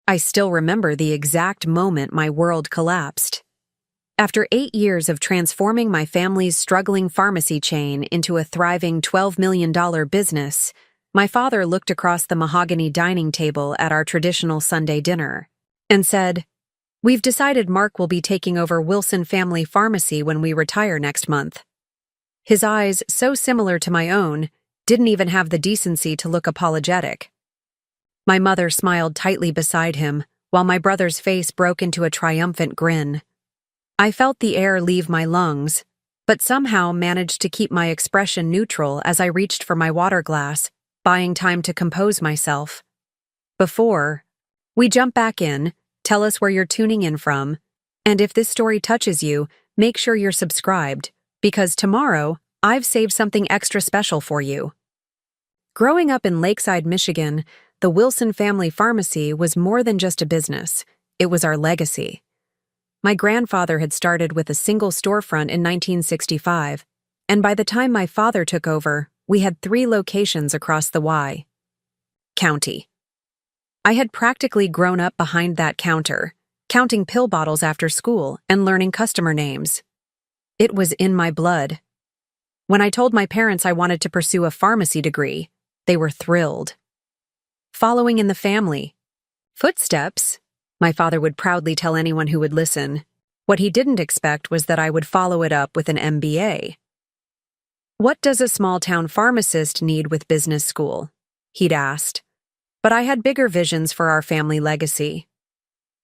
I still remember the exact moment my world collapsed. After 8 years of transforming my family's struggling pharmacy chain into a thriving $12 million business, my father looked across the mahogany dining table at our traditional Sunday dinner and said, "We've decided Mark will be taking over Wilson Family Pharmacy when we retire next month." His eyes, so similar to my own, didn't even have the decency to look apologetic. My mother smiled tightly beside him, while my brother's face broke into a triumphant grin. I felt the air leave my lungs, but somehow managed to keep my expression neutral as I reached for my water glass, buying time to compose myself. Before we jump back in, tell us where you're tuning in from, and if this story touches you, make sure you're subscribed, because tomorrow, I've saved something extra special for you. Growing up in Lakeside, Michigan, the Wilson Family Pharmacy was more than just a business. It was our legacy. My grandfather had started with a single storefront in 1965, and by the time my father took over, we had 3 locations across the Y County. I had practically grown up behind that counter, counting pill bottles after school and learning customer names. It was in my blood. When I told my parents I wanted to pursue a pharmacy degree, they were thrilled. Following in the family footsteps, my father would proudly tell anyone who would listen. What he didn't expect was that I would follow it up with an MBA. "What does a small-town pharmacist need with business school?" he'd asked. But I had bigger visions for our family legacy.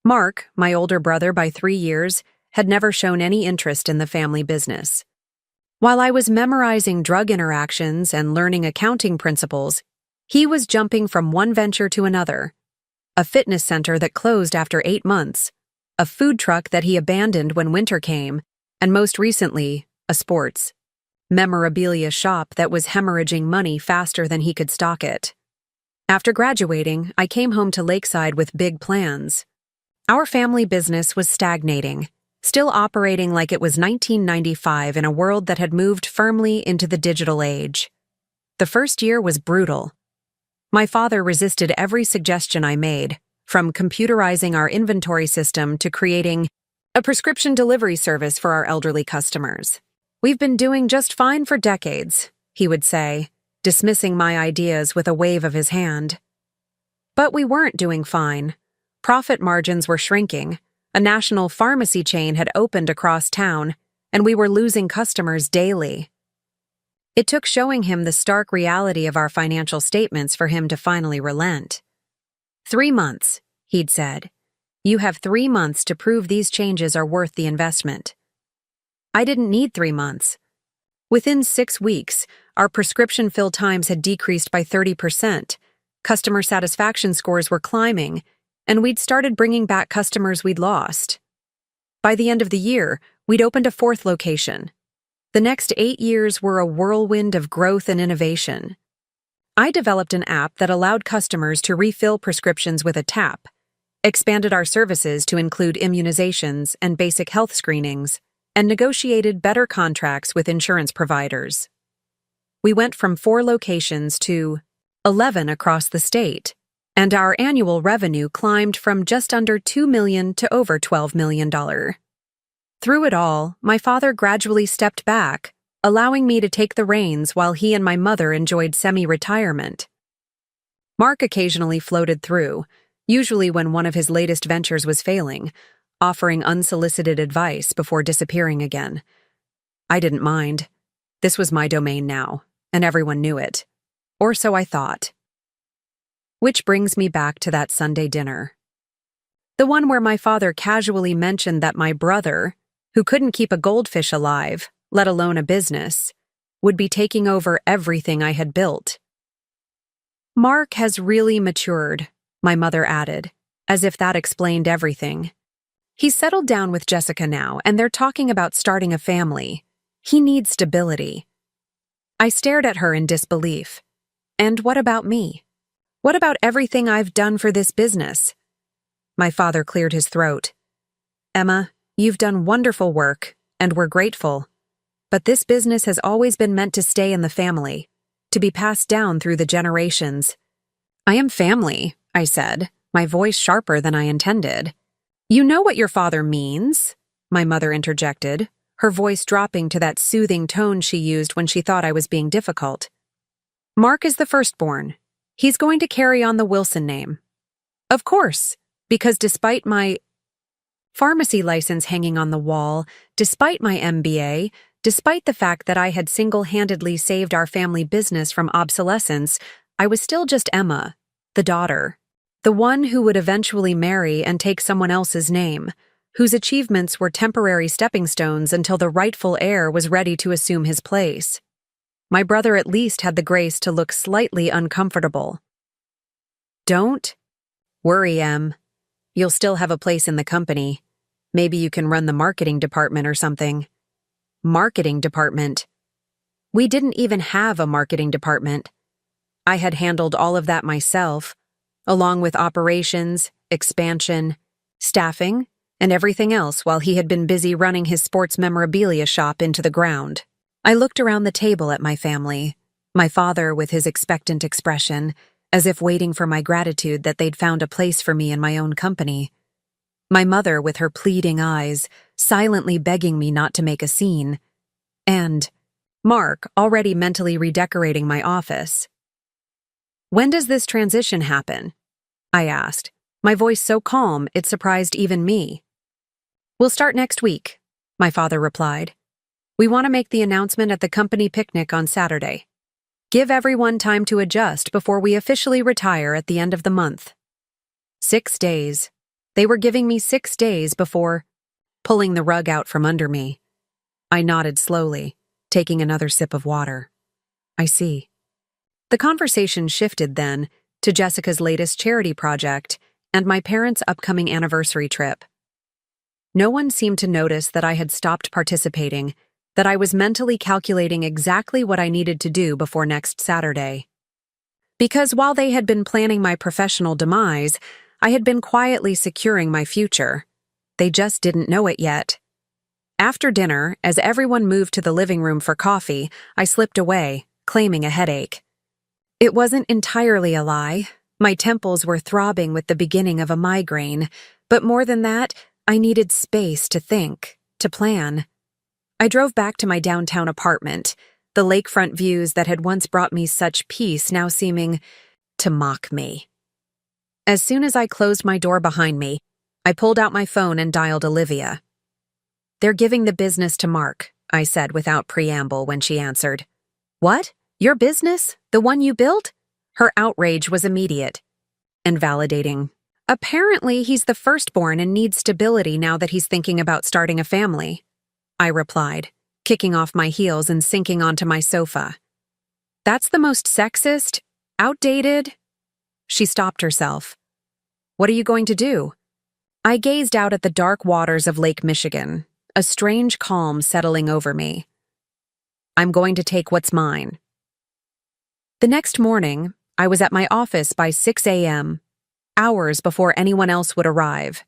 Mark, my older brother by 3 years, had never shown any interest in the family business. While I was memorizing drug interactions and learning accounting principles, he was jumping from one venture to another. A fitness center that closed after 8 months, a food truck that he abandoned when winter came, and most recently, a sports memorabilia shop that was hemorrhaging money faster than he could stock it. After graduating, I came home to Lakeside with big plans. Our family business was stagnating, still operating like it was 1995 in a world that had moved firmly into the digital age. The first year was brutal. My father resisted every suggestion I made, from computerizing our inventory system to creating a prescription delivery service for our elderly customers. "We've been doing just fine for decades," he would say, dismissing my ideas with a wave of his hand. But we weren't doing fine. Profit margins were shrinking, a national pharmacy chain had opened across town, and we were losing customers daily. It took showing him the stark reality of our financial statements for him to finally relent. 3 months, he'd said. "You have 3 months to prove these changes are worth the investment." I didn't need 3 months. Within 6 weeks, our prescription fill times had decreased by 30%, customer satisfaction scores were climbing, and we'd started bringing back customers we'd lost. By the end of the year, we'd opened a 4th location. The next 8 years were a whirlwind of growth and innovation. I developed an app that allowed customers to refill prescriptions with a tap, expanded our services to include immunizations and basic health screenings, and negotiated better contracts with insurance providers. We went from 4 locations to 11 across the state, and our annual revenue climbed from just under $2 million to over $12 million. Through it all, my father gradually stepped back, allowing me to take the reins while he and my mother enjoyed semi-retirement. Mark occasionally floated through, usually when one of his latest ventures was failing, offering unsolicited advice before disappearing again. I didn't mind. This was my domain now, and everyone knew it. Or so I thought. Which brings me back to that Sunday dinner. The one where my father casually mentioned that my brother, who couldn't keep a goldfish alive, let alone a business, would be taking over everything I had built. "Mark has really matured," my mother added, as if that explained everything. "He's settled down with Jessica now, and they're talking about starting a family. He needs stability." I stared at her in disbelief. And what about me? What about everything I've done for this business? My father cleared his throat. "Emma, you've done wonderful work, and we're grateful. But this business has always been meant to stay in the family, to be passed down through the generations." "I am family," I said, my voice sharper than I intended. "You know what your father means," my mother interjected, her voice dropping to that soothing tone she used when she thought I was being difficult. "Mark is the firstborn. He's going to carry on the Wilson name." "Of course, because despite my pharmacy license hanging on the wall, despite my MBA, despite the fact that I had single-handedly saved our family business from obsolescence, I was still just Emma, the daughter, the one who would eventually marry and take someone else's name, whose achievements were temporary stepping stones until the rightful heir was ready to assume his place. My brother at least had the grace to look slightly uncomfortable. "Don't worry, Em. You'll still have a place in the company. Maybe you can run the marketing department or something." Marketing department. We didn't even have a marketing department. I had handled all of that myself, along with operations, expansion, staffing, and everything else while he had been busy running his sports memorabilia shop into the ground. I looked around the table at my family, my father with his expectant expression, as if waiting for my gratitude that they'd found a place for me in my own company. My mother with her pleading eyes, silently begging me not to make a scene. And Mark already mentally redecorating my office. "When does this transition happen?" I asked, my voice so calm it surprised even me. "We'll start next week," my father replied. "We want to make the announcement at the company picnic on Saturday. Give everyone time to adjust before we officially retire at the end of the month." 6 days. They were giving me 6 days before pulling the rug out from under me. I nodded slowly, taking another sip of water. "I see." The conversation shifted then to Jessica's latest charity project and my parents' upcoming anniversary trip. No one seemed to notice that I had stopped participating, that I was mentally calculating exactly what I needed to do before next Saturday. Because while they had been planning my professional demise, I had been quietly securing my future. They just didn't know it yet. After dinner, as everyone moved to the living room for coffee, I slipped away, claiming a headache. It wasn't entirely a lie. My temples were throbbing with the beginning of a migraine, but more than that, I needed space to think, to plan. I drove back to my downtown apartment, the lakefront views that had once brought me such peace now seeming to mock me. As soon as I closed my door behind me, I pulled out my phone and dialed Olivia. "They're giving the business to Mark," I said without preamble when she answered. "What? Your business? The one you built?" Her outrage was immediate and validating. "Apparently, he's the firstborn and needs stability now that he's thinking about starting a family," I replied, kicking off my heels and sinking onto my sofa. "That's the most sexist, outdated—" She stopped herself. "What are you going to do?" I gazed out at the dark waters of Lake Michigan, a strange calm settling over me. "I'm going to take what's mine." The next morning, I was at my office by 6 a.m., hours before anyone else would arrive.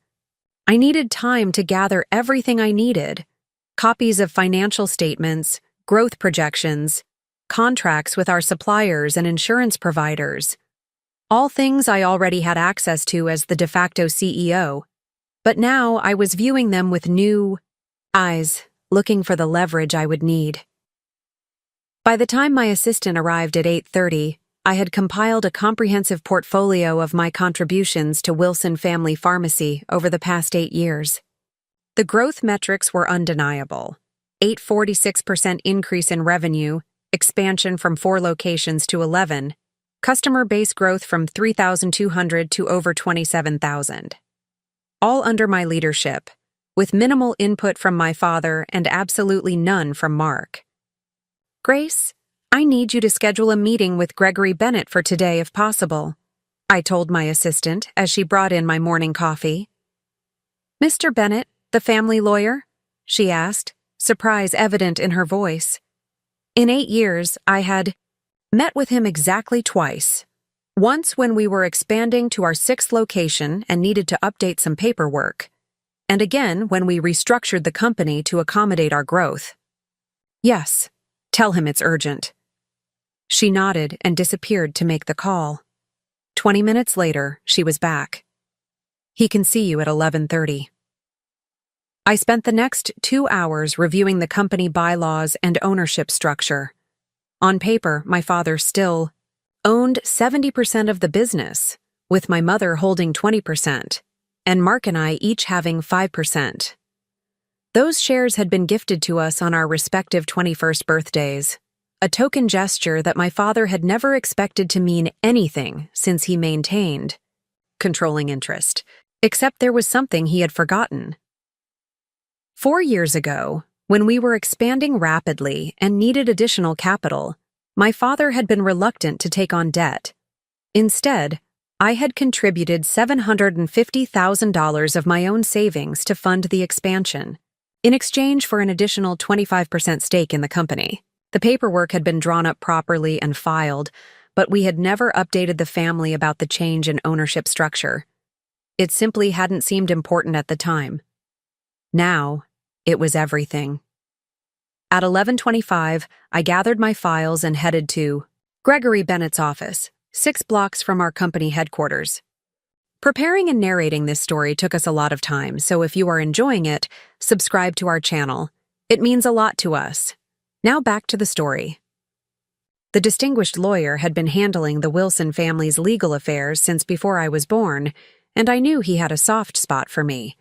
I needed time to gather everything I needed: copies of financial statements, growth projections, contracts with our suppliers and insurance providers. All things I already had access to as the de facto CEO. But now I was viewing them with new eyes, looking for the leverage I would need. By the time my assistant arrived at 8:30, I had compiled a comprehensive portfolio of my contributions to Wilson Family Pharmacy over the past 8 years. The growth metrics were undeniable. 846% increase in revenue, expansion from 4 locations to 11, customer base growth from 3,200 to over 27,000. All under my leadership, with minimal input from my father and absolutely none from Mark. "Grace, I need you to schedule a meeting with Gregory Bennett for today if possible," I told my assistant as she brought in my morning coffee. "Mr. Bennett, the family lawyer?" she asked, surprise evident in her voice. In 8 years, I had met with him exactly twice. Once when we were expanding to our 6th location and needed to update some paperwork, and again when we restructured the company to accommodate our growth. "Yes, tell him it's urgent." She nodded and disappeared to make the call. 20 minutes later, she was back, He can see you at 11:30. I spent the next 2 hours reviewing the company bylaws and ownership structure. On paper, my father still owned 70% of the business, with my mother holding 20%, and Mark and I each having 5%. Those shares had been gifted to us on our respective 21st birthdays, a token gesture that my father had never expected to mean anything since he maintained controlling interest, except there was something he had forgotten. 4 years ago, when we were expanding rapidly and needed additional capital, my father had been reluctant to take on debt. Instead, I had contributed $750,000 of my own savings to fund the expansion, in exchange for an additional 25% stake in the company. The paperwork had been drawn up properly and filed, but we had never updated the family about the change in ownership structure. It simply hadn't seemed important at the time. Now, it was everything. At 11:25, I gathered my files and headed to Gregory Bennett's office, 6 blocks from our company headquarters. Preparing and narrating this story took us a lot of time, so if you are enjoying it, subscribe to our channel. It means a lot to us. Now back to the story. The distinguished lawyer had been handling the Wilson family's legal affairs since before I was born, and I knew he had a soft spot for me.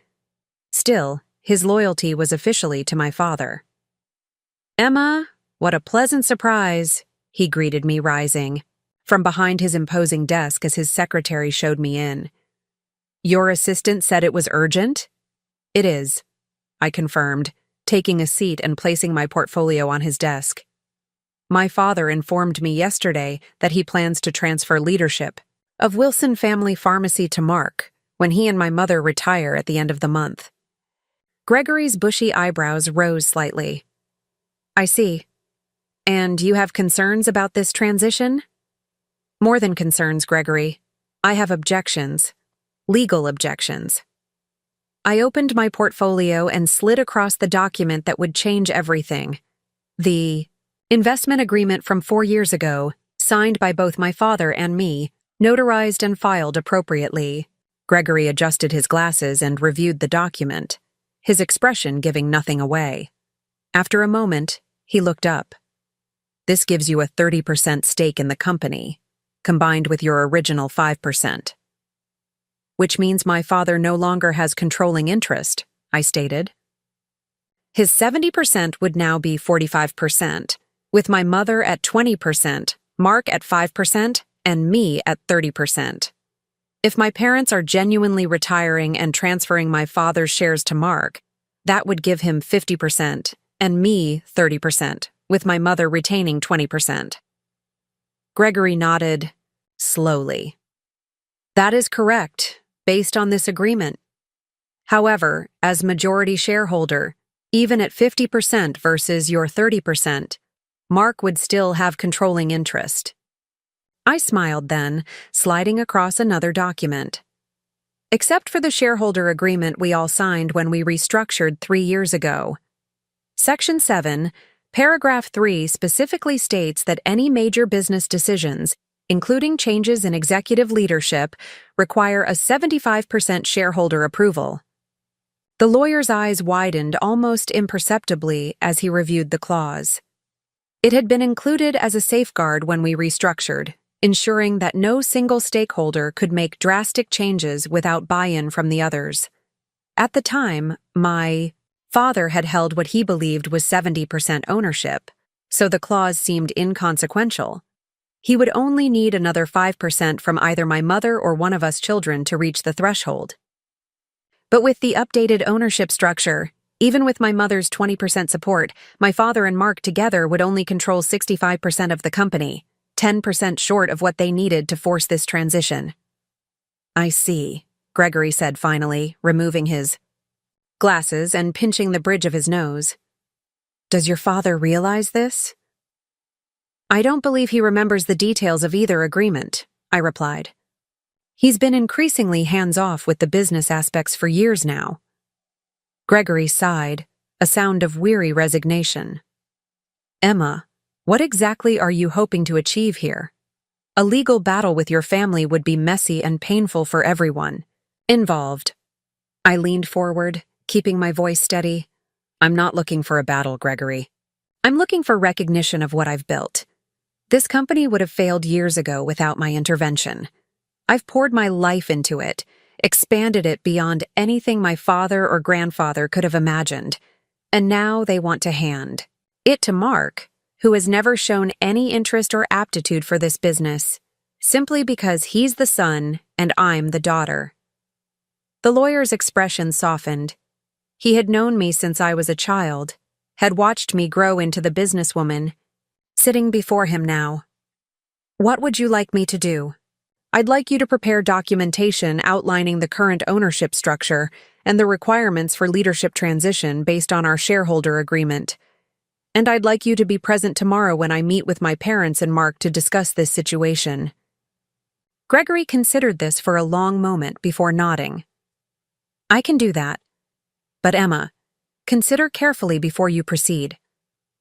Still, his loyalty was officially to my father. "Emma, what a pleasant surprise," he greeted me, rising from behind his imposing desk as his secretary showed me in. "Your assistant said it was urgent?" "It is," I confirmed, taking a seat and placing my portfolio on his desk. "My father informed me yesterday that he plans to transfer leadership of Wilson Family Pharmacy to Mark when he and my mother retire at the end of the month." Gregory's bushy eyebrows rose slightly. "I see. And you have concerns about this transition?" "More than concerns, Gregory. I have objections. Legal objections." I opened my portfolio and slid across the document that would change everything. The investment agreement from 4 years ago, signed by both my father and me, notarized and filed appropriately. Gregory adjusted his glasses and reviewed the document, his expression giving nothing away. After a moment, he looked up. "This gives you a 30% stake in the company, combined with your original 5%. "Which means my father no longer has controlling interest," I stated. "His 70% would now be 45%, with my mother at 20%, Mark at 5%, and me at 30%. If my parents are genuinely retiring and transferring my father's shares to Mark, that would give him 50% and me 30%, with my mother retaining 20%. Gregory nodded slowly. "That is correct, based on this agreement. However, as majority shareholder, even at 50% versus your 30%, Mark would still have controlling interest." I smiled then, sliding across another document. "Except for the shareholder agreement we all signed when we restructured 3 years ago. Section 7, Paragraph 3 specifically states that any major business decisions, including changes in executive leadership, require a 75% shareholder approval." The lawyer's eyes widened almost imperceptibly as he reviewed the clause. It had been included as a safeguard when we restructured, ensuring that no single stakeholder could make drastic changes without buy-in from the others. At the time, my father had held what he believed was 70% ownership, so the clause seemed inconsequential. He would only need another 5% from either my mother or one of us children to reach the threshold. But with the updated ownership structure, even with my mother's 20% support, my father and Mark together would only control 65% of the company, 10% short of what they needed to force this transition. "I see," Gregory said finally, removing his glasses and pinching the bridge of his nose. "Does your father realize this?" "I don't believe he remembers the details of either agreement," I replied. "He's been increasingly hands-off with the business aspects for years now." Gregory sighed, a sound of weary resignation. "Emma, what exactly are you hoping to achieve here? A legal battle with your family would be messy and painful for everyone. Involved. I leaned forward, keeping my voice steady. I'm not looking for a battle, Gregory. I'm looking for recognition of what I've built. This company would have failed years ago without my intervention. I've poured my life into it, expanded it beyond anything my father or grandfather could have imagined, and now they want to hand it to Mark, who has never shown any interest or aptitude for this business, simply because he's the son and I'm the daughter. The lawyer's expression softened. He had known me since I was a child, had watched me grow into the businesswoman, sitting before him now. What would you like me to do? I'd like you to prepare documentation outlining the current ownership structure and the requirements for leadership transition based on our shareholder agreement. And I'd like you to be present tomorrow when I meet with my parents and Mark to discuss this situation. Gregory considered this for a long moment before nodding. I can do that. But Emma, consider carefully before you proceed.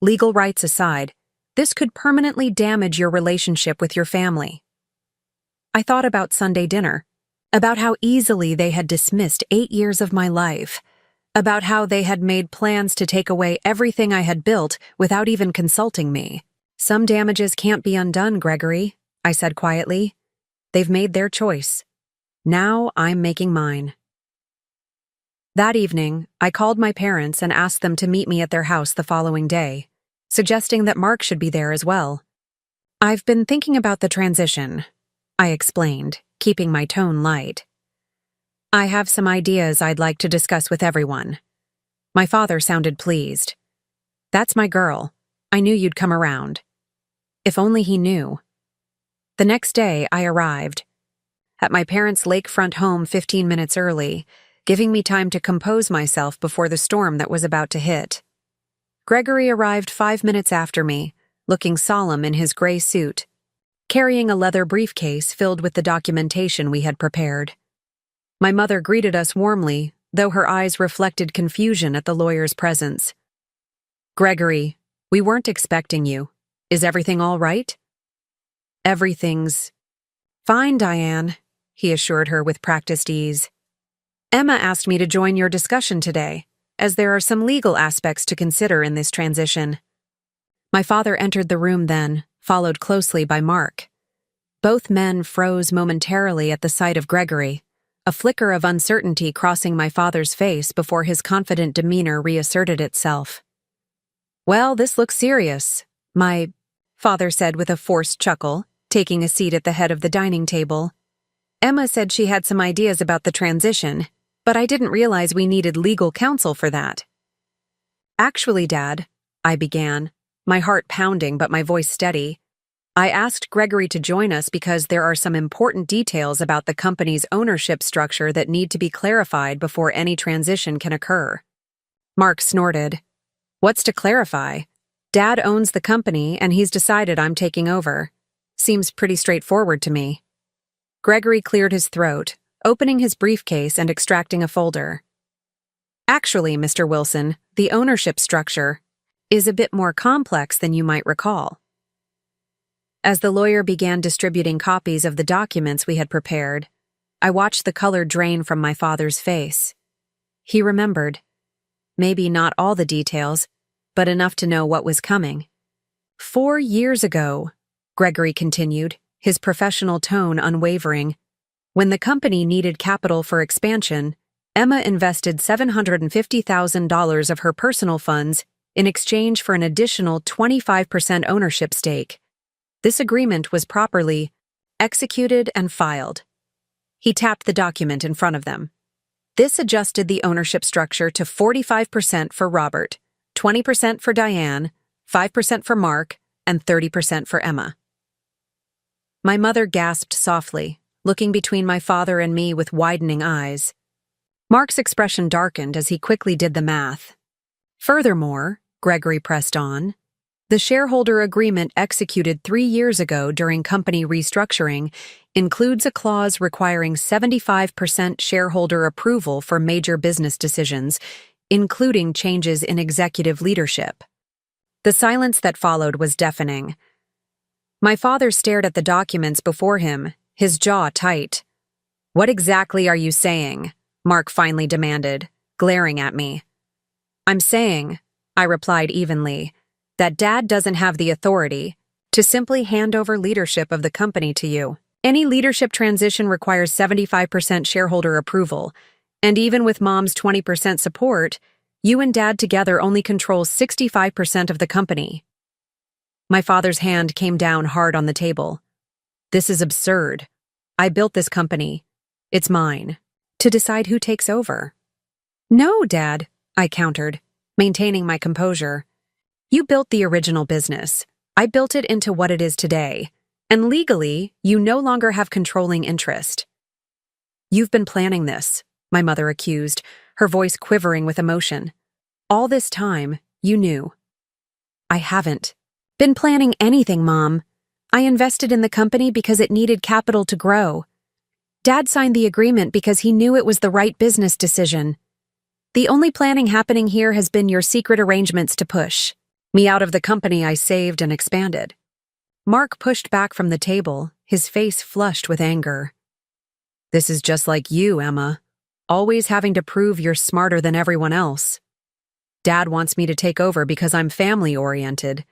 Legal rights aside, this could permanently damage your relationship with your family. I thought about Sunday dinner, about how easily they had dismissed 8 years of my life, about how they had made plans to take away everything I had built without even consulting me. Some damages can't be undone, Gregory, I said quietly. They've made their choice. Now I'm making mine. That evening, I called my parents and asked them to meet me at their house the following day, suggesting that Mark should be there as well. I've been thinking about the transition, I explained, keeping my tone light. I have some ideas I'd like to discuss with everyone. My father sounded pleased. That's my girl. I knew you'd come around. If only he knew. The next day, I arrived at my parents' lakefront home 15 minutes early, giving me time to compose myself before the storm that was about to hit. Gregory arrived 5 minutes after me, looking solemn in his gray suit, carrying a leather briefcase filled with the documentation we had prepared. My mother greeted us warmly, though her eyes reflected confusion at the lawyer's presence. Gregory, we weren't expecting you. Is everything all right? Everything's fine, Diane, he assured her with practiced ease. Emma asked me to join your discussion today, as there are some legal aspects to consider in this transition. My father entered the room then, followed closely by Mark. Both men froze momentarily at the sight of Gregory, a flicker of uncertainty crossing my father's face before his confident demeanor reasserted itself. Well, this looks serious, my father said with a forced chuckle, taking a seat at the head of the dining table. Emma said she had some ideas about the transition, but I didn't realize we needed legal counsel for that. Actually, Dad, I began, my heart pounding but my voice steady. I asked Gregory to join us because there are some important details about the company's ownership structure that need to be clarified before any transition can occur. Mark snorted. What's to clarify? Dad owns the company and he's decided I'm taking over. Seems pretty straightforward to me. Gregory cleared his throat, opening his briefcase and extracting a folder. Actually, Mr. Wilson, the ownership structure is a bit more complex than you might recall. As the lawyer began distributing copies of the documents we had prepared, I watched the color drain from my father's face. He remembered. Maybe not all the details, but enough to know what was coming. 4 years ago, Gregory continued, his professional tone unwavering, when the company needed capital for expansion, Emma invested $750,000 of her personal funds in exchange for an additional 25% ownership stake. This agreement was properly executed and filed. He tapped the document in front of them. This adjusted the ownership structure to 45% for Robert, 20% for Diane, 5% for Mark, and 30% for Emma. My mother gasped softly, looking between my father and me with widening eyes. Mark's expression darkened as he quickly did the math. Furthermore, Gregory pressed on, the shareholder agreement executed 3 years ago during company restructuring includes a clause requiring 75% shareholder approval for major business decisions, including changes in executive leadership. The silence that followed was deafening. My father stared at the documents before him, his jaw tight. What exactly are you saying? Mark finally demanded, glaring at me. I'm saying, I replied evenly, that Dad doesn't have the authority to simply hand over leadership of the company to you. Any leadership transition requires 75% shareholder approval, and even with Mom's 20% support, you and Dad together only control 65% of the company. My father's hand came down hard on the table. This is absurd. I built this company. It's mine. To decide who takes over. No, Dad, I countered, maintaining my composure. You built the original business. I built it into what it is today. And legally, you no longer have controlling interest. You've been planning this, my mother accused, her voice quivering with emotion. All this time, you knew. I haven't been planning anything, Mom. I invested in the company because it needed capital to grow. Dad signed the agreement because he knew it was the right business decision. The only planning happening here has been your secret arrangements to push me out of the company I saved and expanded. Mark pushed back from the table, his face flushed with anger. This is just like you, Emma, always having to prove you're smarter than everyone else. Dad wants me to take over because I'm family-oriented,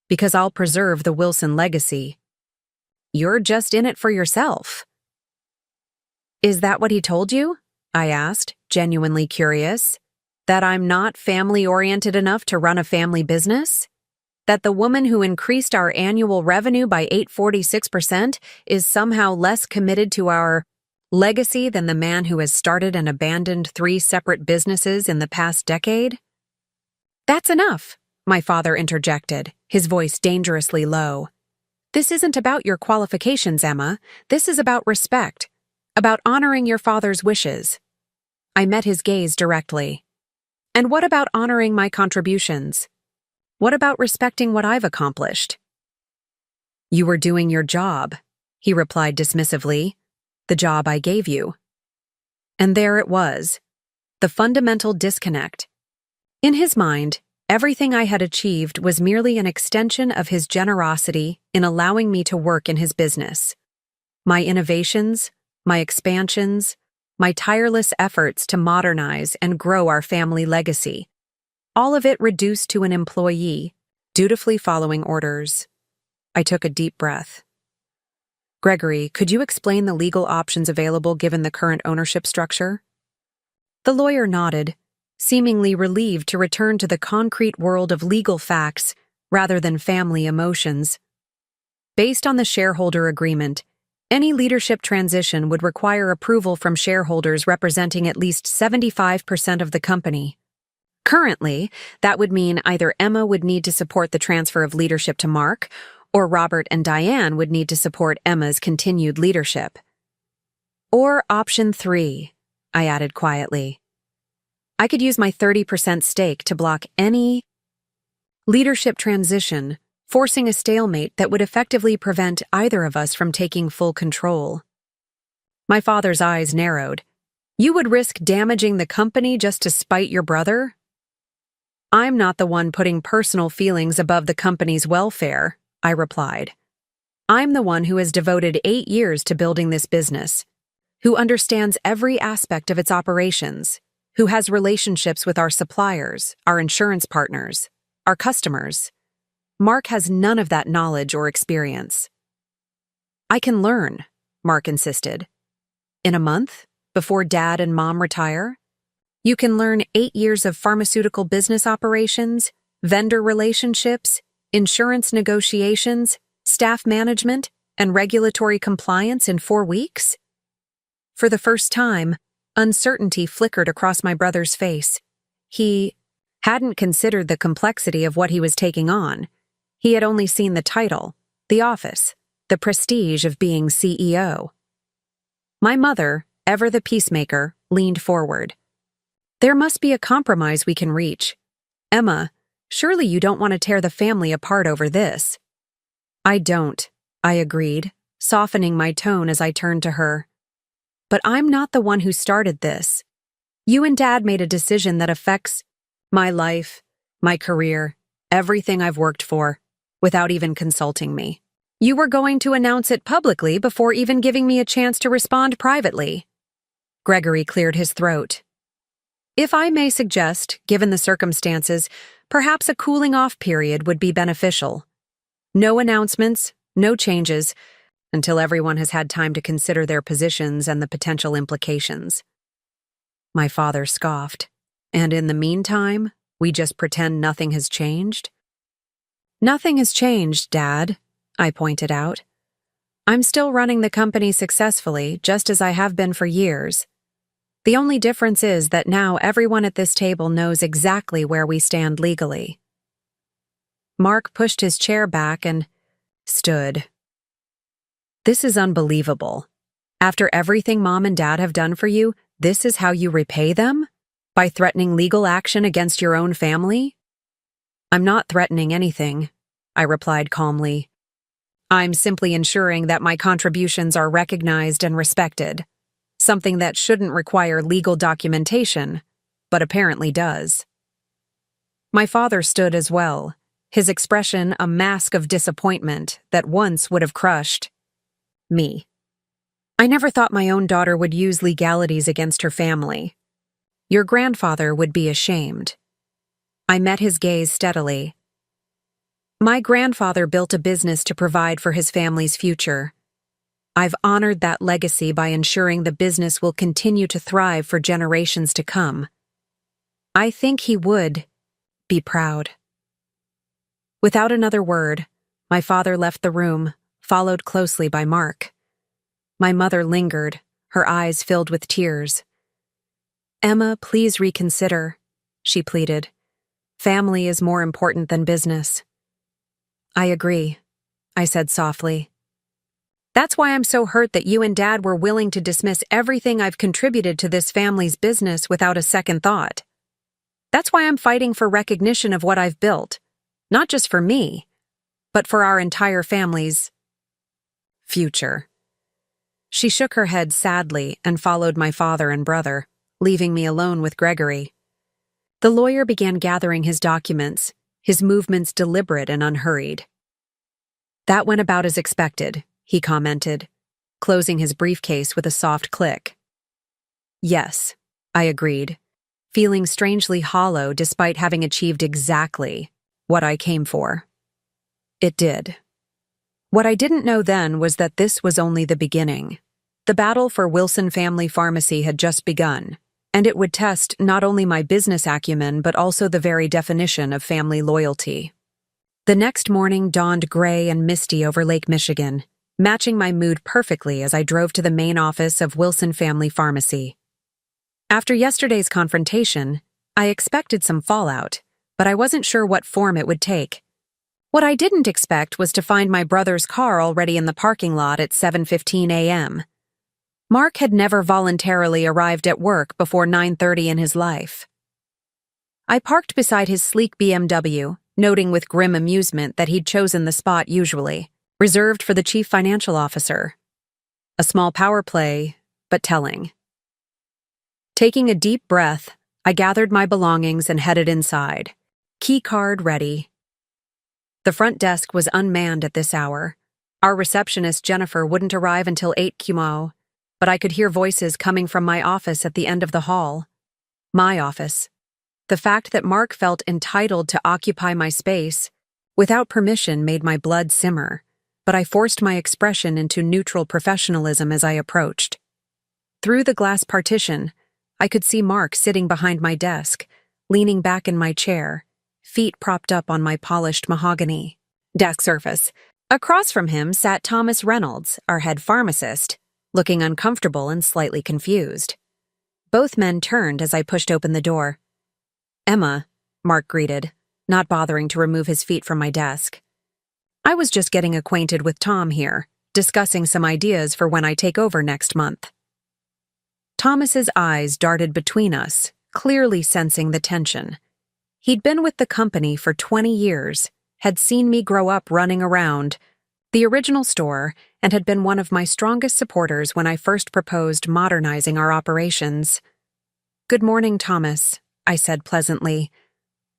because I'll preserve the Wilson legacy. You're just in it for yourself. Is that what he told you? I asked, genuinely curious. That I'm not family-oriented enough to run a family business? That the woman who increased our annual revenue by 846% is somehow less committed to our legacy than the man who has started and abandoned 3 separate businesses in the past decade? That's enough, my father interjected, his voice dangerously low. This isn't about your qualifications, Emma. This is about respect, about honoring your father's wishes. I met his gaze directly. And what about honoring my contributions? What about respecting what I've accomplished? You were doing your job, he replied dismissively, the job I gave you. And there it was, the fundamental disconnect. In his mind, everything I had achieved was merely an extension of his generosity in allowing me to work in his business. My innovations, my expansions, my tireless efforts to modernize and grow our family legacy. All of it reduced to an employee, dutifully following orders. I took a deep breath. Gregory, could you explain the legal options available given the current ownership structure? The lawyer nodded, seemingly relieved to return to the concrete world of legal facts rather than family emotions. Based on the shareholder agreement, any leadership transition would require approval from shareholders representing at least 75% of the company. Currently, that would mean either Emma would need to support the transfer of leadership to Mark, or Robert and Diane would need to support Emma's continued leadership. Or option 3, I added quietly. I could use my 30% stake to block any leadership transition, forcing a stalemate that would effectively prevent either of us from taking full control. My father's eyes narrowed. You would risk damaging the company just to spite your brother? I'm not the one putting personal feelings above the company's welfare, I replied. I'm the one who has devoted 8 years to building this business, who understands every aspect of its operations, who has relationships with our suppliers, our insurance partners, our customers. Mark has none of that knowledge or experience. I can learn, Mark insisted. In a month, before Dad and Mom retire? You can learn 8 years of pharmaceutical business operations, vendor relationships, insurance negotiations, staff management, and regulatory compliance in 4 weeks? For the first time, uncertainty flickered across my brother's face. He hadn't considered the complexity of what he was taking on. He had only seen the title, the office, the prestige of being CEO. My mother, ever the peacemaker, leaned forward. There must be a compromise we can reach. Emma, surely you don't want to tear the family apart over this. I don't, I agreed, softening my tone as I turned to her. But I'm not the one who started this. You and Dad made a decision that affects my life, my career, everything I've worked for, without even consulting me. You were going to announce it publicly before even giving me a chance to respond privately. Gregory cleared his throat. If I may suggest, given the circumstances, perhaps a cooling-off period would be beneficial. No announcements, no changes, until everyone has had time to consider their positions and the potential implications. My father scoffed. And in the meantime, we just pretend nothing has changed? Nothing has changed, Dad, I pointed out. I'm still running the company successfully, just as I have been for years. The only difference is that now everyone at this table knows exactly where we stand legally. Mark pushed his chair back and stood. This is unbelievable. After everything Mom and Dad have done for you, this is how you repay them? By threatening legal action against your own family? I'm not threatening anything, I replied calmly. I'm simply ensuring that my contributions are recognized and respected, something that shouldn't require legal documentation, but apparently does. My father stood as well, his expression a mask of disappointment that once would have crushed me. I never thought my own daughter would use legalities against her family. Your grandfather would be ashamed. I met his gaze steadily. My grandfather built a business to provide for his family's future. I've honored that legacy by ensuring the business will continue to thrive for generations to come. I think he would be proud. Without another word, my father left the room, followed closely by Mark. My mother lingered, her eyes filled with tears. Emma, please reconsider, she pleaded. Family is more important than business. I agree, I said softly. That's why I'm so hurt that you and Dad were willing to dismiss everything I've contributed to this family's business without a second thought. That's why I'm fighting for recognition of what I've built, not just for me, but for our entire family's future. She shook her head sadly and followed my father and brother, leaving me alone with Gregory. The lawyer began gathering his documents, his movements deliberate and unhurried. That went about as expected, he commented, closing his briefcase with a soft click. Yes, I agreed, feeling strangely hollow despite having achieved exactly what I came for. It did. What I didn't know then was that this was only the beginning. The battle for Wilson Family Pharmacy had just begun, and it would test not only my business acumen but also the very definition of family loyalty. The next morning dawned gray and misty over Lake Michigan, matching my mood perfectly as I drove to the main office of Wilson Family Pharmacy. After yesterday's confrontation, I expected some fallout, but I wasn't sure what form it would take. What I didn't expect was to find my brother's car already in the parking lot at 7:15 a.m. Mark had never voluntarily arrived at work before 9:30 in his life. I parked beside his sleek BMW, noting with grim amusement that he'd chosen the spot usually, reserved for the chief financial officer. A small power play, but telling. Taking a deep breath, I gathered my belongings and headed inside, key card ready. The front desk was unmanned at this hour. Our receptionist, Jennifer, wouldn't arrive until 8 QMO, but I could hear voices coming from my office at the end of the hall. My office. The fact that Mark felt entitled to occupy my space without permission made my blood simmer, but I forced my expression into neutral professionalism as I approached. Through the glass partition, I could see Mark sitting behind my desk, leaning back in my chair, feet propped up on my polished mahogany desk surface. Across from him sat Thomas Reynolds, our head pharmacist, looking uncomfortable and slightly confused. Both men turned as I pushed open the door. Emma, Mark greeted, not bothering to remove his feet from my desk. I was just getting acquainted with Tom here, discussing some ideas for when I take over next month. Thomas's eyes darted between us, clearly sensing the tension. He'd been with the company for 20 years, had seen me grow up running around the original store, and had been one of my strongest supporters when I first proposed modernizing our operations. Good morning, Thomas, I said pleasantly.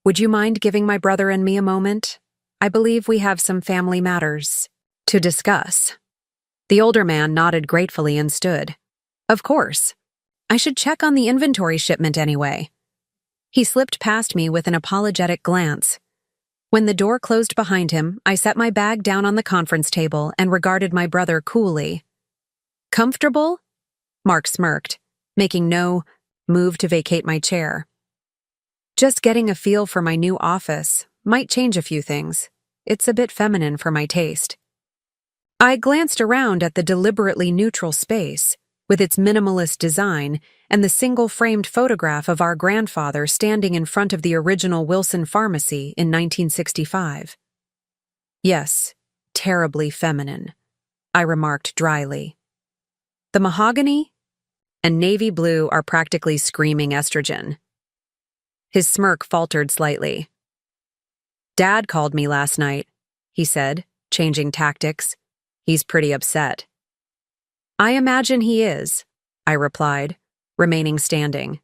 Would you mind giving my brother and me a moment? I believe we have some family matters to discuss. The older man nodded gratefully and stood. Of course. I should check on the inventory shipment anyway. He slipped past me with an apologetic glance. When the door closed behind him, I set my bag down on the conference table and regarded my brother coolly. Comfortable? Mark smirked, making no move to vacate my chair. Just getting a feel for my new office might change a few things. It's a bit feminine for my taste. I glanced around at the deliberately neutral space, with its minimalist design and the single-framed photograph of our grandfather standing in front of the original Wilson Pharmacy in 1965. Yes, terribly feminine, I remarked dryly. The mahogany and navy blue are practically screaming estrogen. His smirk faltered slightly. Dad called me last night, he said, changing tactics. He's pretty upset. I imagine he is, I replied, remaining standing.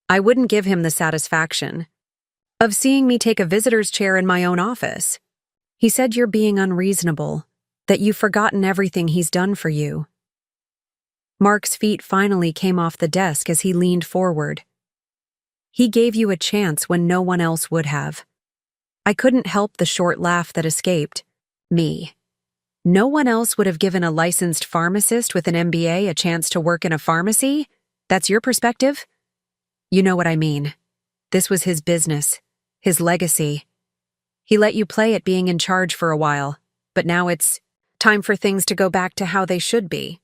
I wouldn't give him the satisfaction of seeing me take a visitor's chair in my own office. He said you're being unreasonable, that you've forgotten everything he's done for you. Mark's feet finally came off the desk as he leaned forward. He gave you a chance when no one else would have. I couldn't help the short laugh that escaped me. No one else would have given a licensed pharmacist with an MBA a chance to work in a pharmacy? That's your perspective? You know what I mean. This was his business, his legacy. He let you play at being in charge for a while, but now it's time for things to go back to how they should be.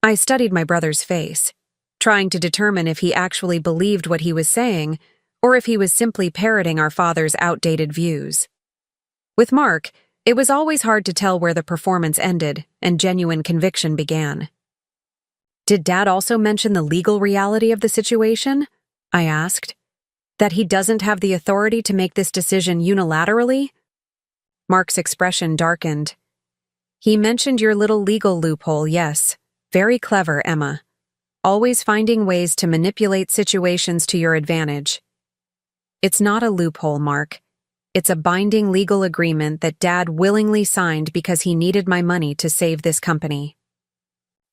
I studied my brother's face, trying to determine if he actually believed what he was saying or if he was simply parroting our father's outdated views. With Mark, it was always hard to tell where the performance ended and genuine conviction began. Did Dad also mention the legal reality of the situation? I asked. That he doesn't have the authority to make this decision unilaterally? Mark's expression darkened. He mentioned your little legal loophole, yes. Very clever, Emma. Always finding ways to manipulate situations to your advantage. It's not a loophole, Mark. It's a binding legal agreement that Dad willingly signed because he needed my money to save this company.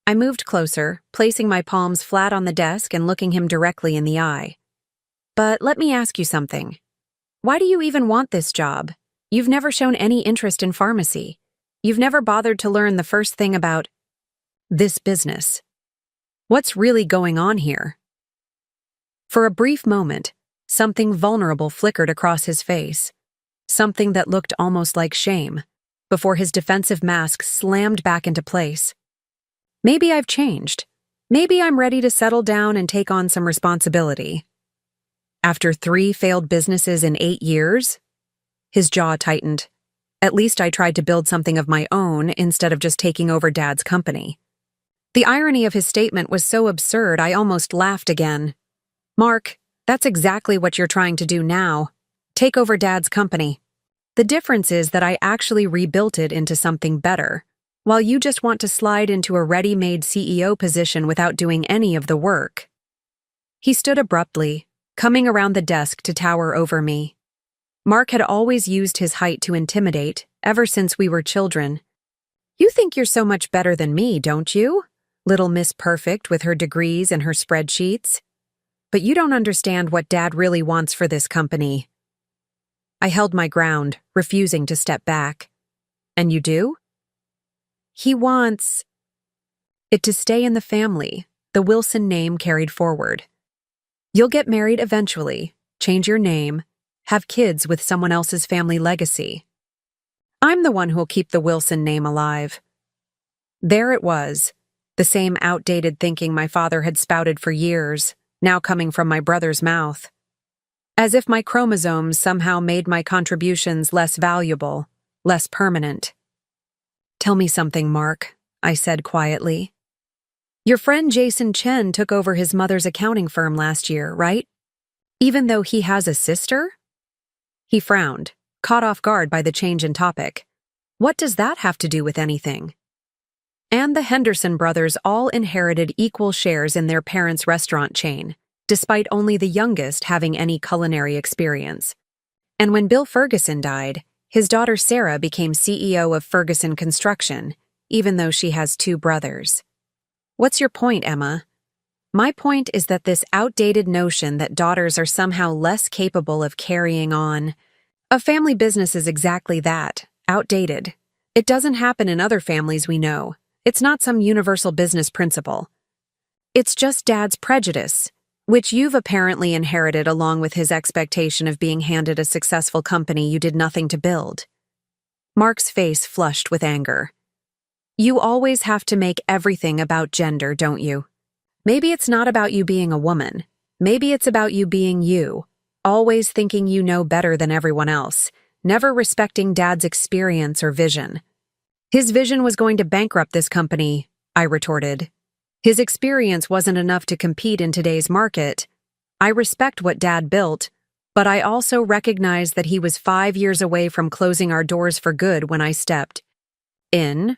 I moved closer, placing my palms flat on the desk and looking him directly in the eye. But let me ask you something. Why do you even want this job? You've never shown any interest in pharmacy. You've never bothered to learn the first thing about this business. What's really going on here? For a brief moment, something vulnerable flickered across his face. Something that looked almost like shame, before his defensive mask slammed back into place. Maybe I've changed. Maybe I'm ready to settle down and take on some responsibility. After 3 failed businesses in 8 years? His jaw tightened. At least I tried to build something of my own instead of just taking over Dad's company. The irony of his statement was so absurd I almost laughed again. Mark, that's exactly what you're trying to do now. Take over Dad's company. The difference is that I actually rebuilt it into something better, while you just want to slide into a ready-made CEO position without doing any of the work. He stood abruptly, coming around the desk to tower over me. Mark had always used his height to intimidate, ever since we were children. You think you're so much better than me, don't you? Little Miss Perfect with her degrees and her spreadsheets. But you don't understand what Dad really wants for this company. I held my ground, refusing to step back. And you do? He wants it to stay in the family, the Wilson name carried forward. You'll get married eventually, change your name, have kids with someone else's family legacy. I'm the one who'll keep the Wilson name alive. There it was, the same outdated thinking my father had spouted for years, now coming from my brother's mouth. As if my chromosomes somehow made my contributions less valuable, less permanent. Tell me something, Mark, I said quietly. Your friend Jason Chen took over his mother's accounting firm last year, right? Even though he has a sister? He frowned, caught off guard by the change in topic. What does that have to do with anything? And the Henderson brothers all inherited equal shares in their parents' restaurant chain, despite only the youngest having any culinary experience. And when Bill Ferguson died, his daughter Sarah became CEO of Ferguson Construction, even though she has 2 brothers. What's your point, Emma? My point is that this outdated notion that daughters are somehow less capable of carrying on a family business is exactly that, outdated. It doesn't happen in other families we know. It's not some universal business principle. It's just Dad's prejudice, which you've apparently inherited along with his expectation of being handed a successful company you did nothing to build. Mark's face flushed with anger. You always have to make everything about gender, don't you? Maybe it's not about you being a woman. Maybe it's about you being you, always thinking you know better than everyone else, never respecting Dad's experience or vision. His vision was going to bankrupt this company, I retorted. His experience wasn't enough to compete in today's market. I respect what Dad built, but I also recognize that he was 5 years away from closing our doors for good when I stepped in.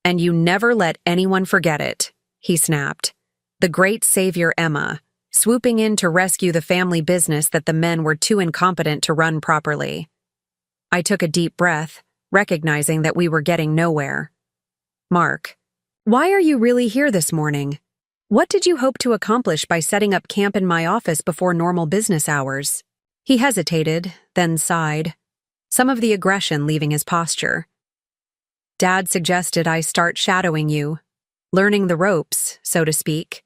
And you never let anyone forget it, he snapped. The great savior Emma, swooping in to rescue the family business that the men were too incompetent to run properly. I took a deep breath, recognizing that we were getting nowhere. Mark, why are you really here this morning? What did you hope to accomplish by setting up camp in my office before normal business hours? He hesitated, then sighed, some of the aggression leaving his posture. Dad suggested I start shadowing you, learning the ropes, so to speak.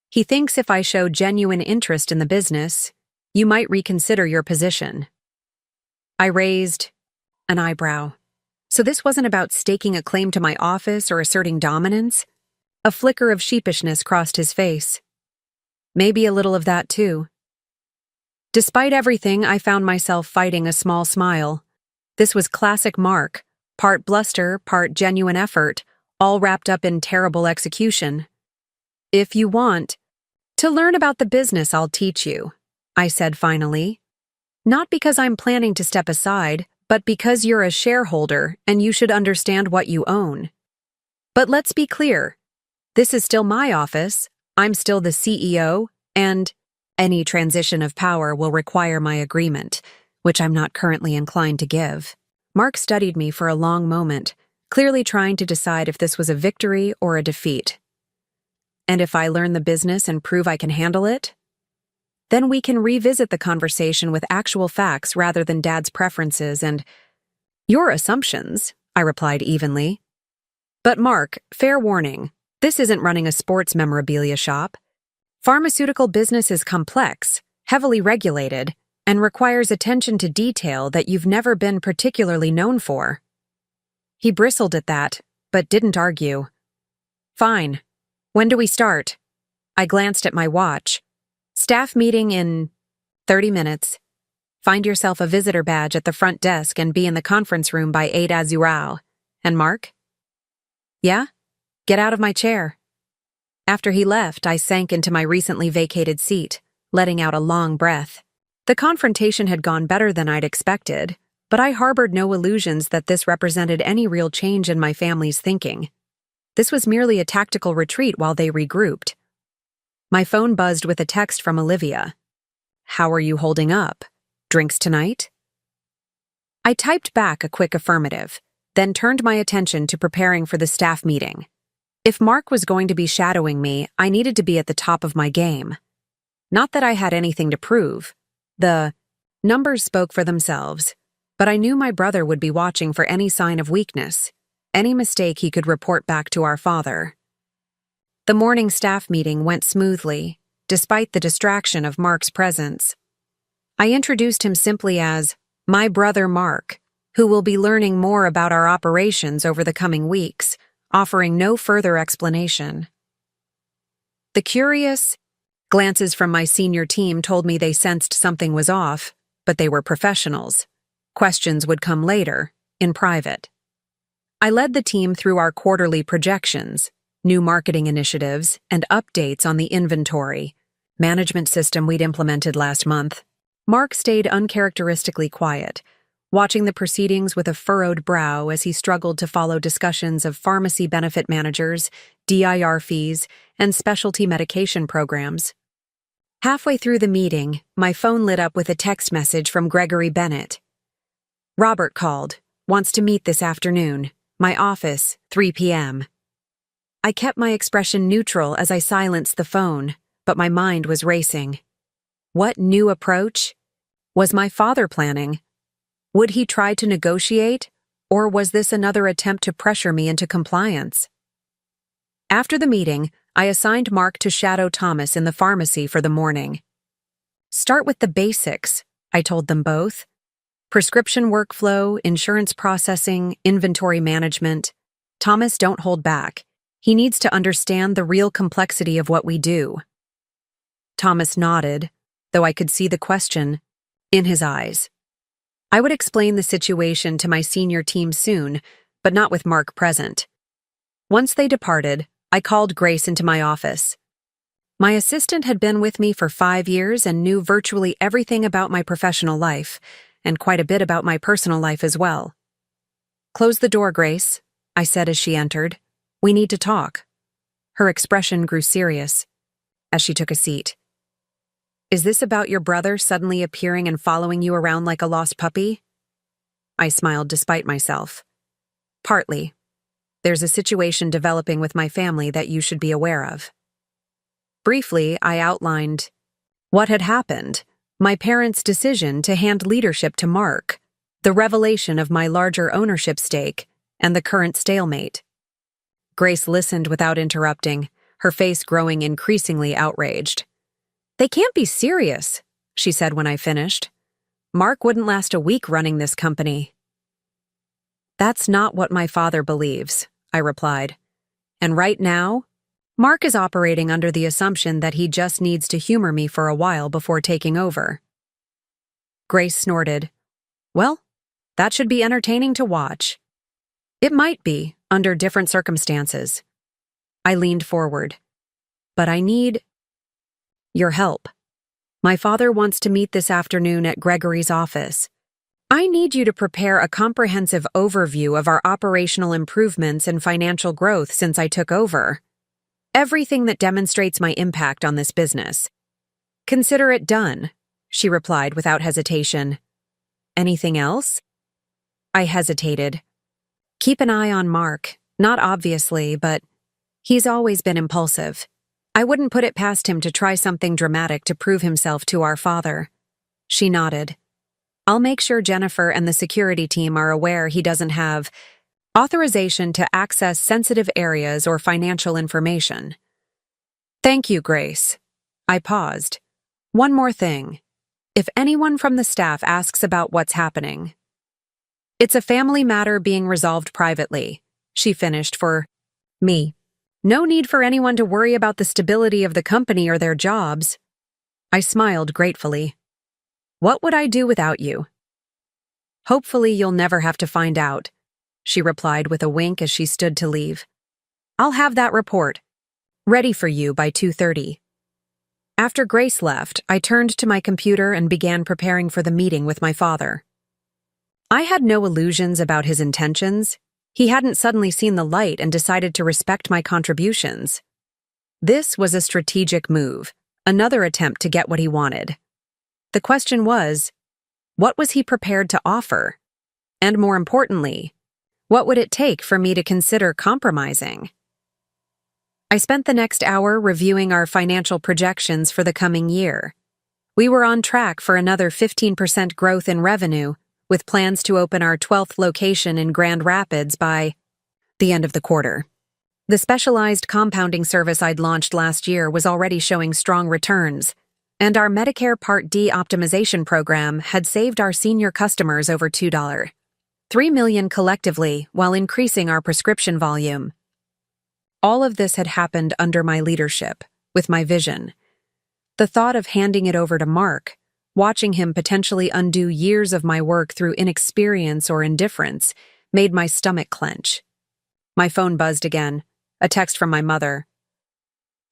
He thinks if I show genuine interest in the business, you might reconsider your position. I raised an eyebrow. So this wasn't about staking a claim to my office or asserting dominance? A flicker of sheepishness crossed his face. Maybe a little of that too. Despite everything, I found myself fighting a small smile. This was classic Mark, part bluster, part genuine effort, all wrapped up in terrible execution. If you want to learn about the business, I'll teach you, I said finally. Not because I'm planning to step aside, but because you're a shareholder and you should understand what you own. But let's be clear. This is still my office, I'm still the CEO, and any transition of power will require my agreement, which I'm not currently inclined to give. Mark studied me for a long moment, clearly trying to decide if this was a victory or a defeat. And if I learn the business and prove I can handle it? Then we can revisit the conversation with actual facts rather than Dad's preferences and your assumptions, I replied evenly. But Mark, fair warning, this isn't running a sports memorabilia shop. Pharmaceutical business is complex, heavily regulated, and requires attention to detail that you've never been particularly known for. He bristled at that, but didn't argue. Fine. When do we start? I glanced at my watch. Staff meeting in 30 minutes. Find yourself a visitor badge at the front desk and be in the conference room by 8 Azurao. And Mark? Yeah? Get out of my chair. After he left, I sank into my recently vacated seat, letting out a long breath. The confrontation had gone better than I'd expected, but I harbored no illusions that this represented any real change in my family's thinking. This was merely a tactical retreat while they regrouped. My phone buzzed with a text from Olivia. How are you holding up? Drinks tonight? I typed back a quick affirmative, then turned my attention to preparing for the staff meeting. If Mark was going to be shadowing me, I needed to be at the top of my game. Not that I had anything to prove. The numbers spoke for themselves, but I knew my brother would be watching for any sign of weakness, any mistake he could report back to our father. The morning staff meeting went smoothly, despite the distraction of Mark's presence. I introduced him simply as my brother Mark, who will be learning more about our operations over the coming weeks, offering no further explanation. The curious glances from my senior team told me they sensed something was off, but they were professionals. Questions would come later, in private. I led the team through our quarterly projections, new marketing initiatives, and updates on the inventory management system we'd implemented last month. Mark stayed uncharacteristically quiet, watching the proceedings with a furrowed brow as he struggled to follow discussions of pharmacy benefit managers, DIR fees, and specialty medication programs. Halfway through the meeting, my phone lit up with a text message from Gregory Bennett. Robert called, wants to meet this afternoon. My office, 3 p.m. I kept my expression neutral as I silenced the phone, but my mind was racing. What new approach? Was my father planning? Would he try to negotiate, or was this another attempt to pressure me into compliance? After the meeting, I assigned Mark to shadow Thomas in the pharmacy for the morning. Start with the basics, I told them both. Prescription workflow, insurance processing, inventory management. Thomas, don't hold back. He needs to understand the real complexity of what we do. Thomas nodded, though I could see the question in his eyes. I would explain the situation to my senior team soon, but not with Mark present. Once they departed, I called Grace into my office. My assistant had been with me for 5 years and knew virtually everything about my professional life, and quite a bit about my personal life as well. "Close the door, Grace," I said as she entered. "We need to talk." Her expression grew serious as she took a seat. "Is this about your brother suddenly appearing and following you around like a lost puppy?" I smiled despite myself. "Partly. There's a situation developing with my family that you should be aware of." Briefly, I outlined what had happened, my parents' decision to hand leadership to Mark, the revelation of my larger ownership stake, and the current stalemate. Grace listened without interrupting, her face growing increasingly outraged. "They can't be serious," she said when I finished. "Mark wouldn't last a week running this company." "That's not what my father believes," I replied. "And right now, Mark is operating under the assumption that he just needs to humor me for a while before taking over." Grace snorted. "Well, that should be entertaining to watch." "It might be, under different circumstances." I leaned forward. "But I need your help. My father wants to meet this afternoon at Gregory's office. I need you to prepare a comprehensive overview of our operational improvements and financial growth since I took over. Everything that demonstrates my impact on this business. Consider it done," she replied without hesitation. "Anything else?" I hesitated. "Keep an eye on Mark, not obviously, but he's always been impulsive. I wouldn't put it past him to try something dramatic to prove himself to our father." She nodded. "I'll make sure Jennifer and the security team are aware he doesn't have authorization to access sensitive areas or financial information." "Thank you, Grace." I paused. "One more thing. If anyone from the staff asks about what's happening, it's a family matter being resolved privately," she finished for me. "No need for anyone to worry about the stability of the company or their jobs." I smiled gratefully. "What would I do without you?" "Hopefully you'll never have to find out," she replied with a wink as she stood to leave. "I'll have that report ready for you by 2:30. After Grace left, I turned to my computer and began preparing for the meeting with my father. I had no illusions about his intentions. He hadn't suddenly seen the light and decided to respect my contributions. This was a strategic move, another attempt to get what he wanted. The question was, what was he prepared to offer? And more importantly, what would it take for me to consider compromising? I spent the next hour reviewing our financial projections for the coming year. We were on track for another 15% growth in revenue, with plans to open our 12th location in Grand Rapids by the end of the quarter. The specialized compounding service I'd launched last year was already showing strong returns, and our Medicare Part D optimization program had saved our senior customers over $2.3 million collectively while increasing our prescription volume. All of this had happened under my leadership, with my vision. The thought of handing it over to Mark, watching him potentially undo years of my work through inexperience or indifference, made my stomach clench. My phone buzzed again, a text from my mother.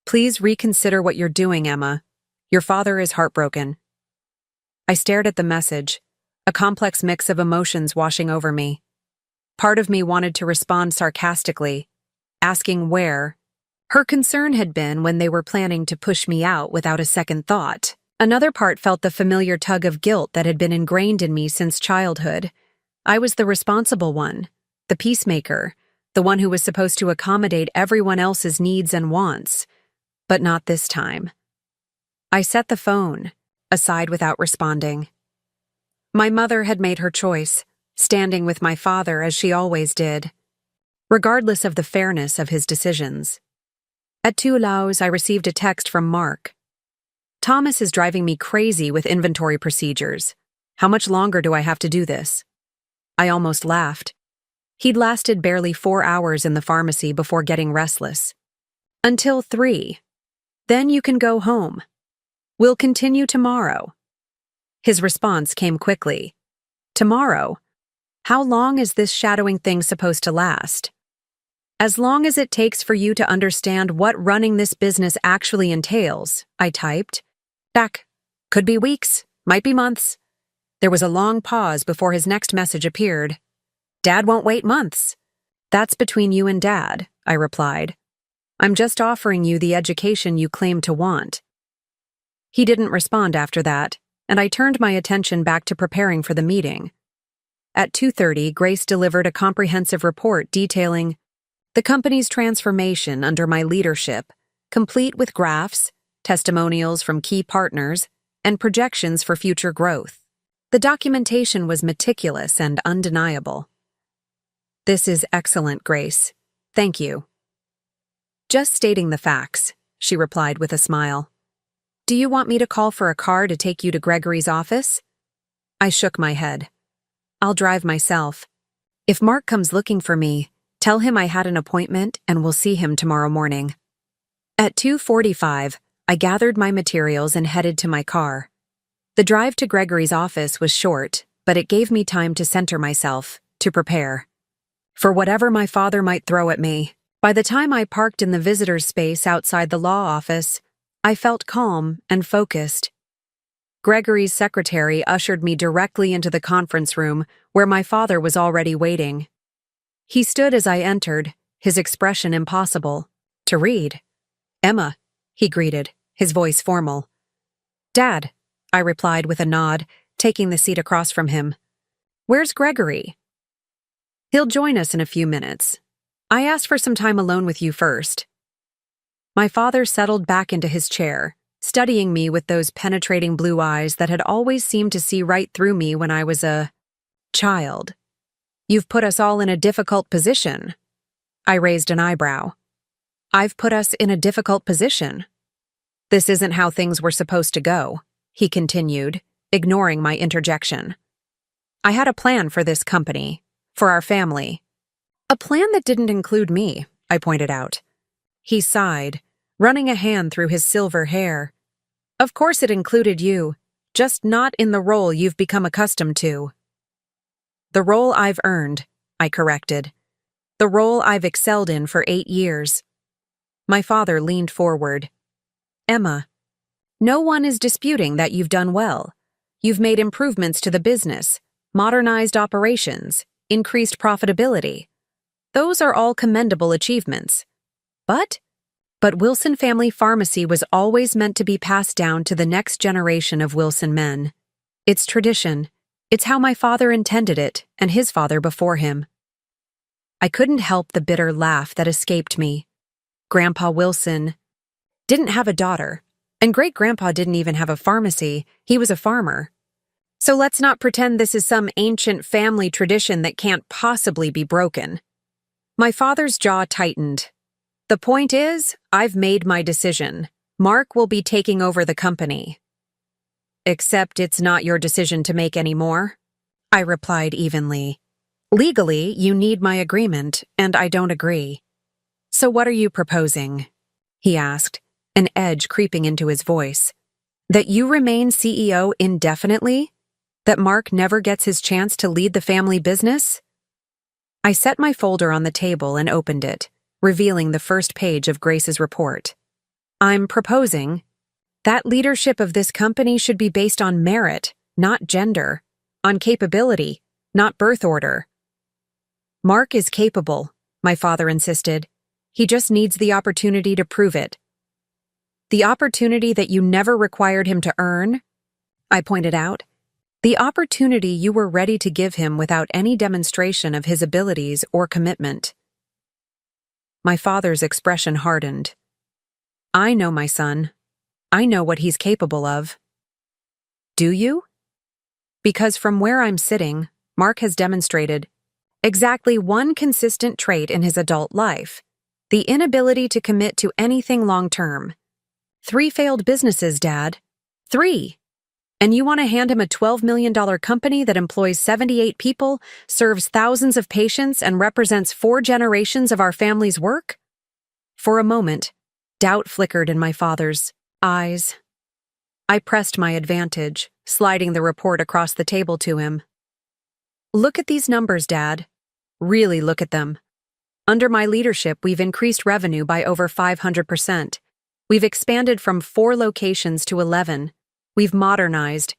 "Please reconsider what you're doing, Emma. Your father is heartbroken." I stared at the message, a complex mix of emotions washing over me. Part of me wanted to respond sarcastically, asking where her concern had been when they were planning to push me out without a second thought. Another part felt the familiar tug of guilt that had been ingrained in me since childhood. I was the responsible one, the peacemaker, the the one who was supposed to accommodate everyone else's needs and wants. But not this time. I set the phone aside without responding. My mother had made her choice, standing with my father as she always did, regardless of the fairness of his decisions. At 2 Laos, I received a text from Mark. Thomas is driving me crazy with inventory procedures. How much longer do I have to do this? I almost laughed. He'd lasted barely 4 hours in the pharmacy before getting restless. Until 3. Then you can go home. We'll continue tomorrow. His response came quickly. Tomorrow? How long is this shadowing thing supposed to last? As long as it takes for you to understand what running this business actually entails, I typed. Back. Could be weeks, might be months. There was a long pause before his next message appeared. Dad won't wait months. That's between you and Dad, I replied. I'm just offering you the education you claim to want. He didn't respond after that, and I turned my attention back to preparing for the meeting. At 2:30, Grace delivered a comprehensive report detailing the company's transformation under my leadership, complete with graphs, testimonials from key partners, and projections for future growth. The documentation was meticulous and undeniable. This is excellent, Grace. Thank you. Just stating the facts, she replied with a smile. Do you want me to call for a car to take you to Gregory's office? I shook my head. I'll drive myself. If Mark comes looking for me, tell him I had an appointment and we'll see him tomorrow morning. At 2:45, I gathered my materials and headed to my car. The drive to Gregory's office was short, but it gave me time to center myself, to prepare. For whatever my father might throw at me, by the time I parked in the visitor's space outside the law office, I felt calm and focused. Gregory's secretary ushered me directly into the conference room where my father was already waiting. He stood as I entered, his expression impossible to read. Emma, he greeted, his voice formal. Dad, I replied with a nod, taking the seat across from him. Where's Gregory? He'll join us in a few minutes. I asked for some time alone with you first. My father settled back into his chair, studying me with those penetrating blue eyes that had always seemed to see right through me when I was a child. You've put us all in a difficult position. I raised an eyebrow. I've put us in a difficult position. This isn't how things were supposed to go, he continued, ignoring my interjection. I had a plan for this company, for our family. A plan that didn't include me, I pointed out. He sighed, running a hand through his silver hair. Of course it included you, just not in the role you've become accustomed to. The role I've earned, I corrected. The role I've excelled in for 8 years. My father leaned forward. Emma, no one is disputing that you've done well. You've made improvements to the business, modernized operations, increased profitability. Those are all commendable achievements. But Wilson Family Pharmacy was always meant to be passed down to the next generation of Wilson men. It's tradition. It's how my father intended it, and his father before him. I couldn't help the bitter laugh that escaped me. Grandpa Wilson didn't have a daughter, and great-grandpa didn't even have a pharmacy. He was a farmer. So let's not pretend this is some ancient family tradition that can't possibly be broken. My father's jaw tightened. The point is, I've made my decision. Mark will be taking over the company. Except it's not your decision to make anymore, I replied evenly. Legally, you need my agreement, and I don't agree. So what are you proposing? He asked, an edge creeping into his voice. That you remain CEO indefinitely? That Mark never gets his chance to lead the family business? I set my folder on the table and opened it, revealing the first page of Grace's report. I'm proposing that leadership of this company should be based on merit, not gender, on capability, not birth order. Mark is capable, my father insisted. He just needs the opportunity to prove it. The opportunity that you never required him to earn? I pointed out. The opportunity you were ready to give him without any demonstration of his abilities or commitment. My father's expression hardened. I know my son. I know what he's capable of. Do you? Because from where I'm sitting, Mark has demonstrated exactly one consistent trait in his adult life: the inability to commit to anything long-term. 3 failed businesses, Dad. 3. And you want to hand him a $12 million company that employs 78 people, serves thousands of patients, and represents 4 generations of our family's work? For a moment, doubt flickered in my father's eyes. I pressed my advantage, sliding the report across the table to him. Look at these numbers, Dad. Really look at them. Under my leadership, we've increased revenue by over 500%. We've expanded from 4 locations to 11. We've modernized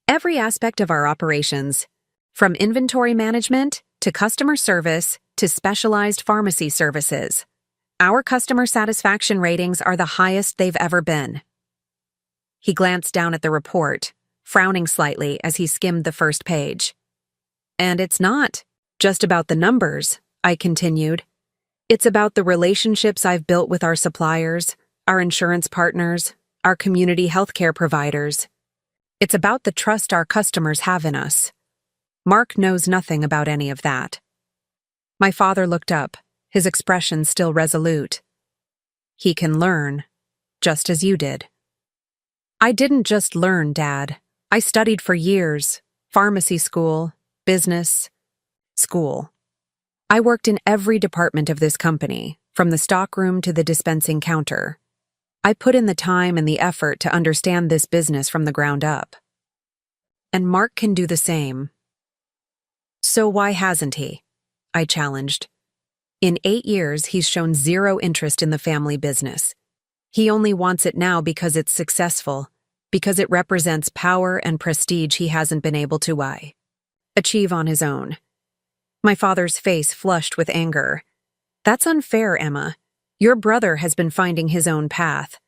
every aspect of our operations, from inventory management to customer service to specialized pharmacy services. Our customer satisfaction ratings are the highest they've ever been. He glanced down at the report, frowning slightly as he skimmed the first page. And it's not just about the numbers, I continued. It's about the relationships I've built with our suppliers, our insurance partners, our community healthcare providers. It's about the trust our customers have in us. Mark knows nothing about any of that. My father looked up, his expression still resolute. He can learn, just as you did. I didn't just learn, Dad. I studied for years. Pharmacy school, business, school. I worked in every department of this company, from the stockroom to the dispensing counter. I put in the time and the effort to understand this business from the ground up. And Mark can do the same. So why hasn't he? I challenged. In 8 years, he's shown zero interest in the family business. He only wants it now because it's successful, because it represents power and prestige he hasn't been able to achieve on his own. My father's face flushed with anger. That's unfair, Emma. Your brother has been finding his own path.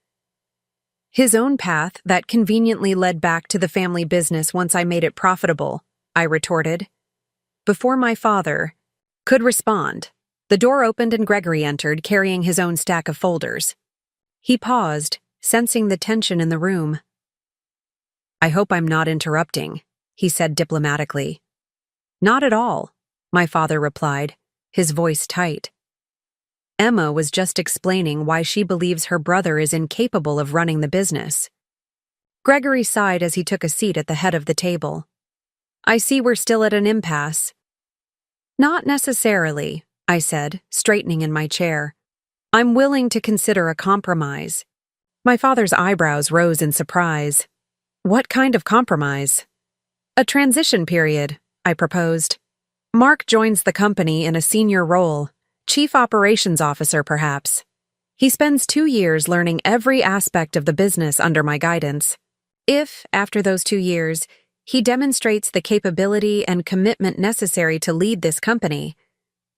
His own path that conveniently led back to the family business once I made it profitable, I retorted. Before my father could respond, the door opened and Gregory entered, carrying his own stack of folders. He paused, sensing the tension in the room. I hope I'm not interrupting, he said diplomatically. Not at all, my father replied, his voice tight. Emma was just explaining why she believes her brother is incapable of running the business. Gregory sighed as he took a seat at the head of the table. I see we're still at an impasse. Not necessarily, I said, straightening in my chair. I'm willing to consider a compromise. My father's eyebrows rose in surprise. What kind of compromise? A transition period, I proposed. Mark joins the company in a senior role, Chief Operations Officer perhaps. He spends 2 years learning every aspect of the business under my guidance. If, after those 2 years, he demonstrates the capability and commitment necessary to lead this company,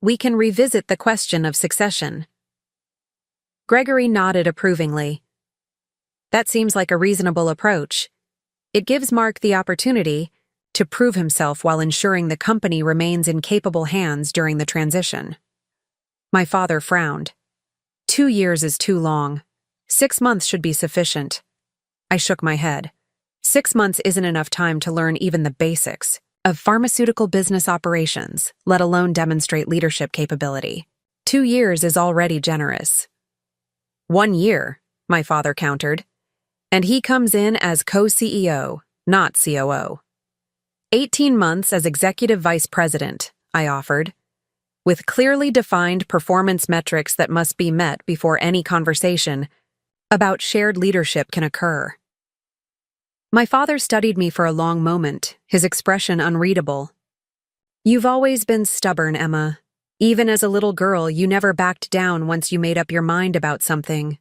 we can revisit the question of succession. Gregory nodded approvingly. That seems like a reasonable approach. It gives Mark the opportunity to prove himself while ensuring the company remains in capable hands during the transition. My father frowned. 2 years is too long. 6 months should be sufficient. I shook my head. 6 months isn't enough time to learn even the basics of pharmaceutical business operations, let alone demonstrate leadership capability. 2 years is already generous. 1 year, my father countered, and he comes in as co-CEO, not COO. 18 months as executive vice president, I offered, with clearly defined performance metrics that must be met before any conversation about shared leadership can occur. My father studied me for a long moment, his expression unreadable. You've always been stubborn, Emma. Even as a little girl, you never backed down once you made up your mind about something.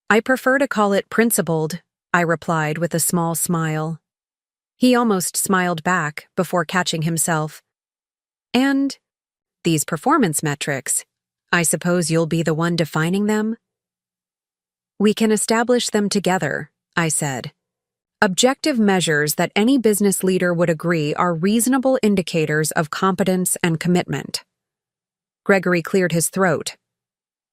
I prefer to call it principled, I replied with a small smile. He almost smiled back before catching himself. And these performance metrics, I suppose you'll be the one defining them? We can establish them together, I said. Objective measures that any business leader would agree are reasonable indicators of competence and commitment. Gregory cleared his throat,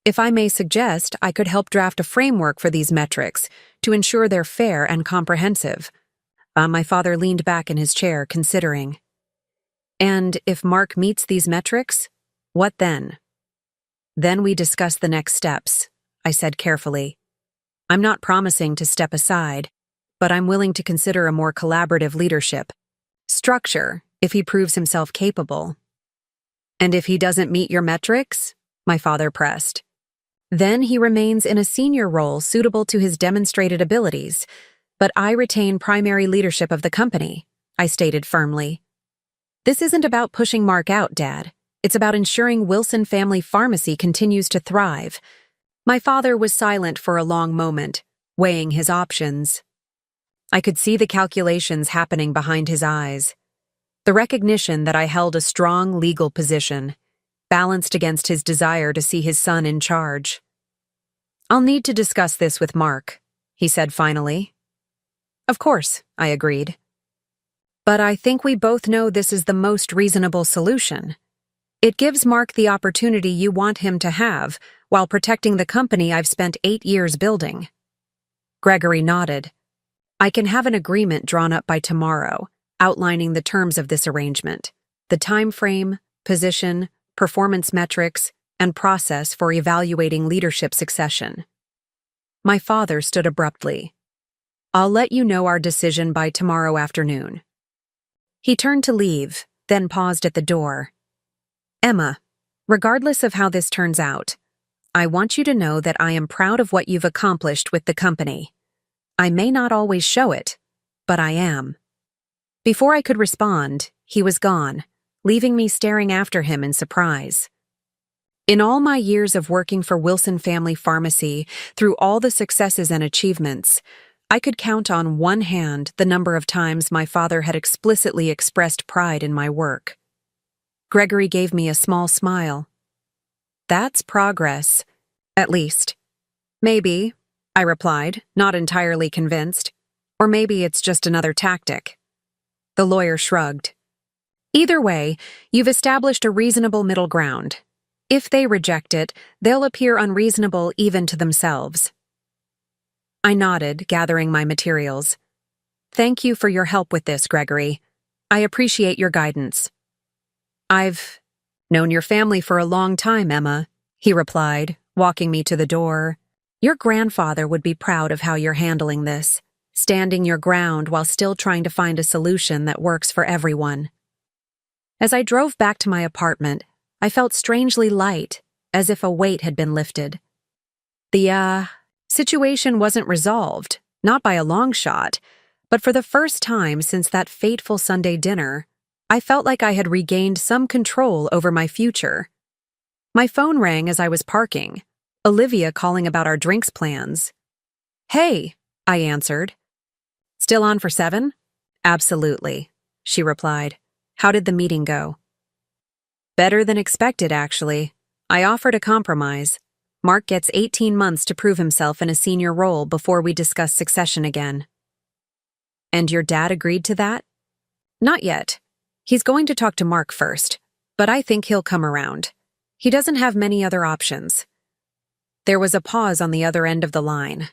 If I may suggest, I could help draft a framework for these metrics to ensure they're fair and comprehensive. My father leaned back in his chair, considering. And if Mark meets these metrics, what then? Then we discuss the next steps, I said carefully. I'm not promising to step aside, but I'm willing to consider a more collaborative leadership structure if he proves himself capable. And if he doesn't meet your metrics? My father pressed. Then he remains in a senior role suitable to his demonstrated abilities, but I retain primary leadership of the company, I stated firmly. This isn't about pushing Mark out, Dad. It's about ensuring Wilson Family Pharmacy continues to thrive. My father was silent for a long moment, weighing his options. I could see the calculations happening behind his eyes. The recognition that I held a strong legal position, balanced against his desire to see his son in charge. I'll need to discuss this with Mark, he said finally. Of course, I agreed. But I think we both know this is the most reasonable solution. It gives Mark the opportunity you want him to have, while protecting the company I've spent 8 years building. Gregory nodded. I can have an agreement drawn up by tomorrow, outlining the terms of this arrangement, the time frame, position, performance metrics, and process for evaluating leadership succession. My father stood abruptly. I'll let you know our decision by tomorrow afternoon. He turned to leave, then paused at the door. Emma, regardless of how this turns out, I want you to know that I am proud of what you've accomplished with the company. I may not always show it, but I am. Before I could respond, he was gone, leaving me staring after him in surprise. In all my years of working for Wilson Family Pharmacy, through all the successes and achievements, I could count on one hand the number of times my father had explicitly expressed pride in my work. Gregory gave me a small smile. That's progress, at least. Maybe, I replied, not entirely convinced. Or maybe it's just another tactic. The lawyer shrugged. Either way, you've established a reasonable middle ground. If they reject it, they'll appear unreasonable even to themselves. I nodded, gathering my materials. Thank you for your help with this, Gregory. I appreciate your guidance. I've known your family for a long time, Emma, he replied, walking me to the door. Your grandfather would be proud of how you're handling this, standing your ground while still trying to find a solution that works for everyone. As I drove back to my apartment, I felt strangely light, as if a weight had been lifted. The, situation wasn't resolved, not by a long shot, but for the first time since that fateful Sunday dinner, I felt like I had regained some control over my future. My phone rang as I was parking, Olivia calling about our drinks plans. Hey, I answered. Still on for 7? Absolutely, she replied. How did the meeting go? Better than expected, actually. I offered a compromise. Mark gets 18 months to prove himself in a senior role before we discuss succession again. And your dad agreed to that? Not yet. He's going to talk to Mark first, but I think he'll come around. He doesn't have many other options. There was a pause on the other end of the line.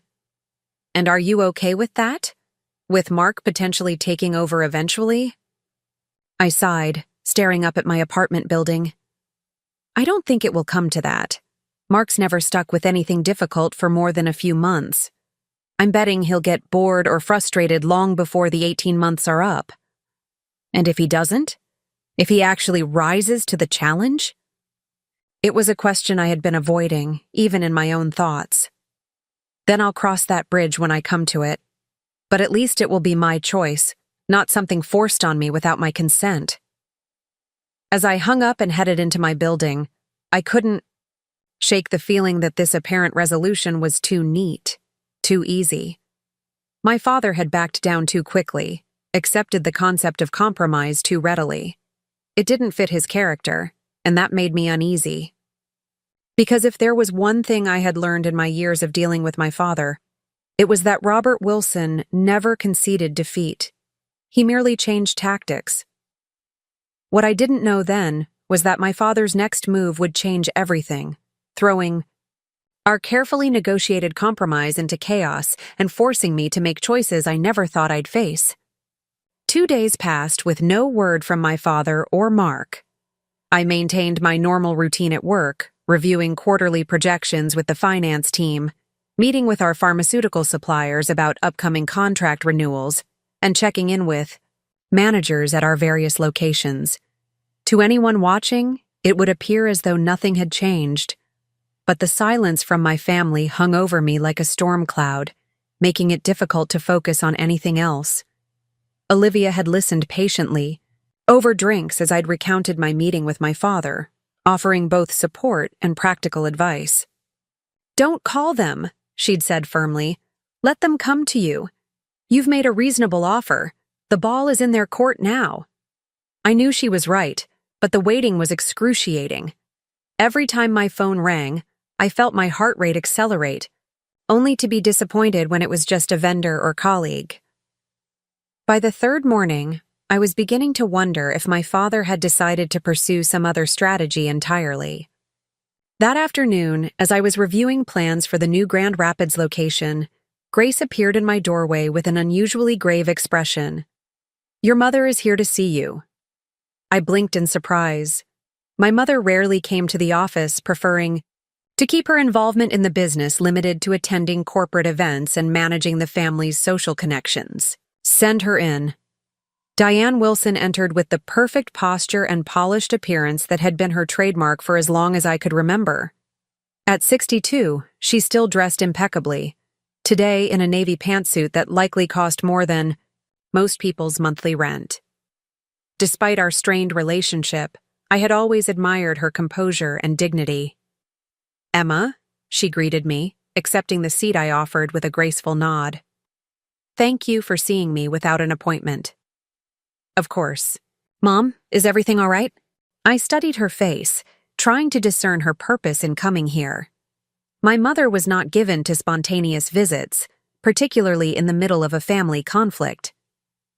And are you okay with that? With Mark potentially taking over eventually? I sighed, staring up at my apartment building. I don't think it will come to that. Mark's never stuck with anything difficult for more than a few months. I'm betting he'll get bored or frustrated long before the 18 months are up. And if he doesn't? If he actually rises to the challenge? It was a question I had been avoiding, even in my own thoughts. Then I'll cross that bridge when I come to it. But at least it will be my choice, not something forced on me without my consent. As I hung up and headed into my building, I couldn't shake the feeling that this apparent resolution was too neat, too easy. My father had backed down too quickly, accepted the concept of compromise too readily. It didn't fit his character, and that made me uneasy. Because if there was one thing I had learned in my years of dealing with my father, it was that Robert Wilson never conceded defeat. He merely changed tactics. What I didn't know then was that my father's next move would change everything, throwing our carefully negotiated compromise into chaos and forcing me to make choices I never thought I'd face. 2 days passed with no word from my father or Mark. I maintained my normal routine at work, reviewing quarterly projections with the finance team, meeting with our pharmaceutical suppliers about upcoming contract renewals, and checking in with managers at our various locations. To anyone watching, it would appear as though nothing had changed, but the silence from my family hung over me like a storm cloud, making it difficult to focus on anything else. Olivia had listened patiently, over drinks as I'd recounted my meeting with my father, offering both support and practical advice. "Don't call them," she'd said firmly. "Let them come to you. You've made a reasonable offer. The ball is in their court now." I knew she was right, but the waiting was excruciating. Every time my phone rang, I felt my heart rate accelerate, only to be disappointed when it was just a vendor or colleague. By the third morning, I was beginning to wonder if my father had decided to pursue some other strategy entirely. That afternoon, as I was reviewing plans for the new Grand Rapids location, Grace appeared in my doorway with an unusually grave expression. "Your mother is here to see you." I blinked in surprise. My mother rarely came to the office, preferring to keep her involvement in the business limited to attending corporate events and managing the family's social connections. "Send her in." Diane Wilson entered with the perfect posture and polished appearance that had been her trademark for as long as I could remember. At 62, she still dressed impeccably, today in a navy pantsuit that likely cost more than most people's monthly rent. Despite our strained relationship, I had always admired her composure and dignity. "Emma," she greeted me, accepting the seat I offered with a graceful nod. "Thank you for seeing me without an appointment." "Of course. Mom, is everything all right?" I studied her face, trying to discern her purpose in coming here. My mother was not given to spontaneous visits, particularly in the middle of a family conflict.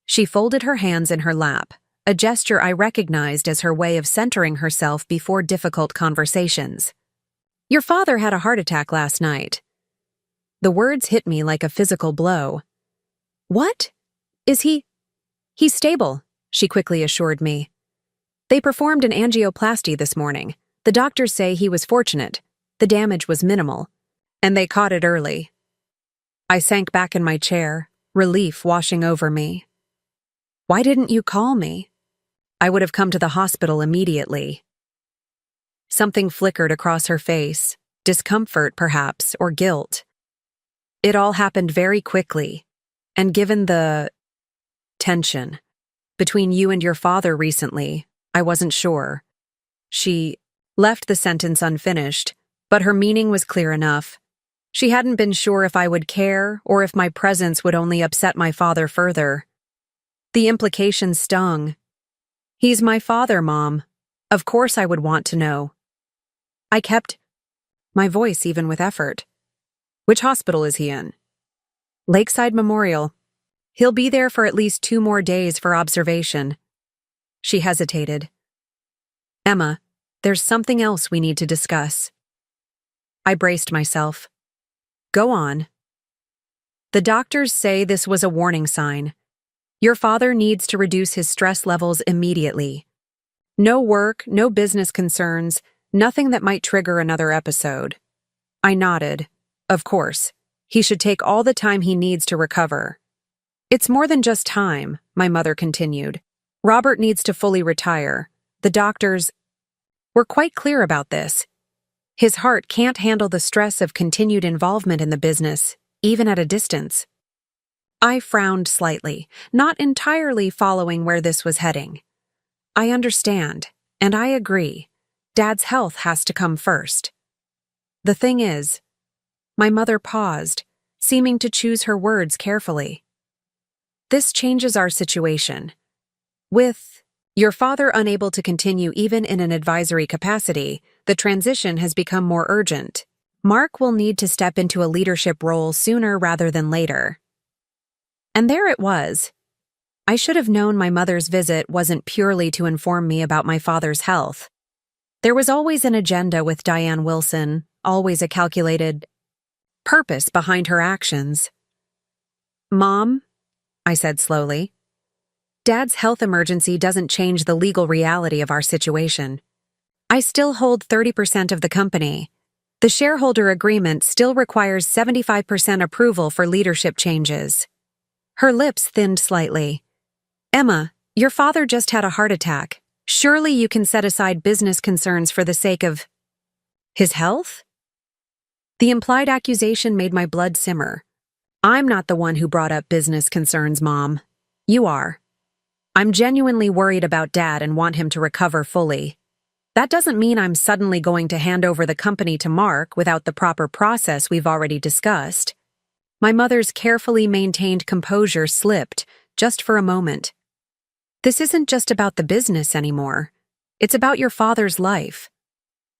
She folded her hands in her lap, a gesture I recognized as her way of centering herself before difficult conversations. "Your father had a heart attack last night." The words hit me like a physical blow. "What? Is he?" "He's stable," she quickly assured me. "They performed an angioplasty this morning. The doctors say he was fortunate. The damage was minimal. And they caught it early." I sank back in my chair, relief washing over me. "Why didn't you call me? I would have come to the hospital immediately." Something flickered across her face, discomfort perhaps, or guilt. It all happened very quickly, and given the tension between you and your father recently, I wasn't sure. She left the sentence unfinished, but her meaning was clear enough. She hadn't been sure if I would care or if my presence would only upset my father further. The implication stung. "He's my father, Mom. Of course I would want to know." I kept my voice even with effort. "Which hospital is he in?" "Lakeside Memorial. He'll be there for at least 2 more days for observation." She hesitated. "Emma, there's something else we need to discuss." I braced myself. "Go on." "The doctors say this was a warning sign. Your father needs to reduce his stress levels immediately. No work, no business concerns, nothing that might trigger another episode." I nodded. "Of course. He should take all the time he needs to recover." "It's more than just time," my mother continued. "Robert needs to fully retire. The doctors were quite clear about this. His heart can't handle the stress of continued involvement in the business, even at a distance." I frowned slightly, not entirely following where this was heading. "I understand, and I agree. Dad's health has to come first. The thing is," my mother paused, seeming to choose her words carefully, "this changes our situation. With your father unable to continue even in an advisory capacity, the transition has become more urgent. Mark will need to step into a leadership role sooner rather than later." And there it was. I should have known my mother's visit wasn't purely to inform me about my father's health. There was always an agenda with Diane Wilson, always a calculated purpose behind her actions. "Mom," I said slowly, "Dad's health emergency doesn't change the legal reality of our situation. I still hold 30% of the company. The shareholder agreement still requires 75% approval for leadership changes." Her lips thinned slightly. "Emma, your father just had a heart attack. Surely you can set aside business concerns for the sake of his health?" The implied accusation made my blood simmer. "I'm not the one who brought up business concerns, Mom. You are. I'm genuinely worried about Dad and want him to recover fully. That doesn't mean I'm suddenly going to hand over the company to Mark without the proper process we've already discussed." My mother's carefully maintained composure slipped, just for a moment. "This isn't just about the business anymore. It's about your father's life.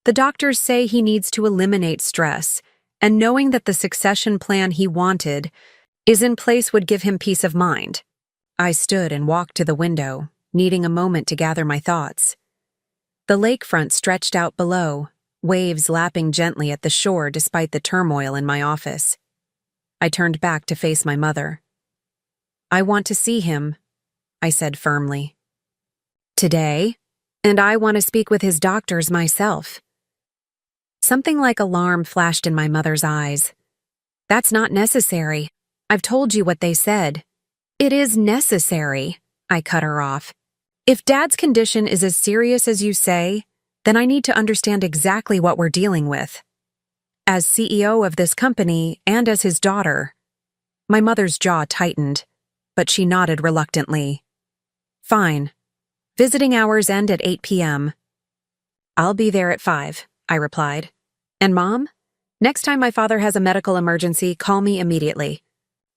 The doctors say he needs to eliminate stress, and knowing that the succession plan he wanted is in place would give him peace of mind." I stood and walked to the window, needing a moment to gather my thoughts. The lakefront stretched out below, waves lapping gently at the shore despite the turmoil in my office. I turned back to face my mother. "I want to see him," I said firmly. "Today? And I want to speak with his doctors myself." Something like alarm flashed in my mother's eyes. "That's not necessary. I've told you what they said." "It is necessary," I cut her off. "If Dad's condition is as serious as you say, then I need to understand exactly what we're dealing with. As CEO of this company and as his daughter." My mother's jaw tightened, but she nodded reluctantly. "Fine. Visiting hours end at 8 p.m. "I'll be there at 5, I replied. "And Mom, next time my father has a medical emergency, call me immediately.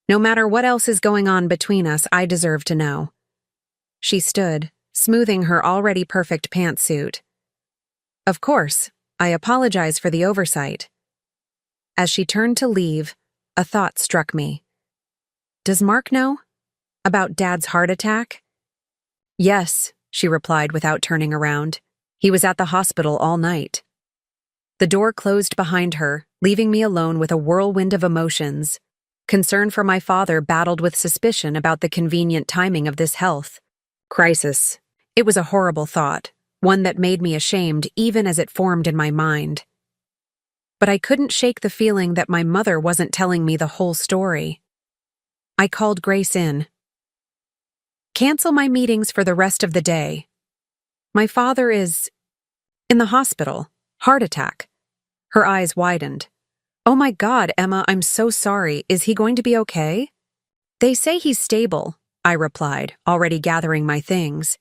No matter what else is going on between us, I deserve to know." She stood, smoothing her already perfect pantsuit. "Of course, I apologize for the oversight." As she turned to leave, a thought struck me. "Does Mark know? About Dad's heart attack?" "Yes," she replied without turning around. "He was at the hospital all night." The door closed behind her, leaving me alone with a whirlwind of emotions. Concern for my father battled with suspicion about the convenient timing of this health crisis. It was a horrible thought, one that made me ashamed even as it formed in my mind. But I couldn't shake the feeling that my mother wasn't telling me the whole story. I called Grace in. "Cancel my meetings for the rest of the day. My father is in the hospital. Heart attack." Her eyes widened. "Oh my God, Emma, I'm so sorry. Is he going to be okay?" "They say he's stable," I replied, already gathering my things.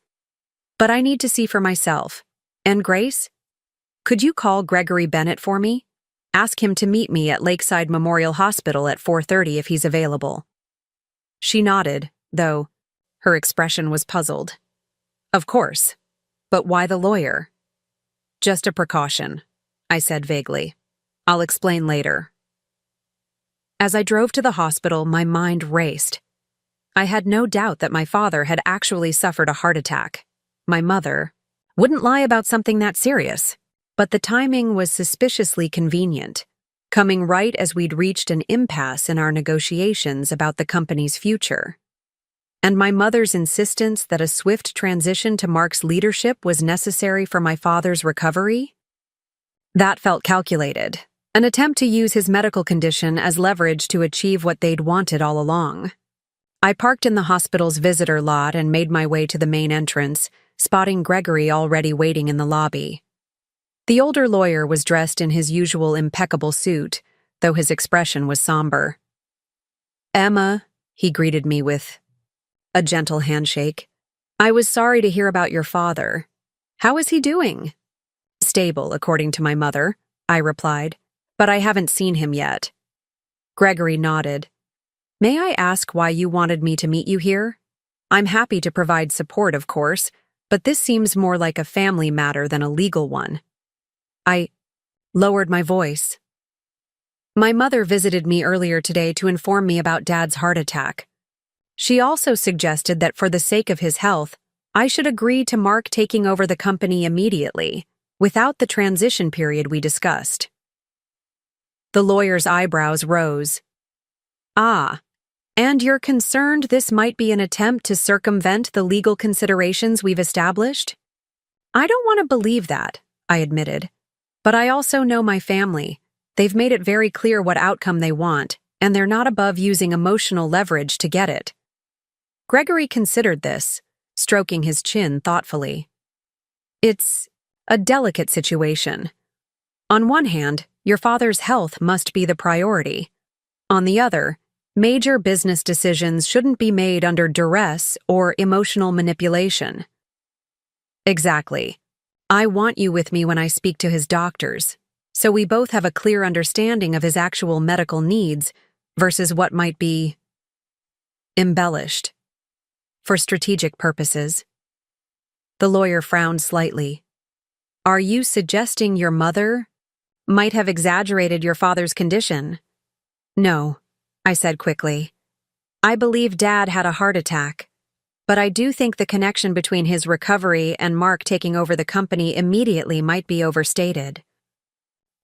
"But I need to see for myself. And Grace? Could you call Gregory Bennett for me? Ask him to meet me at Lakeside Memorial Hospital at 4:30 if he's available." She nodded, though her expression was puzzled. "Of course. But why the lawyer?" "Just a precaution," I said vaguely. "I'll explain later." As I drove to the hospital, my mind raced. I had no doubt that my father had actually suffered a heart attack. My mother wouldn't lie about something that serious. But the timing was suspiciously convenient, coming right as we'd reached an impasse in our negotiations about the company's future. And my mother's insistence that a swift transition to Mark's leadership was necessary for my father's recovery? That felt calculated, an attempt to use his medical condition as leverage to achieve what they'd wanted all along. I parked in the hospital's visitor lot and made my way to the main entrance, spotting Gregory already waiting in the lobby. The older lawyer was dressed in his usual impeccable suit, though his expression was somber. "Emma," he greeted me with a gentle handshake. "I was sorry to hear about your father. How is he doing?" "Stable, according to my mother," I replied, "but I haven't seen him yet." Gregory nodded. "May I ask why you wanted me to meet you here? I'm happy to provide support, of course, but this seems more like a family matter than a legal one." I lowered my voice. "My mother visited me earlier today to inform me about Dad's heart attack. She also suggested that for the sake of his health, I should agree to Mark taking over the company immediately, without the transition period we discussed." The lawyer's eyebrows rose. Ah, and you're concerned this might be an attempt to circumvent the legal considerations we've established? I don't want to believe that, I admitted. But I also know my family. They've made it very clear what outcome they want, and they're not above using emotional leverage to get it. Gregory considered this, stroking his chin thoughtfully. It's a delicate situation. On one hand, your father's health must be the priority. On the other, major business decisions shouldn't be made under duress or emotional manipulation. Exactly. I want you with me when I speak to his doctors, so we both have a clear understanding of his actual medical needs versus what might be embellished for strategic purposes. The lawyer frowned slightly. Are you suggesting your mother might have exaggerated your father's condition? No, I said quickly. I believe Dad had a heart attack, but I do think the connection between his recovery and Mark taking over the company immediately might be overstated.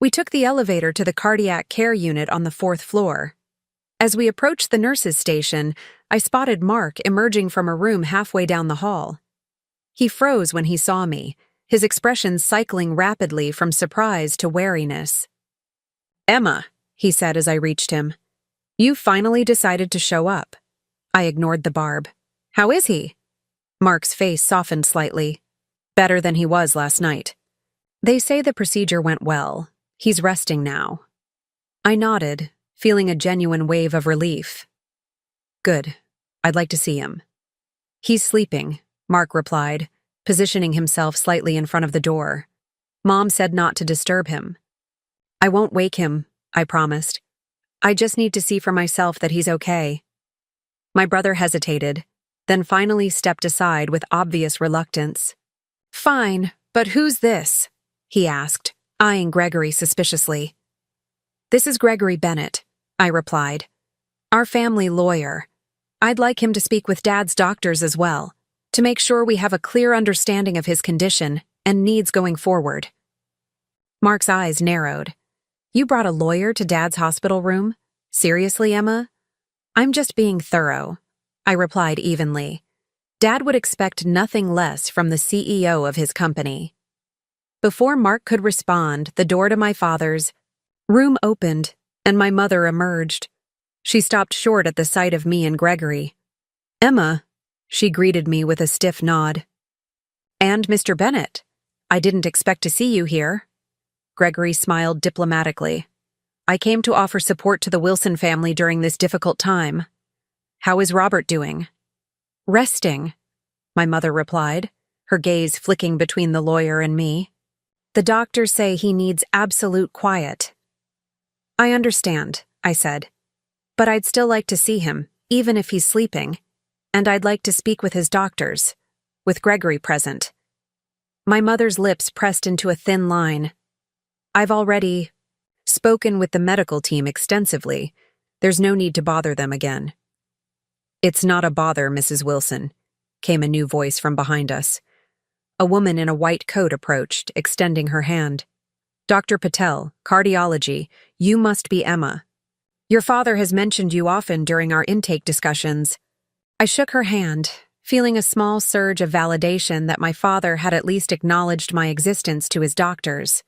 We took the elevator to the cardiac care unit on the 4th floor. As we approached the nurse's station, I spotted Mark emerging from a room halfway down the hall. He froze when he saw me, his expression cycling rapidly from surprise to wariness. Emma, he said as I reached him. You finally decided to show up. I ignored the barb. How is he? Mark's face softened slightly. Better than he was last night. They say the procedure went well. He's resting now. I nodded, feeling a genuine wave of relief. Good. I'd like to see him. He's sleeping, Mark replied, positioning himself slightly in front of the door. Mom said not to disturb him. I won't wake him, I promised. I just need to see for myself that he's okay. My brother hesitated, then finally stepped aside with obvious reluctance. Fine, but who's this? He asked, eyeing Gregory suspiciously. This is Gregory Bennett, I replied. Our family lawyer. I'd like him to speak with Dad's doctors as well, to make sure we have a clear understanding of his condition and needs going forward. Mark's eyes narrowed. You brought a lawyer to Dad's hospital room? Seriously, Emma? I'm just being thorough, I replied evenly. Dad would expect nothing less from the CEO of his company. Before Mark could respond, the door to my father's room opened, and my mother emerged. She stopped short at the sight of me and Gregory. Emma, she greeted me with a stiff nod. And Mr. Bennett, I didn't expect to see you here. Gregory smiled diplomatically. I came to offer support to the Wilson family during this difficult time. How is Robert doing? Resting, my mother replied, her gaze flicking between the lawyer and me. The doctors say he needs absolute quiet. I understand, I said. But I'd still like to see him, even if he's sleeping. And I'd like to speak with his doctors, with Gregory present. My mother's lips pressed into a thin line. I've already spoken with the medical team extensively. There's no need to bother them again. It's not a bother, Mrs. Wilson, came a new voice from behind us. A woman in a white coat approached, extending her hand. Dr. Patel, cardiology, you must be Emma. Your father has mentioned you often during our intake discussions. I shook her hand, feeling a small surge of validation that my father had at least acknowledged my existence to his doctors.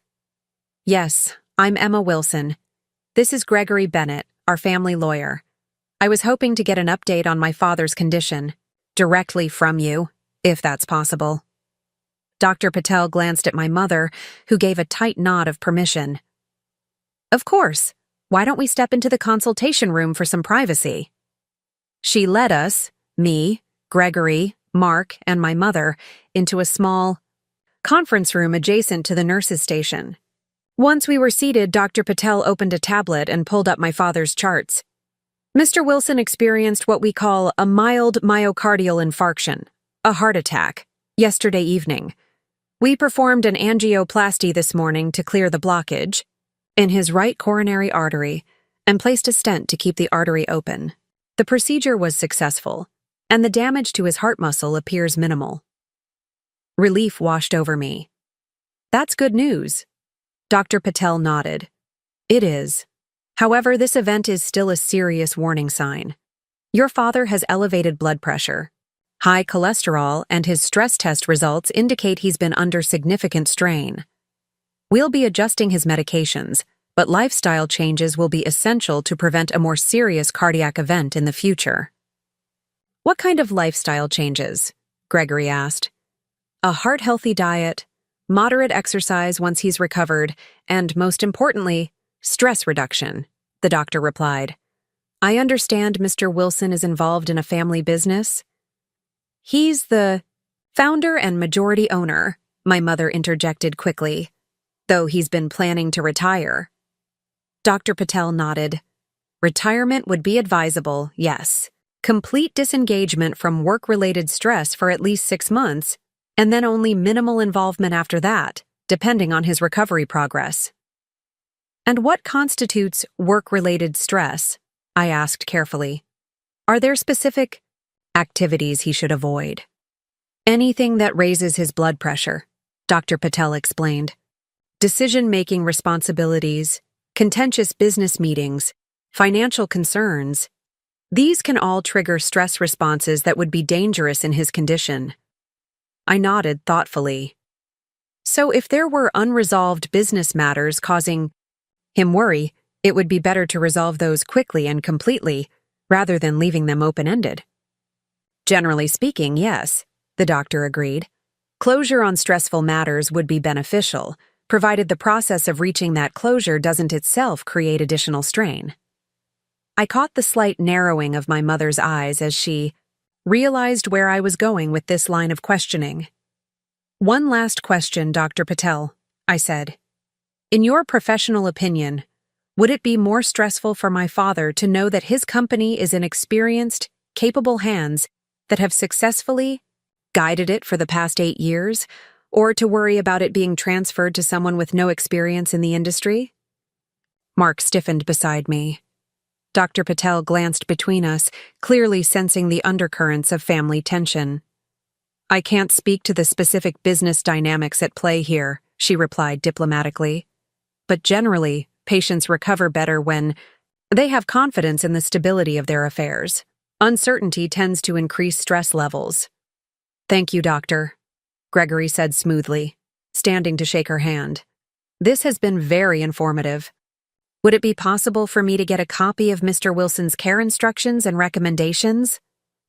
Yes, I'm Emma Wilson. This is Gregory Bennett, our family lawyer. I was hoping to get an update on my father's condition, directly from you, if that's possible. Dr. Patel glanced at my mother, who gave a tight nod of permission. Of course. Why don't we step into the consultation room for some privacy? She led us, me, Gregory, Mark, and my mother, into a small conference room adjacent to the nurse's station. Once we were seated, Dr. Patel opened a tablet and pulled up my father's charts. Mr. Wilson experienced what we call a mild myocardial infarction, a heart attack, yesterday evening. We performed an angioplasty this morning to clear the blockage in his right coronary artery and placed a stent to keep the artery open. The procedure was successful, and the damage to his heart muscle appears minimal. Relief washed over me. That's good news. Dr. Patel nodded. It is. However, this event is still a serious warning sign. Your father has elevated blood pressure, high cholesterol, and his stress test results indicate he's been under significant strain. We'll be adjusting his medications, but lifestyle changes will be essential to prevent a more serious cardiac event in the future. What kind of lifestyle changes? Gregory asked. A heart-healthy diet, moderate exercise once he's recovered, and most importantly, stress reduction, the doctor replied. I understand Mr. Wilson is involved in a family business. He's the founder and majority owner, my mother interjected quickly, though he's been planning to retire. Dr. Patel nodded. Retirement would be advisable, yes. Complete disengagement from work-related stress for at least 6 months, and then only minimal involvement after that, depending on his recovery progress. And what constitutes work-related stress? I asked carefully. Are there specific activities he should avoid? Anything that raises his blood pressure, Dr. Patel explained. Decision-making responsibilities, contentious business meetings, financial concerns. These can all trigger stress responses that would be dangerous in his condition. I nodded thoughtfully. So if there were unresolved business matters causing him worry, it would be better to resolve those quickly and completely, rather than leaving them open-ended. Generally speaking, yes, the doctor agreed. Closure on stressful matters would be beneficial, provided the process of reaching that closure doesn't itself create additional strain. I caught the slight narrowing of my mother's eyes as she realized where I was going with this line of questioning. One last question, Dr. Patel, I said. In your professional opinion, would it be more stressful for my father to know that his company is in experienced, capable hands that have successfully guided it for the past 8 years, or to worry about it being transferred to someone with no experience in the industry? Mark stiffened beside me. Dr. Patel glanced between us, clearly sensing the undercurrents of family tension. I can't speak to the specific business dynamics at play here, she replied diplomatically. But generally, patients recover better when they have confidence in the stability of their affairs. Uncertainty tends to increase stress levels. Thank you, doctor, Gregory said smoothly, standing to shake her hand. This has been very informative. Would it be possible for me to get a copy of Mr. Wilson's care instructions and recommendations?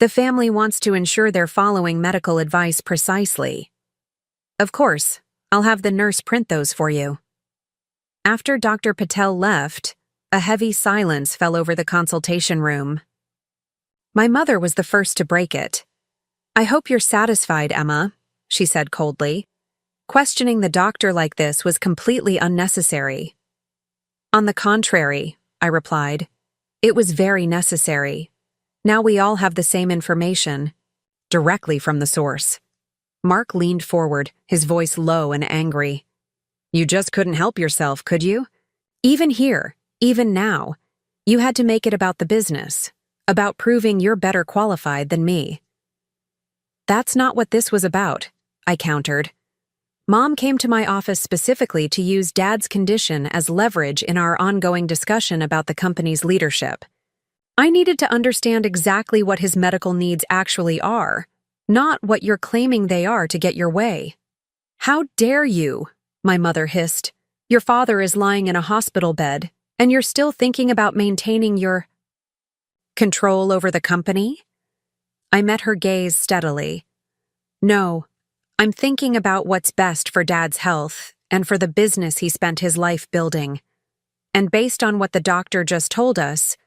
The family wants to ensure they're following medical advice precisely. Of course, I'll have the nurse print those for you. After Dr. Patel left, a heavy silence fell over the consultation room. My mother was the first to break it. I hope you're satisfied, Emma, she said coldly. Questioning the doctor like this was completely unnecessary. On the contrary, I replied, it was very necessary. Now we all have the same information, directly from the source. Mark leaned forward, his voice low and angry. You just couldn't help yourself, could you? Even here, even now, you had to make it about the business, about proving you're better qualified than me. That's not what this was about, I countered. Mom came to my office specifically to use Dad's condition as leverage in our ongoing discussion about the company's leadership. I needed to understand exactly what his medical needs actually are, not what you're claiming they are to get your way. How dare you? My mother hissed. Your father is lying in a hospital bed, and you're still thinking about maintaining your control over the company? I met her gaze steadily. No, I'm thinking about what's best for Dad's health and for the business he spent his life building. And based on what the doctor just told us,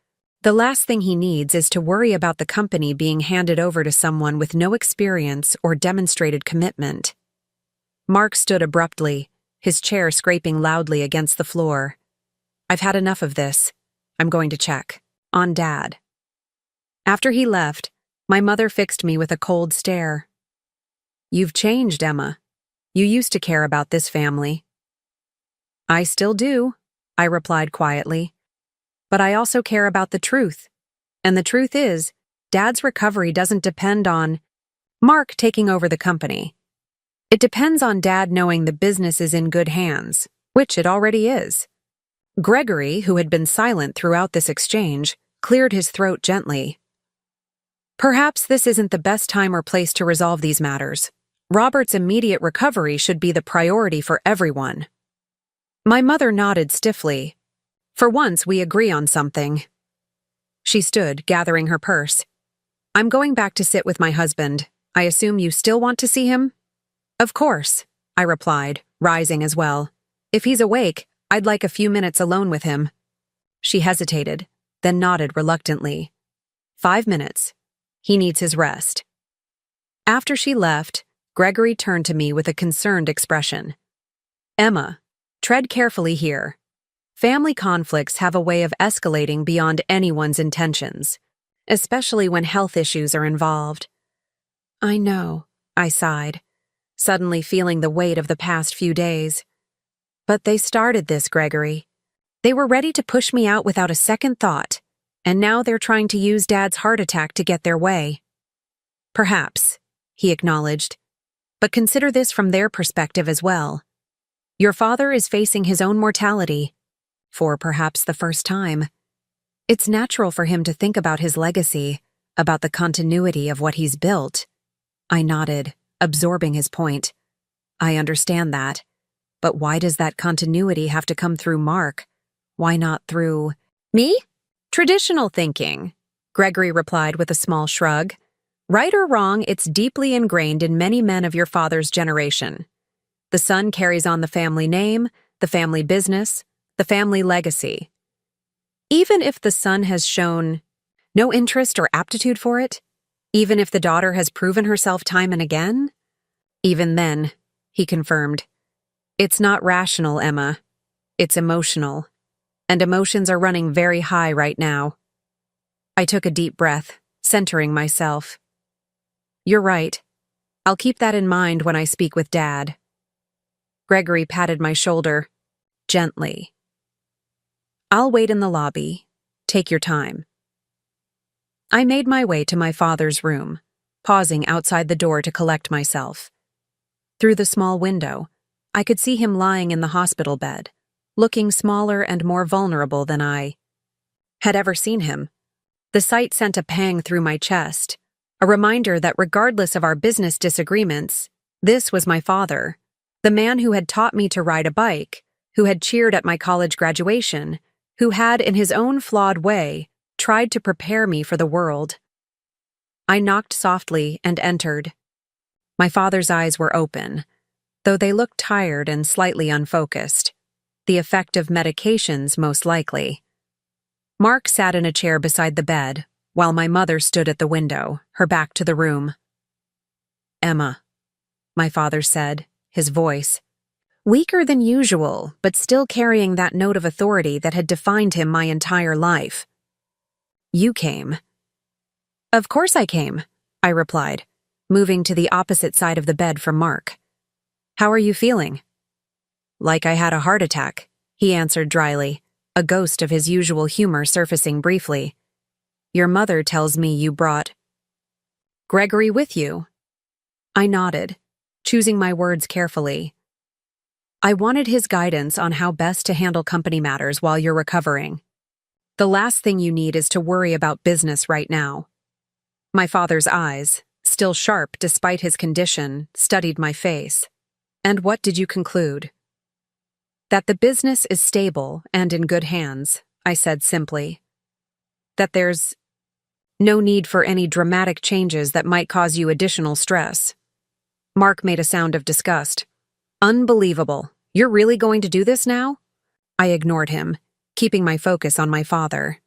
the last thing he needs is to worry about the company being handed over to someone with no experience or demonstrated commitment. Mark stood abruptly, his chair scraping loudly against the floor. I've had enough of this. I'm going to check. On Dad. After he left, my mother fixed me with a cold stare. You've changed, Emma. You used to care about this family. I still do, I replied quietly. But I also care about the truth. And the truth is, Dad's recovery doesn't depend on Mark taking over the company. It depends on Dad knowing the business is in good hands, which it already is. Gregory, who had been silent throughout this exchange, cleared his throat gently. Perhaps this isn't the best time or place to resolve these matters. Robert's immediate recovery should be the priority for everyone. My mother nodded stiffly. For once, we agree on something. She stood, gathering her purse. I'm going back to sit with my husband. I assume you still want to see him? Of course, I replied, rising as well. If he's awake, I'd like a few minutes alone with him. She hesitated, then nodded reluctantly. 5 minutes. He needs his rest. After she left, Gregory turned to me with a concerned expression. Emma, tread carefully here. Family conflicts have a way of escalating beyond anyone's intentions, especially when health issues are involved. I know, I sighed, suddenly feeling the weight of the past few days. But they started this, Gregory. They were ready to push me out without a second thought, and now they're trying to use Dad's heart attack to get their way. Perhaps, he acknowledged, but consider this from their perspective as well. Your father is facing his own mortality, for perhaps the first time. It's natural for him to think about his legacy, about the continuity of what he's built. I nodded, absorbing his point. I understand that. But why does that continuity have to come through Mark? Why not through me? Traditional thinking, Gregory replied with a small shrug. Right or wrong, it's deeply ingrained in many men of your father's generation. The son carries on the family name, the family business, the family legacy. Even if the son has shown no interest or aptitude for it, even if the daughter has proven herself time and again, even then, he confirmed, it's not rational, Emma. It's emotional. And emotions are running very high right now. I took a deep breath, centering myself. You're right. I'll keep that in mind when I speak with Dad. Gregory patted my shoulder, gently. I'll wait in the lobby. Take your time. I made my way to my father's room, pausing outside the door to collect myself. Through the small window, I could see him lying in the hospital bed, looking smaller and more vulnerable than I had ever seen him. The sight sent a pang through my chest, a reminder that regardless of our business disagreements, this was my father, the man who had taught me to ride a bike, who had cheered at my college graduation, who had, in his own flawed way, tried to prepare me for the world. I knocked softly and entered. My father's eyes were open, though they looked tired and slightly unfocused, the effect of medications most likely. Mark sat in a chair beside the bed, while my mother stood at the window, her back to the room. Emma, my father said, his voice weaker than usual, but still carrying that note of authority that had defined him my entire life. You came. Of course I came, I replied, moving to the opposite side of the bed from Mark. How are you feeling? Like I had a heart attack, he answered dryly, a ghost of his usual humor surfacing briefly. Your mother tells me you brought Gregory with you. I nodded, choosing my words carefully. I wanted his guidance on how best to handle company matters while you're recovering. The last thing you need is to worry about business right now. My father's eyes, still sharp despite his condition, studied my face. And what did you conclude? That the business is stable and in good hands, I said simply. That there's no need for any dramatic changes that might cause you additional stress. Mark made a sound of disgust. Unbelievable. You're really going to do this now? I ignored him, keeping my focus on my father.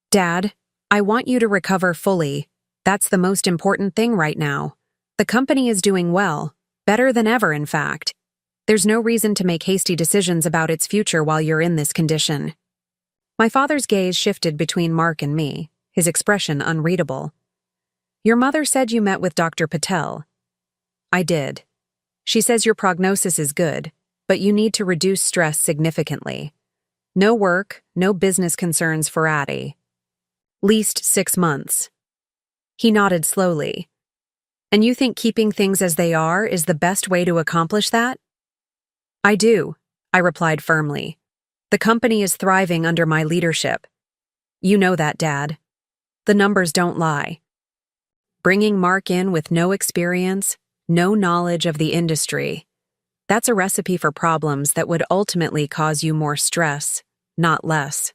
Dad, I want you to recover fully. That's the most important thing right now. The company is doing well, better than ever, in fact. There's no reason to make hasty decisions about its future while you're in this condition. My father's gaze shifted between Mark and me, his expression unreadable. Your mother said you met with Dr. Patel. I did. She says your prognosis is good, but you need to reduce stress significantly. No work, no business concerns for Addie. Least 6 months. He nodded slowly. And you think keeping things as they are is the best way to accomplish that? I do, I replied firmly. The company is thriving under my leadership. You know that, Dad. The numbers don't lie. Bringing Mark in with no experience, no knowledge of the industry, that's a recipe for problems that would ultimately cause you more stress, not less.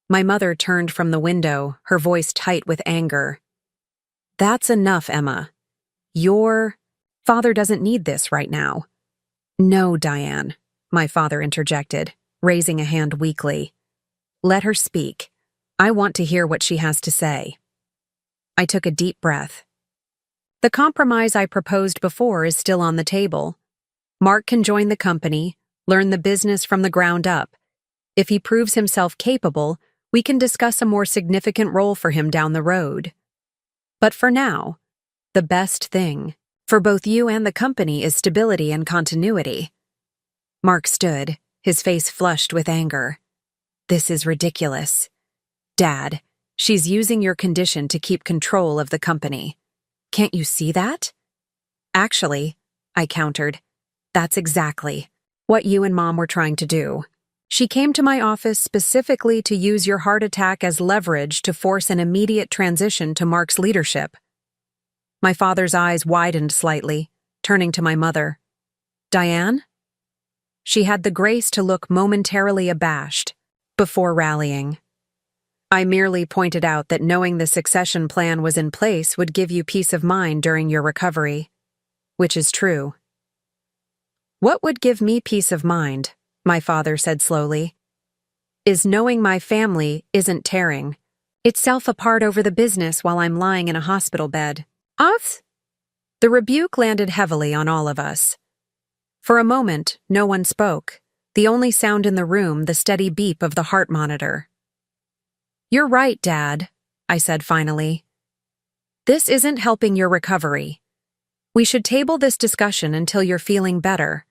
My mother turned from the window, her voice tight with anger. That's enough, Emma. Your father doesn't need this right now. No, Diane, my father interjected, raising a hand weakly. Let her speak. I want to hear what she has to say. I took a deep breath. The compromise I proposed before is still on the table. Mark can join the company, learn the business from the ground up. If he proves himself capable, we can discuss a more significant role for him down the road. But for now, the best thing for both you and the company is stability and continuity. Mark stood, his face flushed with anger. This is ridiculous. Dad, she's using your condition to keep control of the company. Can't you see that? Actually, I countered, that's exactly what you and Mom were trying to do. She came to my office specifically to use your heart attack as leverage to force an immediate transition to Mark's leadership. My father's eyes widened slightly, turning to my mother. Diane? She had the grace to look momentarily abashed, before rallying. I merely pointed out that knowing the succession plan was in place would give you peace of mind during your recovery. Which is true. What would give me peace of mind, my father said slowly, is knowing my family isn't tearing itself apart over the business while I'm lying in a hospital bed. Us? The rebuke landed heavily on all of us. For a moment, no one spoke, the only sound in the room the steady beep of the heart monitor. You're right, Dad, I said finally. This isn't helping your recovery. We should table this discussion until you're feeling better.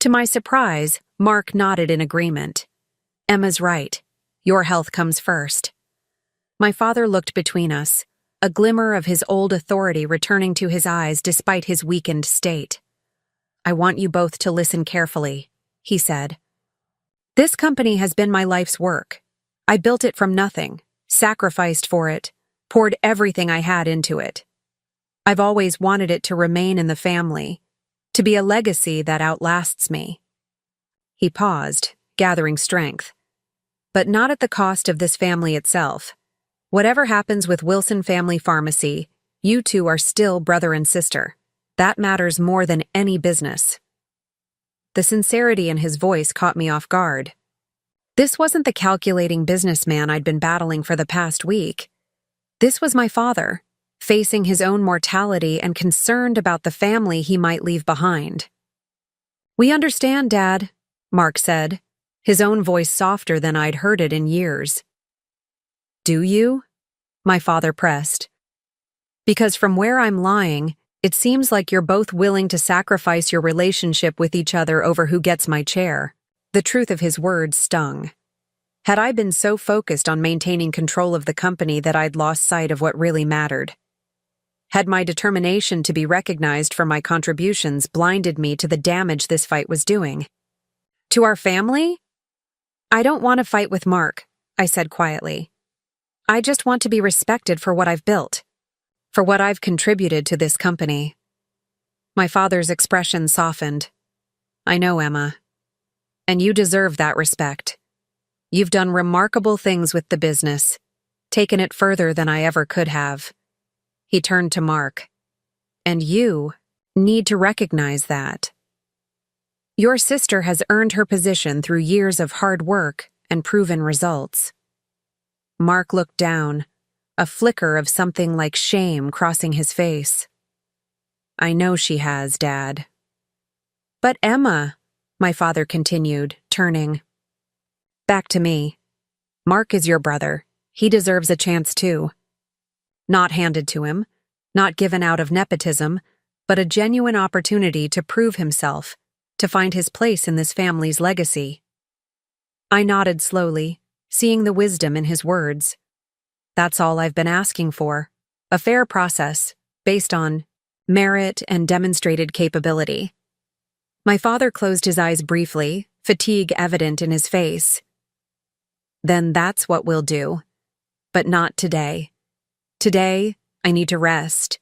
To my surprise, Mark nodded in agreement. Emma's right. Your health comes first. My father looked between us, a glimmer of his old authority returning to his eyes despite his weakened state. I want you both to listen carefully, he said. This company has been my life's work. I built it from nothing, sacrificed for it, poured everything I had into it. I've always wanted it to remain in the family, to be a legacy that outlasts me. He paused, gathering strength. But not at the cost of this family itself. Whatever happens with Wilson Family Pharmacy, you two are still brother and sister. That matters more than any business. The sincerity in his voice caught me off guard. This wasn't the calculating businessman I'd been battling for the past week. This was my father, facing his own mortality and concerned about the family he might leave behind. We understand, Dad, Mark said, his own voice softer than I'd heard it in years. Do you? My father pressed. Because from where I'm lying, it seems like you're both willing to sacrifice your relationship with each other over who gets my chair. The truth of his words stung. Had I been so focused on maintaining control of the company that I'd lost sight of what really mattered? Had my determination to be recognized for my contributions blinded me to the damage this fight was doing? To our family? I don't want to fight with Mark, I said quietly. I just want to be respected for what I've built, for what I've contributed to this company. My father's expression softened. I know, Emma. And you deserve that respect. You've done remarkable things with the business, taken it further than I ever could have. He turned to Mark. And you need to recognize that. Your sister has earned her position through years of hard work and proven results. Mark looked down, a flicker of something like shame crossing his face. I know she has, Dad. But Emma, my father continued, turning. Back to me. Mark is your brother. He deserves a chance too. Not handed to him, not given out of nepotism, but a genuine opportunity to prove himself, to find his place in this family's legacy. I nodded slowly, seeing the wisdom in his words. That's all I've been asking for. A fair process, based on merit and demonstrated capability. My father closed his eyes briefly, fatigue evident in his face. Then that's what we'll do. But not today. Today, I need to rest.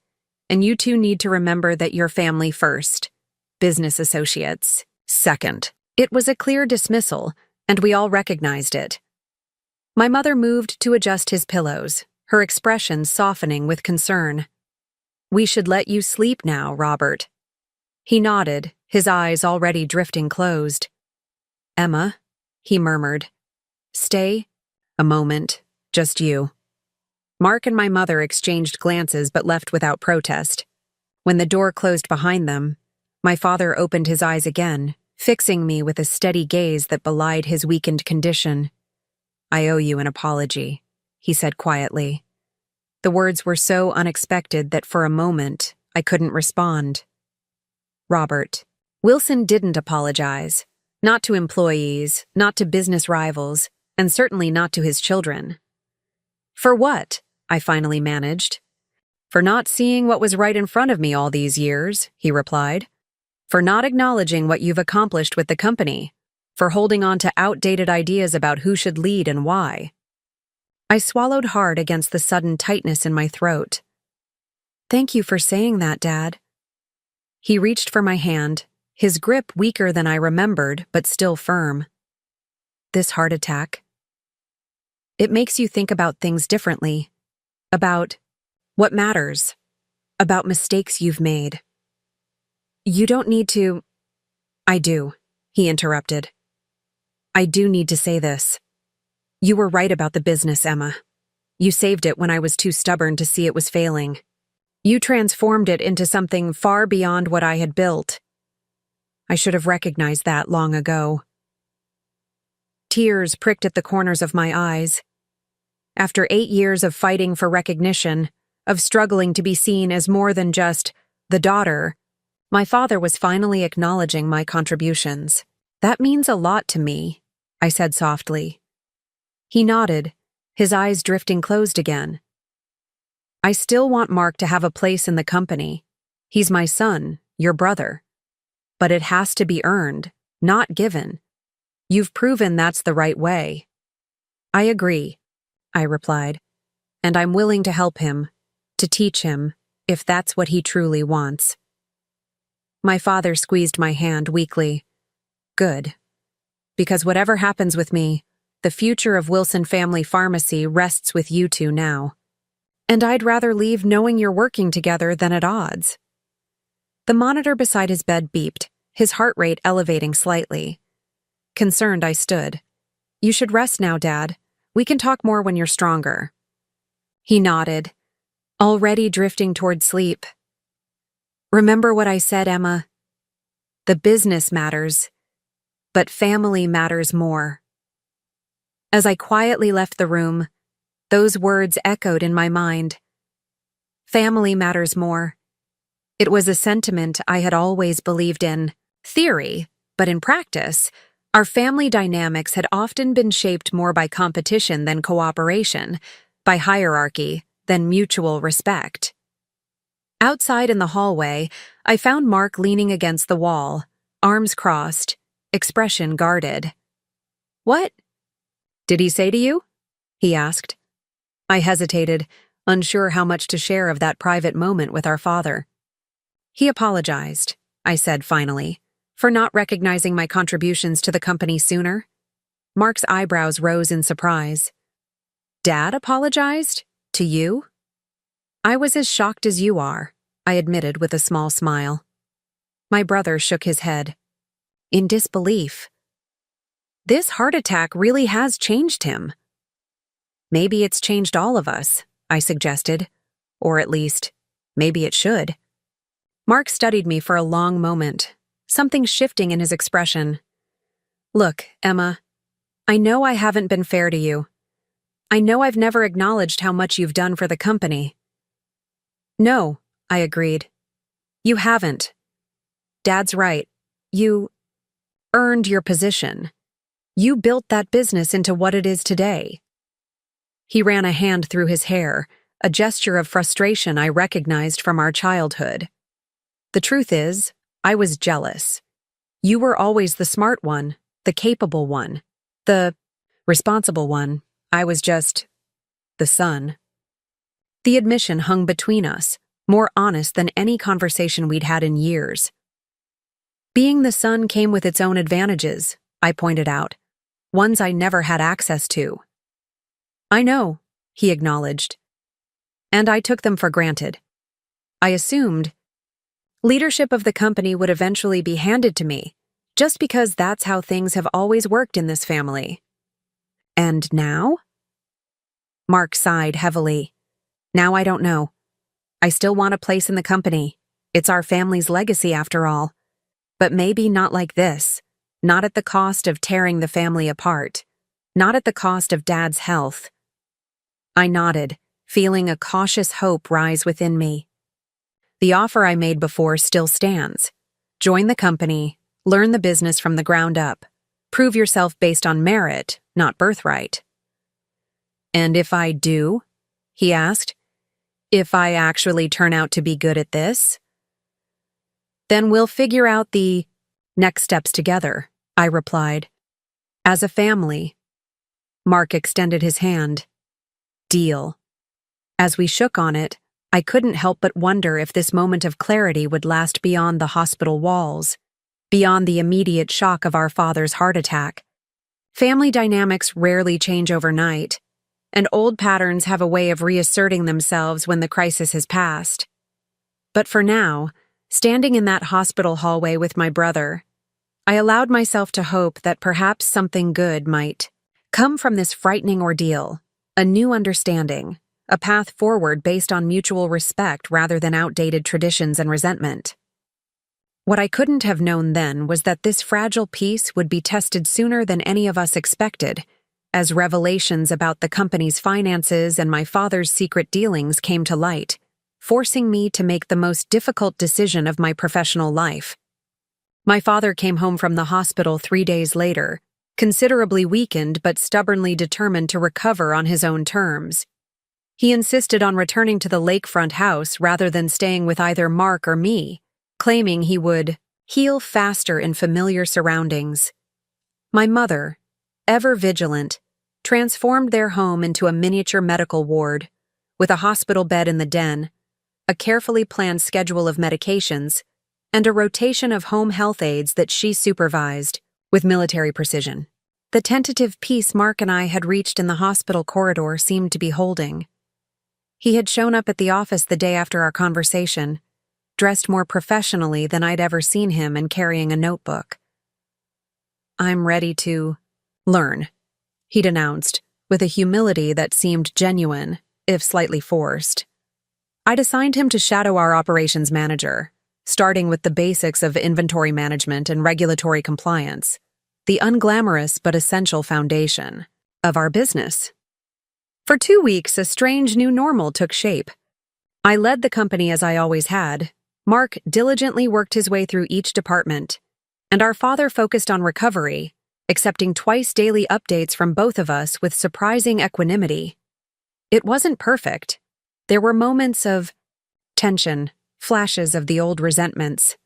And you two need to remember that you're family first. Business associates second. It was a clear dismissal, and we all recognized it. My mother moved to adjust his pillows, her expression softening with concern. We should let you sleep now, Robert. He nodded, his eyes already drifting closed. Emma, he murmured. Stay. A moment, just you. Mark and my mother exchanged glances but left without protest. When the door closed behind them, my father opened his eyes again, fixing me with a steady gaze that belied his weakened condition. I owe you an apology, he said quietly. The words were so unexpected that for a moment I couldn't respond. Robert. Wilson didn't apologize. Not to employees, not to business rivals, and certainly not to his children. For what? I finally managed. For not seeing what was right in front of me all these years, he replied. For not acknowledging what you've accomplished with the company. For holding on to outdated ideas about who should lead and why. I swallowed hard against the sudden tightness in my throat. Thank you for saying that, Dad. He reached for my hand, his grip weaker than I remembered, but still firm. This heart attack. It makes you think about things differently. About what matters. About mistakes you've made. You don't need to... I do, he interrupted. I do need to say this. You were right about the business, Emma. You saved it when I was too stubborn to see it was failing. You transformed it into something far beyond what I had built. I should have recognized that long ago. Tears pricked at the corners of my eyes. After 8 years of fighting for recognition, of struggling to be seen as more than just the daughter, my father was finally acknowledging my contributions. That means a lot to me, I said softly. He nodded, his eyes drifting closed again. I still want Mark to have a place in the company. He's my son, your brother. But it has to be earned, not given. You've proven that's the right way. I agree, I replied. And I'm willing to help him, to teach him, if that's what he truly wants. My father squeezed my hand weakly. Good. Because whatever happens with me, the future of Wilson Family Pharmacy rests with you two now. And I'd rather leave knowing you're working together than at odds. The monitor beside his bed beeped, his heart rate elevating slightly. Concerned, I stood. You should rest now, Dad. We can talk more when you're stronger. He nodded, already drifting toward sleep. Remember what I said, Emma? The business matters, but family matters more. As I quietly left the room, those words echoed in my mind. Family matters more. It was a sentiment I had always believed in theory, but in practice, our family dynamics had often been shaped more by competition than cooperation, by hierarchy than mutual respect. Outside in the hallway, I found Mark leaning against the wall, arms crossed, expression guarded. What did he say to you? He asked. I hesitated, unsure how much to share of that private moment with our father. He apologized, I said finally, for not recognizing my contributions to the company sooner. Mark's eyebrows rose in surprise. Dad apologized? To you? I was as shocked as you are, I admitted with a small smile. My brother shook his head. In disbelief. This heart attack really has changed him. Maybe it's changed all of us, I suggested. Or at least, maybe it should. Mark studied me for a long moment, something shifting in his expression. Look, Emma, I know I haven't been fair to you. I know I've never acknowledged how much you've done for the company. No, I agreed. You haven't. Dad's right. You earned your position. You built that business into what it is today. He ran a hand through his hair, a gesture of frustration I recognized from our childhood. The truth is, I was jealous. You were always the smart one, the capable one, the responsible one. I was just the son. The admission hung between us, more honest than any conversation we'd had in years. Being the son came with its own advantages, I pointed out, ones I never had access to. I know, he acknowledged, and I took them for granted. I assumed leadership of the company would eventually be handed to me, just because that's how things have always worked in this family. And now? Mark sighed heavily. Now I don't know. I still want a place in the company. It's our family's legacy after all. But maybe not like this. Not at the cost of tearing the family apart. Not at the cost of Dad's health. I nodded, feeling a cautious hope rise within me. The offer I made before still stands. Join the company, learn the business from the ground up. Prove yourself based on merit, not birthright. And if I do? He asked. If I actually turn out to be good at this? Then we'll figure out the next steps together, I replied. As a family. Mark extended his hand. Deal. As we shook on it, I couldn't help but wonder if this moment of clarity would last beyond the hospital walls, beyond the immediate shock of our father's heart attack. Family dynamics rarely change overnight, and old patterns have a way of reasserting themselves when the crisis has passed. But for now, standing in that hospital hallway with my brother, I allowed myself to hope that perhaps something good might come from this frightening ordeal, a new understanding, a path forward based on mutual respect rather than outdated traditions and resentment. What I couldn't have known then was that this fragile peace would be tested sooner than any of us expected, as revelations about the company's finances and my father's secret dealings came to light, forcing me to make the most difficult decision of my professional life. My father came home from the hospital 3 days later, considerably weakened but stubbornly determined to recover on his own terms. He insisted on returning to the lakefront house rather than staying with either Mark or me, claiming he would heal faster in familiar surroundings. My mother, ever vigilant, transformed their home into a miniature medical ward, with a hospital bed in the den, a carefully planned schedule of medications, and a rotation of home health aides that she supervised with military precision. The tentative peace Mark and I had reached in the hospital corridor seemed to be holding. He had shown up at the office the day after our conversation, dressed more professionally than I'd ever seen him and carrying a notebook. I'm ready to learn, he'd announced, with a humility that seemed genuine, if slightly forced. I'd assigned him to shadow our operations manager, starting with the basics of inventory management and regulatory compliance, the unglamorous but essential foundation of our business. For 2 weeks, a strange new normal took shape. I led the company as I always had. Mark diligently worked his way through each department, and our father focused on recovery, accepting twice-daily updates from both of us with surprising equanimity. It wasn't perfect. There were moments of tension, flashes of the old resentments,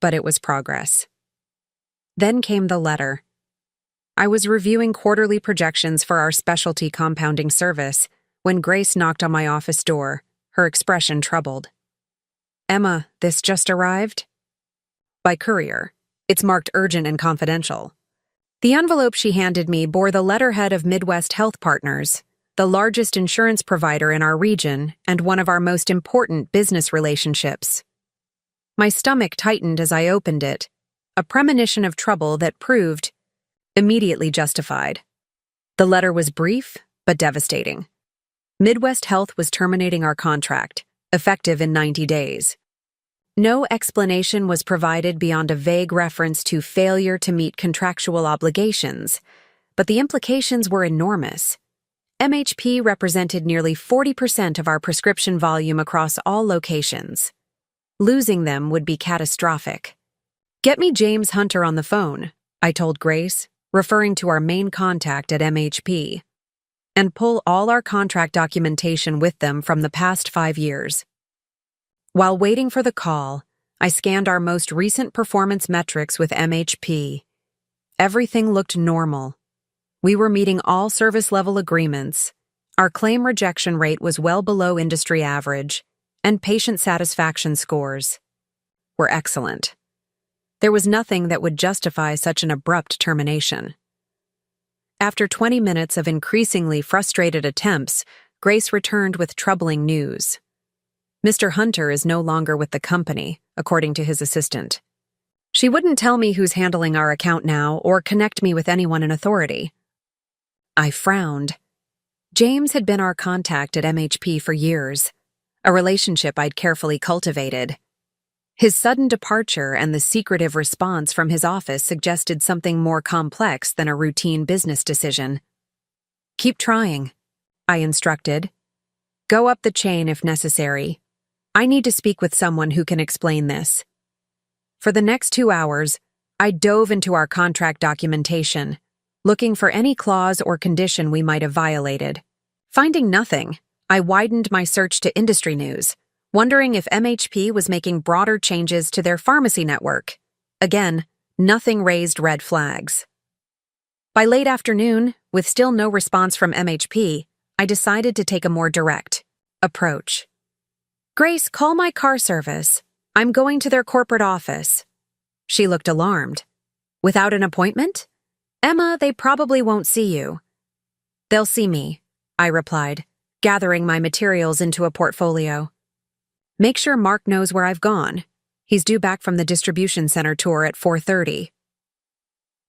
but it was progress. Then came the letter. I was reviewing quarterly projections for our specialty compounding service when Grace knocked on my office door, her expression troubled. Emma, this just arrived? By courier. It's marked urgent and confidential. The envelope she handed me bore the letterhead of Midwest Health Partners, the largest insurance provider in our region and one of our most important business relationships. My stomach tightened as I opened it, a premonition of trouble that proved immediately justified. The letter was brief, but devastating. Midwest Health was terminating our contract, effective in 90 days. No explanation was provided beyond a vague reference to failure to meet contractual obligations, but the implications were enormous. MHP represented nearly 40% of our prescription volume across all locations. Losing them would be catastrophic. Get me James Hunter on the phone, I told Grace, referring to our main contact at MHP, and pull all our contract documentation with them from the past 5 years. While waiting for the call, I scanned our most recent performance metrics with MHP. everything looked normal. We were meeting all service-level agreements. Our claim rejection rate was well below industry average, and patient satisfaction scores were excellent. There was nothing that would justify such an abrupt termination. After 20 minutes of increasingly frustrated attempts, Grace returned with troubling news. Mr. Hunter is no longer with the company, according to his assistant. She wouldn't tell me who's handling our account now or connect me with anyone in authority. I frowned. James had been our contact at MHP for years, a relationship I'd carefully cultivated. His sudden departure and the secretive response from his office suggested something more complex than a routine business decision. "Keep trying," I instructed. "Go up the chain if necessary. I need to speak with someone who can explain this." For the next 2 hours, I dove into our contract documentation, looking for any clause or condition we might have violated. Finding nothing, I widened my search to industry news, wondering if MHP was making broader changes to their pharmacy network. Again, nothing raised red flags. By late afternoon, with still no response from MHP, I decided to take a more direct approach. "Grace, call my car service. I'm going to their corporate office." She looked alarmed. "Without an appointment? Emma, they probably won't see you." "They'll see me," I replied, gathering my materials into a portfolio. "Make sure Mark knows where I've gone. He's due back from the distribution center tour at 4:30.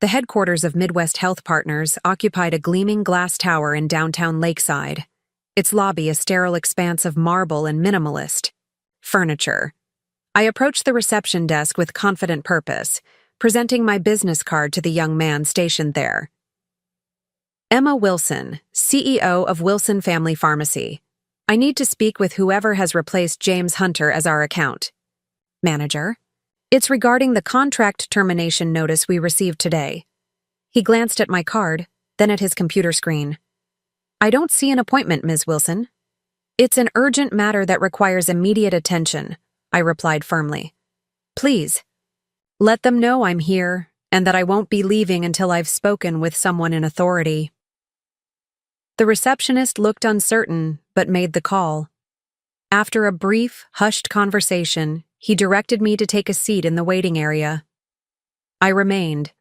The headquarters of Midwest Health Partners occupied a gleaming glass tower in downtown Lakeside, its lobby a sterile expanse of marble and minimalist furniture. I approached the reception desk with confident purpose, presenting my business card to the young man stationed there. "Emma Wilson, CEO of Wilson Family Pharmacy. I need to speak with whoever has replaced James Hunter as our account manager. It's regarding the contract termination notice we received today." He glanced at my card, then at his computer screen. "I don't see an appointment, Ms. Wilson." "It's an urgent matter that requires immediate attention," I replied firmly. "Please, let them know I'm here and that I won't be leaving until I've spoken with someone in authority." The receptionist looked uncertain, but made the call. After a brief, hushed conversation, he directed me to take a seat in the waiting area. I remained,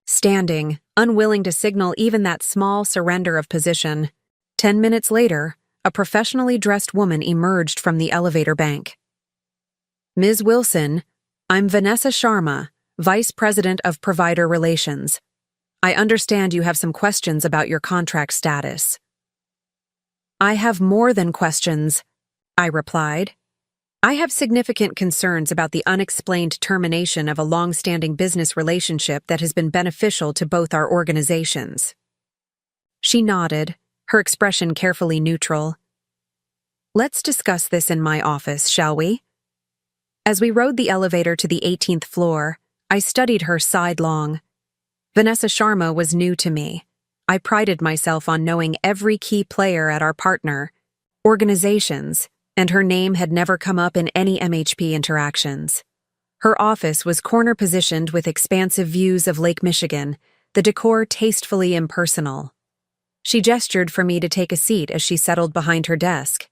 standing, unwilling to signal even that small surrender of position. 10 minutes later, a professionally dressed woman emerged from the elevator bank. "Ms. Wilson, I'm Vanessa Sharma, Vice President of Provider Relations. I understand you have some questions about your contract status." "I have more than questions," I replied. "I have significant concerns about the unexplained termination of a long-standing business relationship that has been beneficial to both our organizations." She nodded, her expression carefully neutral. "Let's discuss this in my office, shall we?" As we rode the elevator to the 18th floor, I studied her sidelong. Vanessa Sharma was new to me. I prided myself on knowing every key player at our partner organizations, and her name had never come up in any MHP interactions. Her office was corner-positioned with expansive views of Lake Michigan, the decor tastefully impersonal. She gestured for me to take a seat as she settled behind her desk.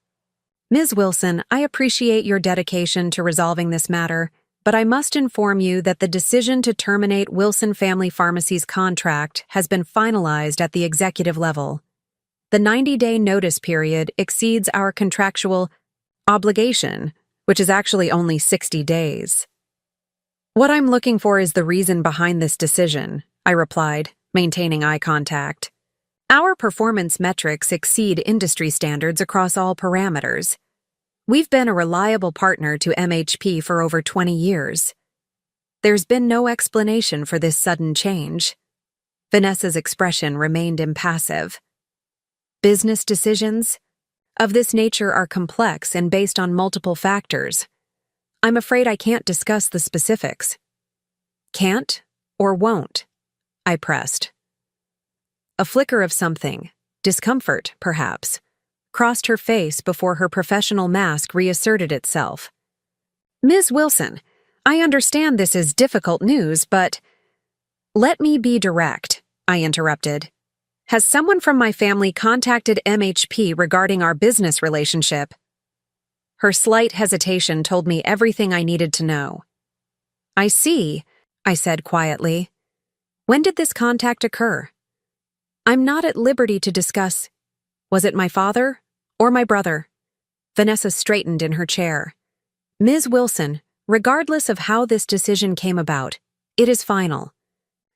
"Ms. Wilson, I appreciate your dedication to resolving this matter, but I must inform you that the decision to terminate Wilson Family Pharmacy's contract has been finalized at the executive level. The 90-day notice period exceeds our contractual obligation, which is actually only 60 days. "What I'm looking for is the reason behind this decision," I replied, maintaining eye contact. "Our performance metrics exceed industry standards across all parameters. We've been a reliable partner to MHP for over 20 years. There's been no explanation for this sudden change." Vanessa's expression remained impassive. "Business decisions of this nature are complex and based on multiple factors. I'm afraid I can't discuss the specifics." "Can't or won't?" I pressed. A flicker of something, discomfort, perhaps, crossed her face before her professional mask reasserted itself. "Ms. Wilson, I understand this is difficult news, but..." Let me be direct, I interrupted. Has someone from my family contacted MHP regarding our business relationship? Her slight hesitation told me everything I needed to know. I see, I said quietly. When did this contact occur? I'm not at liberty to discuss. Was it my father or my brother? Vanessa straightened in her chair. Ms. Wilson, regardless of how this decision came about, it is final.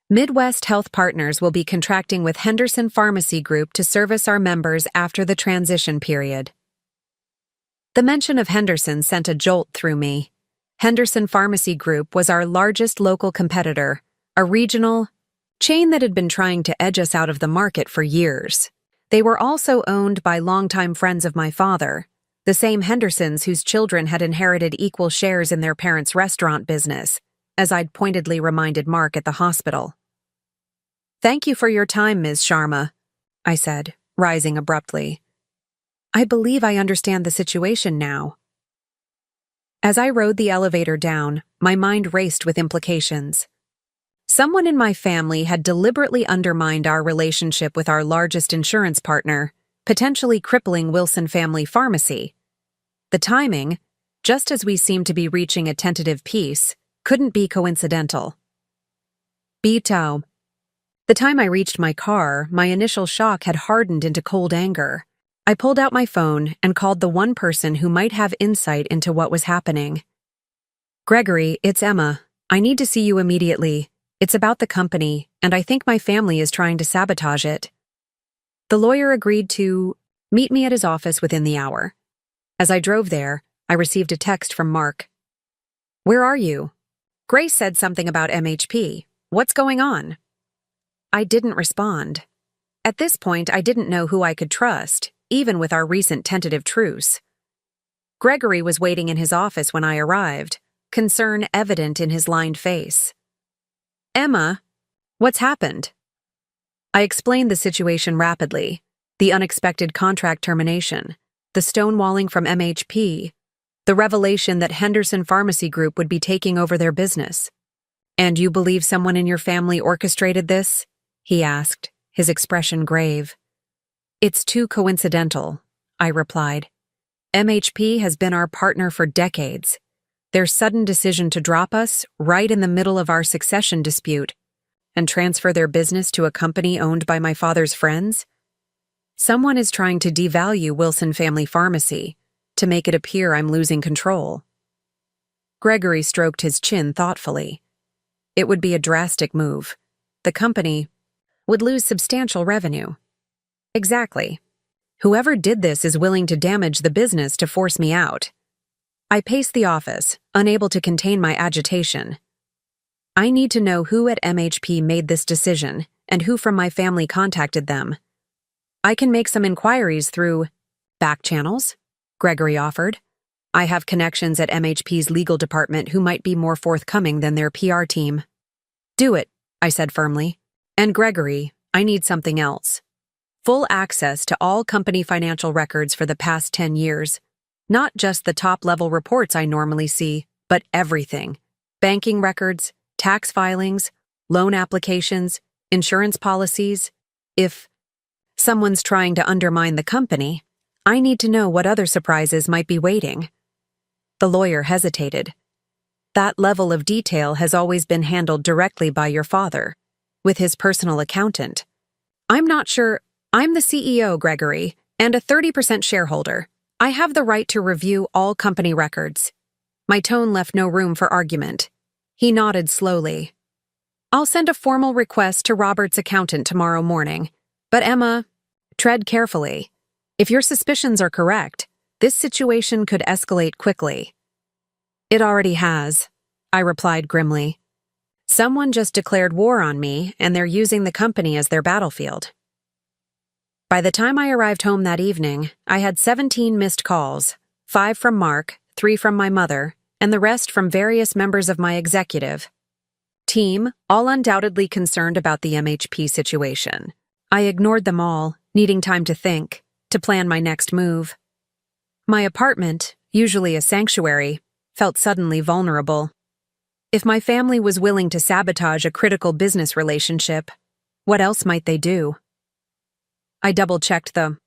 Midwest Health Partners will be contracting with Henderson Pharmacy Group to service our members after the transition period. The mention of Henderson sent a jolt through me. Henderson Pharmacy Group was our largest local competitor, a regional chain that had been trying to edge us out of the market for years. They were also owned by longtime friends of my father, the same Hendersons whose children had inherited equal shares in their parents' restaurant business, as I'd pointedly reminded Mark at the hospital. Thank you for your time, Ms. Sharma, I said, rising abruptly. I believe I understand the situation now. As I rode the elevator down, my mind raced with implications. Someone in my family had deliberately undermined our relationship with our largest insurance partner, potentially crippling Wilson Family Pharmacy. The timing, just as we seemed to be reaching a tentative peace, couldn't be coincidental. Bitao. The time I reached my car, my initial shock had hardened into cold anger. I pulled out my phone and called the one person who might have insight into what was happening. Gregory, it's Emma. I need to see you immediately. It's about the company, and I think my family is trying to sabotage it. The lawyer agreed to meet me at his office within the hour. As I drove there, I received a text from Mark. Where are you? Grace said something about MHP. What's going on? I didn't respond. At this point, I didn't know who I could trust, even with our recent tentative truce. Gregory was waiting in his office when I arrived, concern evident in his lined face. Emma, what's happened? I explained the situation rapidly, the unexpected contract termination, the stonewalling from MHP, the revelation that Henderson Pharmacy Group would be taking over their business. And you believe someone in your family orchestrated this? He asked, his expression grave. It's too coincidental, I replied. MHP has been our partner for decades. Their sudden decision to drop us right in the middle of our succession dispute and transfer their business to a company owned by my father's friends? Someone is trying to devalue Wilson Family Pharmacy to make it appear I'm losing control. Gregory stroked his chin thoughtfully. It would be a drastic move. The company would lose substantial revenue. Exactly. Whoever did this is willing to damage the business to force me out. I paced the office, unable to contain my agitation. I need to know who at MHP made this decision and who from my family contacted them. I can make some inquiries through back channels, Gregory offered. I have connections at MHP's legal department who might be more forthcoming than their PR team. Do it, I said firmly. And Gregory, I need something else. Full access to all company financial records for the past 10 years. Not just the top-level reports I normally see, but everything. Banking records, tax filings, loan applications, insurance policies. If someone's trying to undermine the company, I need to know what other surprises might be waiting. The lawyer hesitated. That level of detail has always been handled directly by your father, with his personal accountant. I'm not sure. I'm the CEO, Gregory, and a 30% shareholder. I have the right to review all company records. My tone left no room for argument. He nodded slowly. I'll send a formal request to Robert's accountant tomorrow morning. But Emma, tread carefully. If your suspicions are correct, this situation could escalate quickly. It already has, I replied grimly. Someone just declared war on me, and they're using the company as their battlefield. By the time I arrived home that evening, I had 17 missed calls, 5 from Mark, 3 from my mother, and the rest from various members of my executive team, all undoubtedly concerned about the MHP situation. I ignored them all, needing time to think, to plan my next move. My apartment, usually a sanctuary, felt suddenly vulnerable. If my family was willing to sabotage a critical business relationship, what else might they do? I double-checked the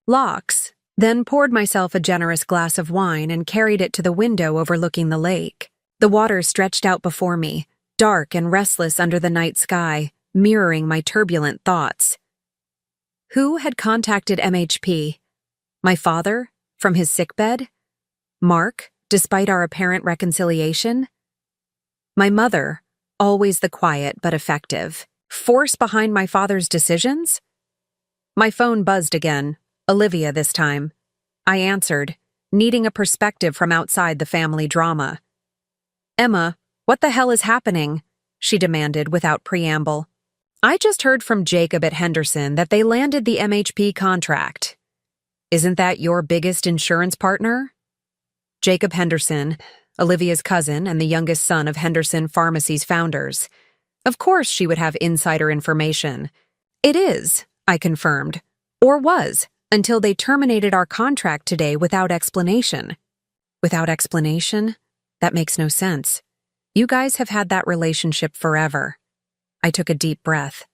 locks, then poured myself a generous glass of wine and carried it to the window overlooking the lake. The water stretched out before me, dark and restless under the night sky, mirroring my turbulent thoughts. Who had contacted MHP? My father, from his sickbed? Mark, despite our apparent reconciliation? My mother, always the quiet but effective, force behind my father's decisions? My phone buzzed again, Olivia this time. I answered, needing a perspective from outside the family drama. "Emma, what the hell is happening?" she demanded without preamble. "I just heard from Jacob at Henderson that they landed the MHP contract. Isn't that your biggest insurance partner?" Jacob Henderson, Olivia's cousin and the youngest son of Henderson Pharmacy's founders. Of course she would have insider information. "It is," I confirmed. "Or was, until they terminated our contract today without explanation." Without explanation? That makes no sense. You guys have had that relationship forever. I took a deep breath.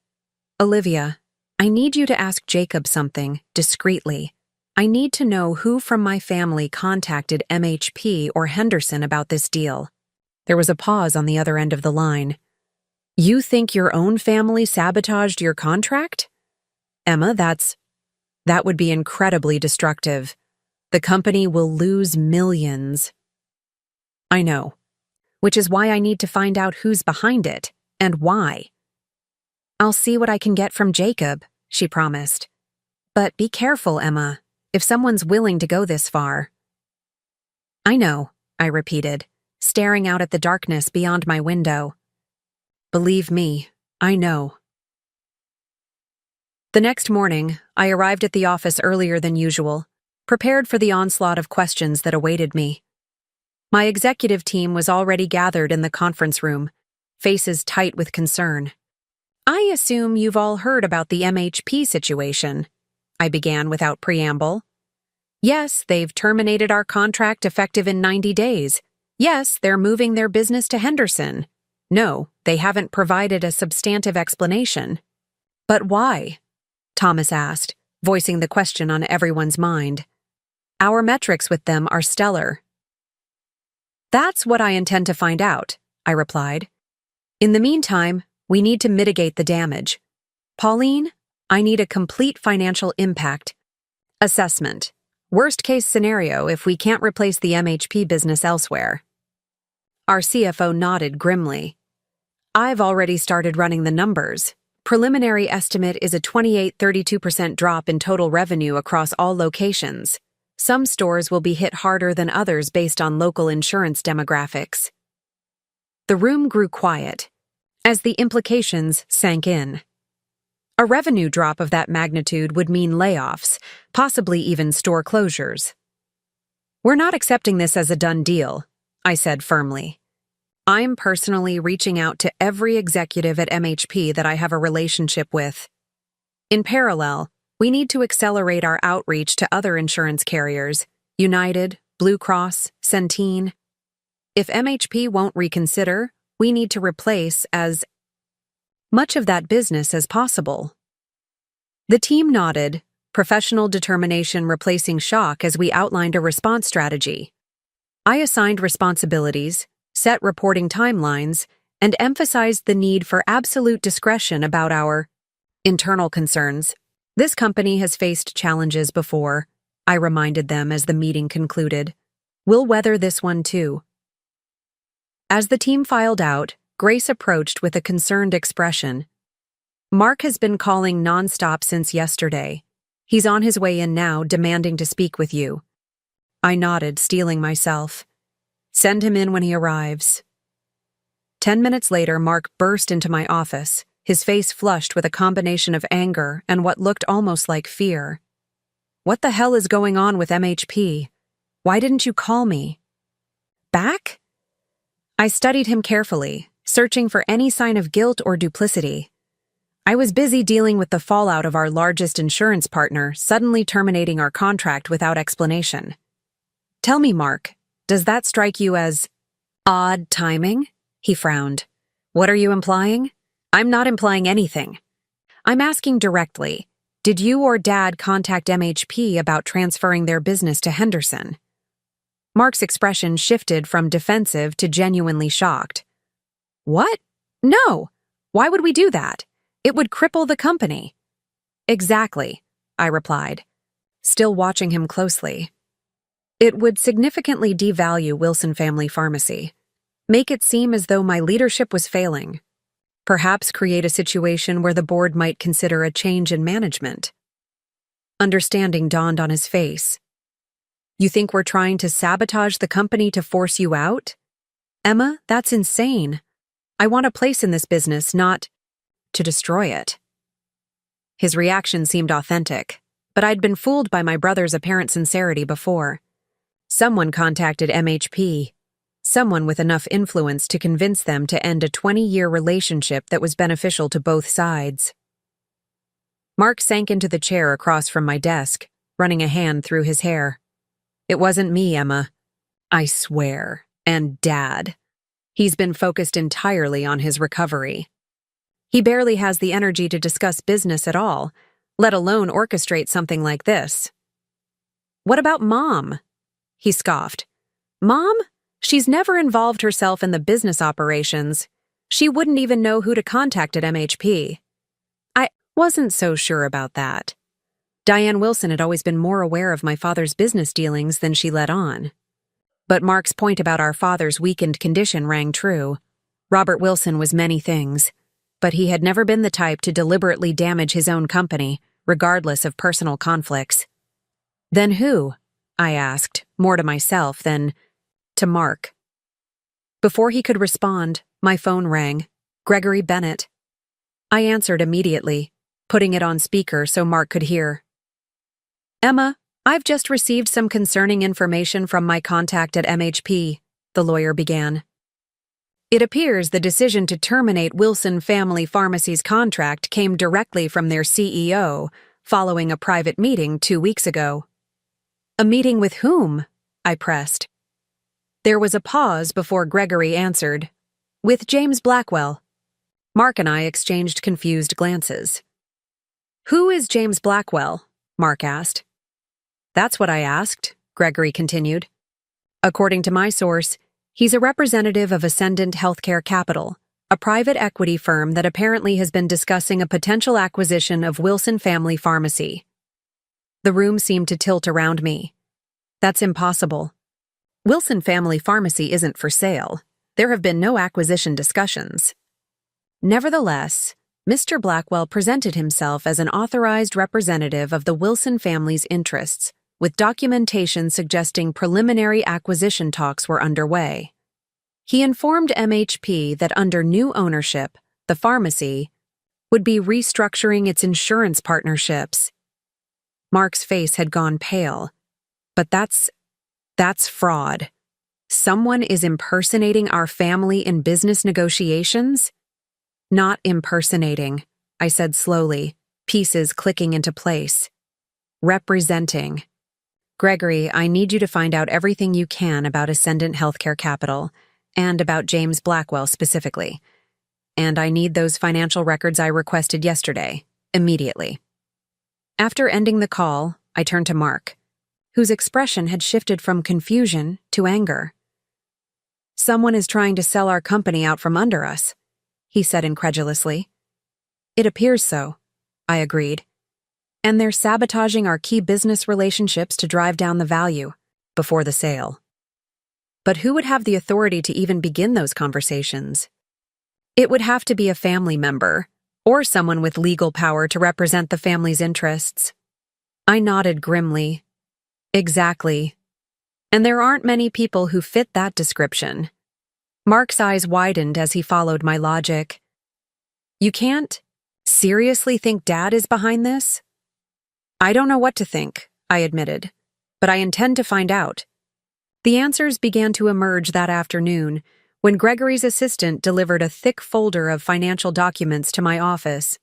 "Olivia, I need you to ask Jacob something, discreetly. I need to know who from my family contacted MHP or Henderson about this deal." There was a pause on the other end of the line. "You think your own family sabotaged your contract?" "Emma, that would be incredibly destructive. The company will lose millions." "I know. Which is why I need to find out who's behind it, and why." "I'll see what I can get from Jacob," she promised. "But be careful, Emma, if someone's willing to go this far." "I know," I repeated, staring out at the darkness beyond my window. "Believe me, I know." The next morning, I arrived at the office earlier than usual, prepared for the onslaught of questions that awaited me. My executive team was already gathered in the conference room, faces tight with concern. "I assume you've all heard about the MHP situation," I began without preamble. "Yes, they've terminated our contract effective in 90 days. Yes, they're moving their business to Henderson. No, they haven't provided a substantive explanation." "But why?" Thomas asked, voicing the question on everyone's mind. "Our metrics with them are stellar." "That's what I intend to find out," I replied. "In the meantime, we need to mitigate the damage. Pauline, I need a complete financial impact assessment. Worst-case scenario if we can't replace the MHP business elsewhere." Our CFO nodded grimly. "I've already started running the numbers. Preliminary estimate is a 28-32% drop in total revenue across all locations. Some stores will be hit harder than others based on local insurance demographics." The room grew quiet as the implications sank in. A revenue drop of that magnitude would mean layoffs, possibly even store closures. "We're not accepting this as a done deal," I said firmly. "I'm personally reaching out to every executive at MHP that I have a relationship with. In parallel, we need to accelerate our outreach to other insurance carriers, United, Blue Cross, Centene. If MHP won't reconsider, we need to replace as much of that business as possible." The team nodded, professional determination replacing shock as we outlined a response strategy. I assigned responsibilities, set reporting timelines, and emphasized the need for absolute discretion about our internal concerns. "This company has faced challenges before," I reminded them as the meeting concluded. "We'll weather this one too." As the team filed out, Grace approached with a concerned expression. "Mark has been calling nonstop since yesterday. He's on his way in now, demanding to speak with you." I nodded, steeling myself. "Send him in when he arrives." 10 minutes later, Mark burst into my office, his face flushed with a combination of anger and what looked almost like fear. "What the hell is going on with MHP? Why didn't you call me?" "Back?" I studied him carefully, searching for any sign of guilt or duplicity. I was busy dealing with the fallout of our largest insurance partner suddenly terminating our contract without explanation. "Tell me, Mark, does that strike you as odd timing?" He frowned. What are you implying? I'm not implying anything. I'm asking directly. Did you or Dad contact MHP about transferring their business to Henderson? Mark's expression shifted from defensive to genuinely shocked. What? No. Why would we do that? It would cripple the company. Exactly, I replied, still watching him closely. It would significantly devalue Wilson Family Pharmacy, make it seem as though my leadership was failing, perhaps create a situation where the board might consider a change in management. Understanding dawned on his face. You think we're trying to sabotage the company to force you out? Emma, that's insane. I want a place in this business, not to destroy it. His reaction seemed authentic, but I'd been fooled by my brother's apparent sincerity before. Someone contacted MHP, someone with enough influence to convince them to end a 20-year relationship that was beneficial to both sides. Mark sank into the chair across from my desk, running a hand through his hair. It wasn't me, Emma. I swear. And Dad. He's been focused entirely on his recovery. He barely has the energy to discuss business at all, let alone orchestrate something like this. What about Mom? He scoffed. Mom? She's never involved herself in the business operations. She wouldn't even know who to contact at MHP. I wasn't so sure about that. Diane Wilson had always been more aware of my father's business dealings than she let on. But Mark's point about our father's weakened condition rang true. Robert Wilson was many things, but he had never been the type to deliberately damage his own company, regardless of personal conflicts. Then who? I asked, more to myself than to Mark. Before he could respond, my phone rang. Gregory Bennett. I answered immediately, putting it on speaker so Mark could hear. Emma, I've just received some concerning information from my contact at MHP, the lawyer began. It appears the decision to terminate Wilson Family Pharmacy's contract came directly from their CEO, following a private meeting 2 weeks ago. A meeting with whom? I pressed. There was a pause before Gregory answered. With James Blackwell. Mark and I exchanged confused glances. Who is James Blackwell? Mark asked. That's what I asked, Gregory continued. According to my source, he's a representative of Ascendant Healthcare Capital, a private equity firm that apparently has been discussing a potential acquisition of Wilson Family Pharmacy. The room seemed to tilt around me. That's impossible. Wilson Family Pharmacy isn't for sale. There have been no acquisition discussions. Nevertheless, Mr. Blackwell presented himself as an authorized representative of the Wilson family's interests, with documentation suggesting preliminary acquisition talks were underway. He informed MHP that under new ownership, the pharmacy would be restructuring its insurance partnerships. Mark's face had gone pale. But that's fraud. Someone is impersonating our family in business negotiations? Not impersonating, I said slowly, pieces clicking into place. Representing. Gregory, I need you to find out everything you can about Ascendant Healthcare Capital, and about James Blackwell specifically. And I need those financial records I requested yesterday, immediately. After ending the call, I turned to Mark, whose expression had shifted from confusion to anger. Someone is trying to sell our company out from under us, he said incredulously. It appears so, I agreed. And they're sabotaging our key business relationships to drive down the value before the sale. But who would have the authority to even begin those conversations? It would have to be a family member, or someone with legal power to represent the family's interests. I nodded grimly. Exactly. And there aren't many people who fit that description. Mark's eyes widened as he followed my logic. You can't seriously think Dad is behind this? I don't know what to think, I admitted, but I intend to find out. The answers began to emerge that afternoon when Gregory's assistant delivered a thick folder of financial documents to my office.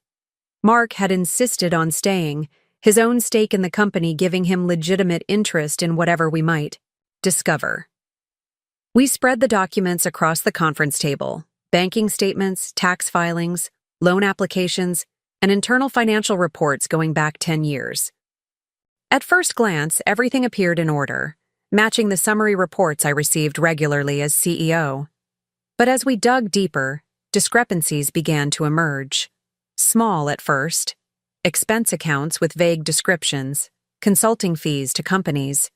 Mark had insisted on staying, his own stake in the company giving him legitimate interest in whatever we might discover. We spread the documents across the conference table: banking statements, tax filings, loan applications, and internal financial reports going back 10 years. At first glance, everything appeared in order, matching the summary reports I received regularly as CEO. But as we dug deeper, discrepancies began to emerge. Small at first: expense accounts with vague descriptions, consulting fees to companies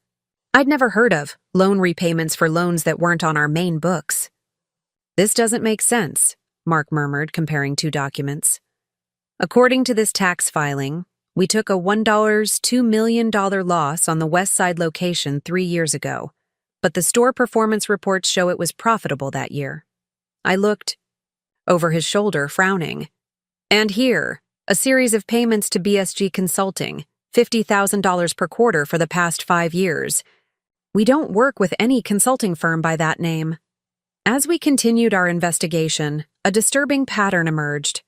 I'd never heard of, loan repayments for loans that weren't on our main books. "This doesn't make sense," Mark murmured, comparing two documents. "According to this tax filing, we took a $2 million loss on the West Side location 3 years ago, but the store performance reports show it was profitable that year." I looked over his shoulder, frowning. "And here, a series of payments to BSG Consulting, $50,000 per quarter for the past 5 years. We don't work with any consulting firm by that name." As we continued our investigation, a disturbing pattern emerged.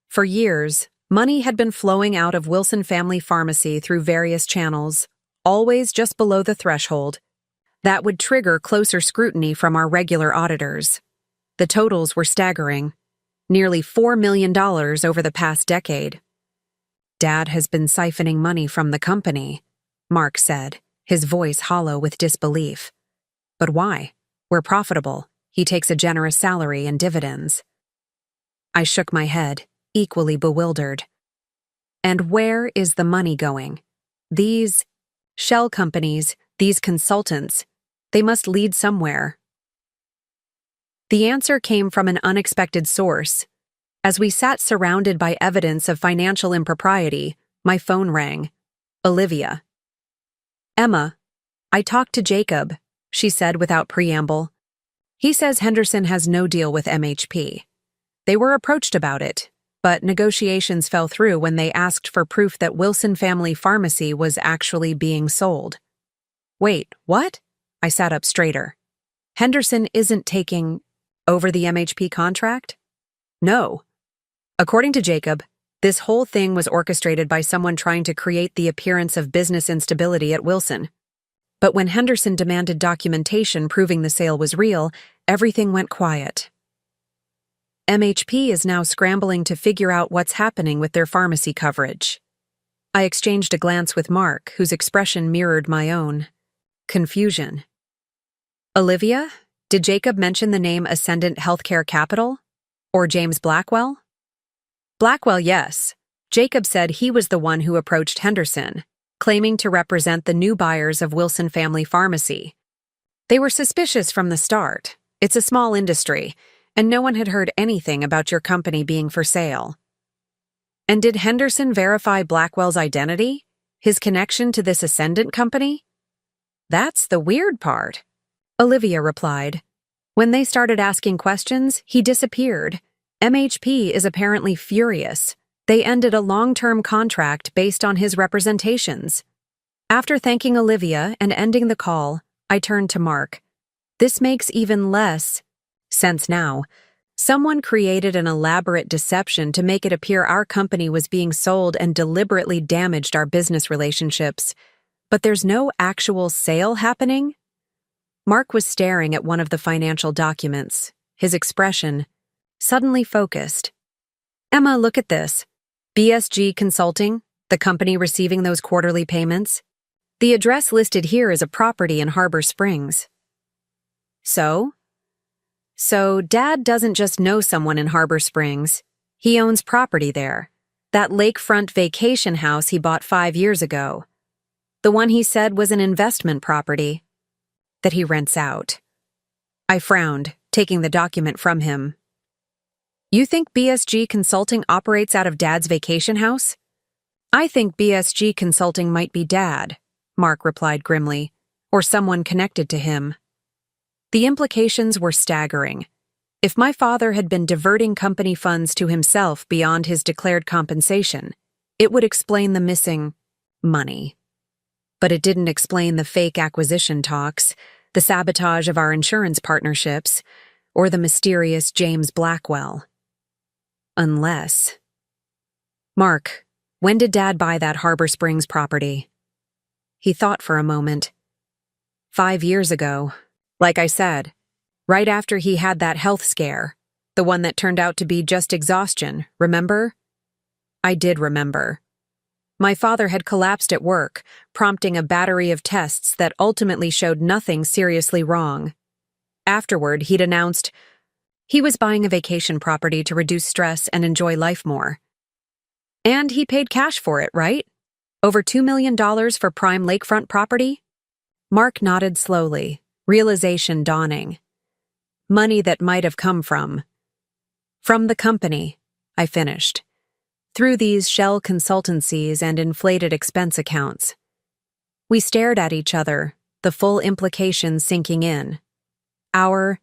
For years, money had been flowing out of Wilson Family Pharmacy through various channels, always just below the threshold. That would trigger closer scrutiny from our regular auditors. The totals were staggering: nearly $4 million over the past decade. "Dad has been siphoning money from the company," Mark said, his voice hollow with disbelief. "But why? We're profitable. He takes a generous salary and dividends." I shook my head, equally bewildered. And where is the money going? These shell companies, these consultants, they must lead somewhere. The answer came from an unexpected source. As we sat surrounded by evidence of financial impropriety, my phone rang. Olivia. "Emma, I talked to Jacob," she said without preamble. "He says Henderson has no deal with MHP. They were approached about it, but negotiations fell through when they asked for proof that Wilson Family Pharmacy was actually being sold." "Wait, what?" I sat up straighter. "Henderson isn't taking over the MHP contract?" "No. According to Jacob, this whole thing was orchestrated by someone trying to create the appearance of business instability at Wilson. But when Henderson demanded documentation proving the sale was real, everything went quiet. MHP is now scrambling to figure out what's happening with their pharmacy coverage." I exchanged a glance with Mark, whose expression mirrored my own. Confusion. "Olivia, did Jacob mention the name Ascendant Healthcare Capital? Or James Blackwell?" "Blackwell, yes. Jacob said he was the one who approached Henderson, claiming to represent the new buyers of Wilson Family Pharmacy. They were suspicious from the start. It's a small industry, and no one had heard anything about your company being for sale." "And did Henderson verify Blackwell's identity? His connection to this Ascendant company?" "That's the weird part," Olivia replied. "When they started asking questions, he disappeared. MHP is apparently furious. They ended a long-term contract based on his representations." After thanking Olivia and ending the call, I turned to Mark. "This makes even less sense now. Someone created an elaborate deception to make it appear our company was being sold and deliberately damaged our business relationships. But there's no actual sale happening?" Mark was staring at one of the financial documents, his expression suddenly focused. "Emma, look at this. BSG Consulting, the company receiving those quarterly payments. The address listed here is a property in Harbor Springs." So Dad doesn't just know someone in Harbor Springs. He owns property there. That lakefront vacation house he bought 5 years ago. The one he said was an investment property that he rents out. I frowned, taking the document from him. "You think BSG Consulting operates out of Dad's vacation house?" "I think BSG Consulting might be Dad," Mark replied grimly, "or someone connected to him." The implications were staggering. If my father had been diverting company funds to himself beyond his declared compensation, it would explain the missing money. But it didn't explain the fake acquisition talks, the sabotage of our insurance partnerships, or the mysterious James Blackwell. Unless... "Mark, when did Dad buy that Harbor Springs property?" He thought for a moment. 5 years ago. Like I said, Right after he had that health scare, the one that turned out to be just exhaustion, remember? I did remember. My father had collapsed at work, prompting a battery of tests that ultimately showed nothing seriously wrong. Afterward, he'd announced he was buying a vacation property to reduce stress and enjoy life more. And he paid cash for it, right? Over $2 million for prime lakefront property? Mark nodded slowly, realization dawning. Money that might have come from the company, I finished. Through these shell consultancies and inflated expense accounts. We stared at each other, the full implications sinking in. Our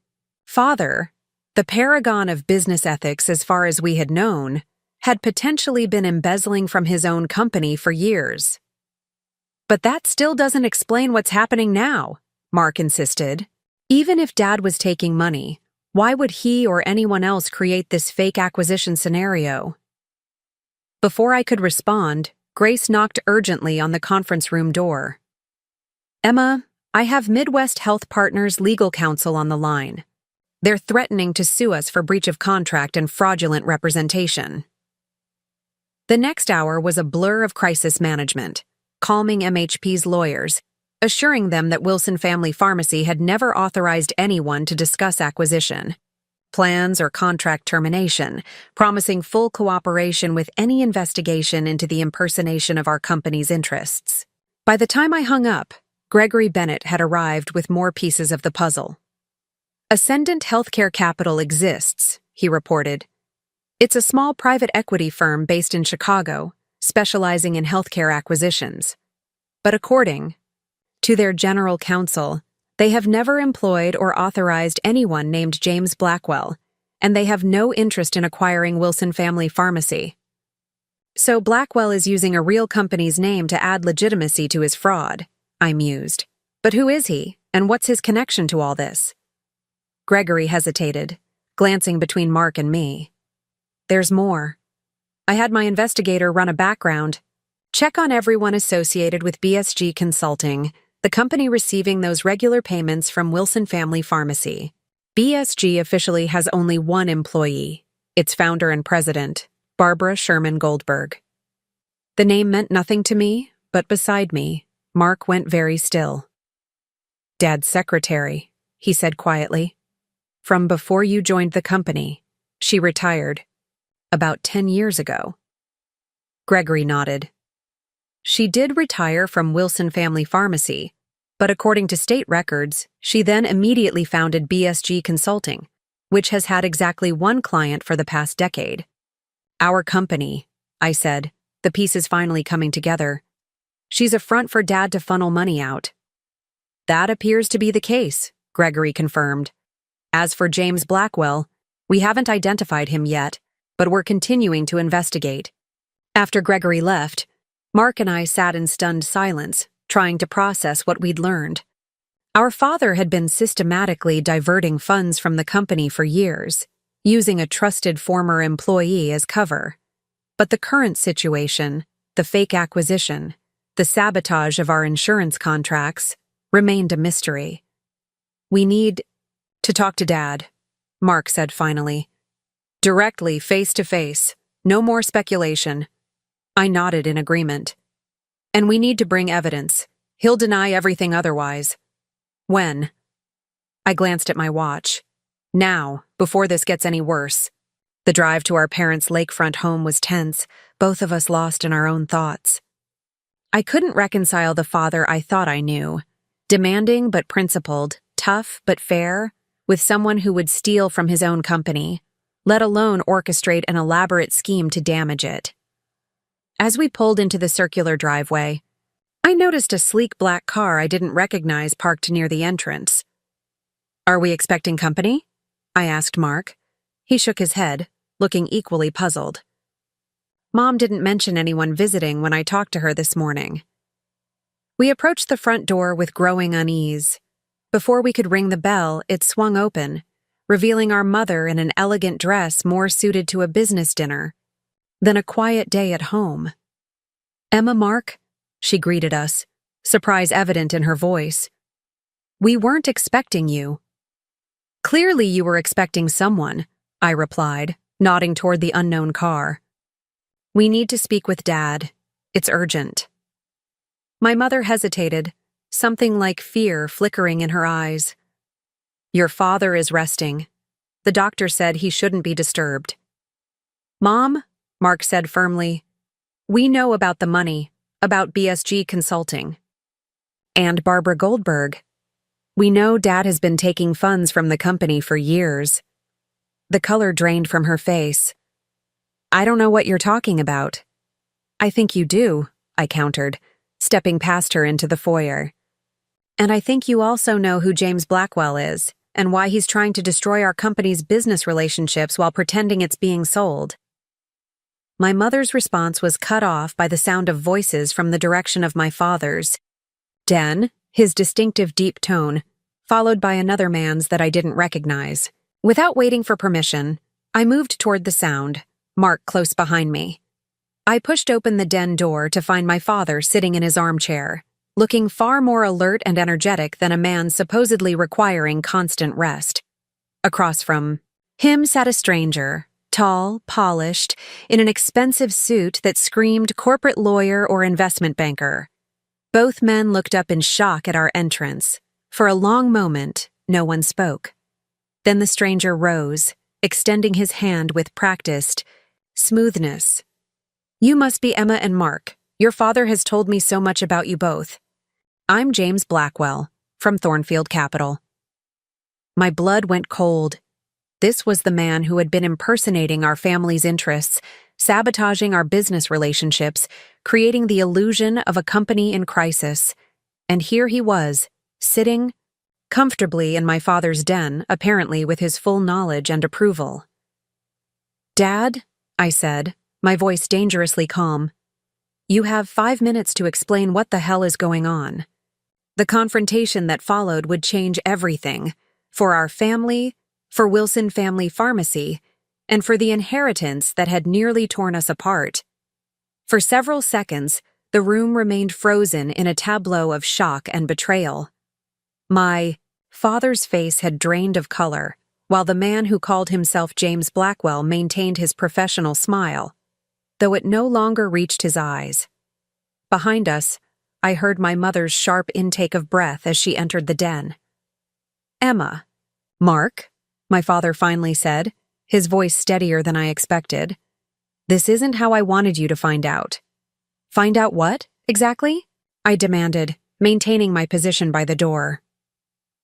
father, the paragon of business ethics as far as we had known, had potentially been embezzling from his own company for years. But that still doesn't explain what's happening now, Mark insisted. Even if Dad was taking money, why would he or anyone else create this fake acquisition scenario? Before I could respond, Grace knocked urgently on the conference room door. Emma, I have Midwest Health Partners legal counsel on the line. They're threatening to sue us for breach of contract and fraudulent representation. The next hour was a blur of crisis management, calming MHP's lawyers, assuring them that Wilson Family Pharmacy had never authorized anyone to discuss acquisition, plans, or contract termination, promising full cooperation with any investigation into the impersonation of our company's interests. By the time I hung up, Gregory Bennett had arrived with more pieces of the puzzle. Ascendant Healthcare Capital exists, he reported. It's a small private equity firm based in Chicago, specializing in healthcare acquisitions. But according to their general counsel, they have never employed or authorized anyone named James Blackwell, and they have no interest in acquiring Wilson Family Pharmacy. So Blackwell is using a real company's name to add legitimacy to his fraud, I mused. But who is he, and what's his connection to all this? Gregory hesitated, glancing between Mark and me. There's more. I had my investigator run a background check on everyone associated with BSG Consulting, the company receiving those regular payments from Wilson Family Pharmacy. BSG officially has only one employee, its founder and president, Barbara Sherman Goldberg. The name meant nothing to me, but beside me, Mark went very still. Dad's secretary, he said quietly. From before you joined the company, she retired. About 10 years ago. Gregory nodded. She did retire from Wilson Family Pharmacy, but according to state records, she then immediately founded BSG Consulting, which has had exactly one client for the past decade. Our company, I said, the pieces finally coming together. She's a front for Dad to funnel money out. That appears to be the case, Gregory confirmed. As for James Blackwell, we haven't identified him yet, but we're continuing to investigate. After Gregory left, Mark and I sat in stunned silence, trying to process what we'd learned. Our father had been systematically diverting funds from the company for years, using a trusted former employee as cover. But the current situation, the fake acquisition, the sabotage of our insurance contracts, remained a mystery. We need to talk to Dad, Mark said finally. Directly, face to face. No more speculation. I nodded in agreement. And we need to bring evidence. He'll deny everything otherwise. When? I glanced at my watch. Now, before this gets any worse. The drive to our parents' lakefront home was tense, both of us lost in our own thoughts. I couldn't reconcile the father I thought I knew, demanding but principled, tough but fair, with someone who would steal from his own company, let alone orchestrate an elaborate scheme to damage it. As we pulled into the circular driveway, I noticed a sleek black car I didn't recognize parked near the entrance. Are we expecting company? I asked Mark. He shook his head, looking equally puzzled. Mom didn't mention anyone visiting when I talked to her this morning. We approached the front door with growing unease. Before we could ring the bell, it swung open, revealing our mother in an elegant dress more suited to a business dinner than a quiet day at home. Emma, Mark, she greeted us, surprise evident in her voice. We weren't expecting you. Clearly you were expecting someone, I replied, nodding toward the unknown car. We need to speak with Dad. It's urgent. My mother hesitated, something like fear flickering in her eyes. Your father is resting. The doctor said he shouldn't be disturbed. Mom, Mark said firmly, we know about the money, about BSG Consulting. And Barbara Goldberg. We know Dad has been taking funds from the company for years. The color drained from her face. I don't know what you're talking about. I think you do, I countered, stepping past her into the foyer. And I think you also know who James Blackwell is, and why he's trying to destroy our company's business relationships while pretending it's being sold. My mother's response was cut off by the sound of voices from the direction of my father's. Den, his distinctive deep tone, followed by another man's that I didn't recognize. Without waiting for permission, I moved toward the sound, Mark close behind me. I pushed open the den door to find my father sitting in his armchair, looking far more alert and energetic than a man supposedly requiring constant rest. Across from him sat a stranger, tall, polished, in an expensive suit that screamed corporate lawyer or investment banker. Both men looked up in shock at our entrance. For a long moment, no one spoke. Then the stranger rose, extending his hand with practiced smoothness. You must be Emma and Mark. Your father has told me so much about you both. I'm James Blackwell, from Thornfield Capital. My blood went cold. This was the man who had been impersonating our family's interests, sabotaging our business relationships, creating the illusion of a company in crisis. And here he was, sitting comfortably in my father's den, apparently with his full knowledge and approval. Dad, I said, my voice dangerously calm, you have 5 minutes to explain what the hell is going on. The confrontation that followed would change everything, for our family, for Wilson Family Pharmacy, and for the inheritance that had nearly torn us apart. For several seconds, the room remained frozen in a tableau of shock and betrayal. My father's face had drained of color, while the man who called himself James Blackwell maintained his professional smile, though it no longer reached his eyes. Behind us, I heard my mother's sharp intake of breath as she entered the den. Emma. Mark, my father finally said, his voice steadier than I expected. This isn't how I wanted you to find out. Find out what, exactly? I demanded, maintaining my position by the door.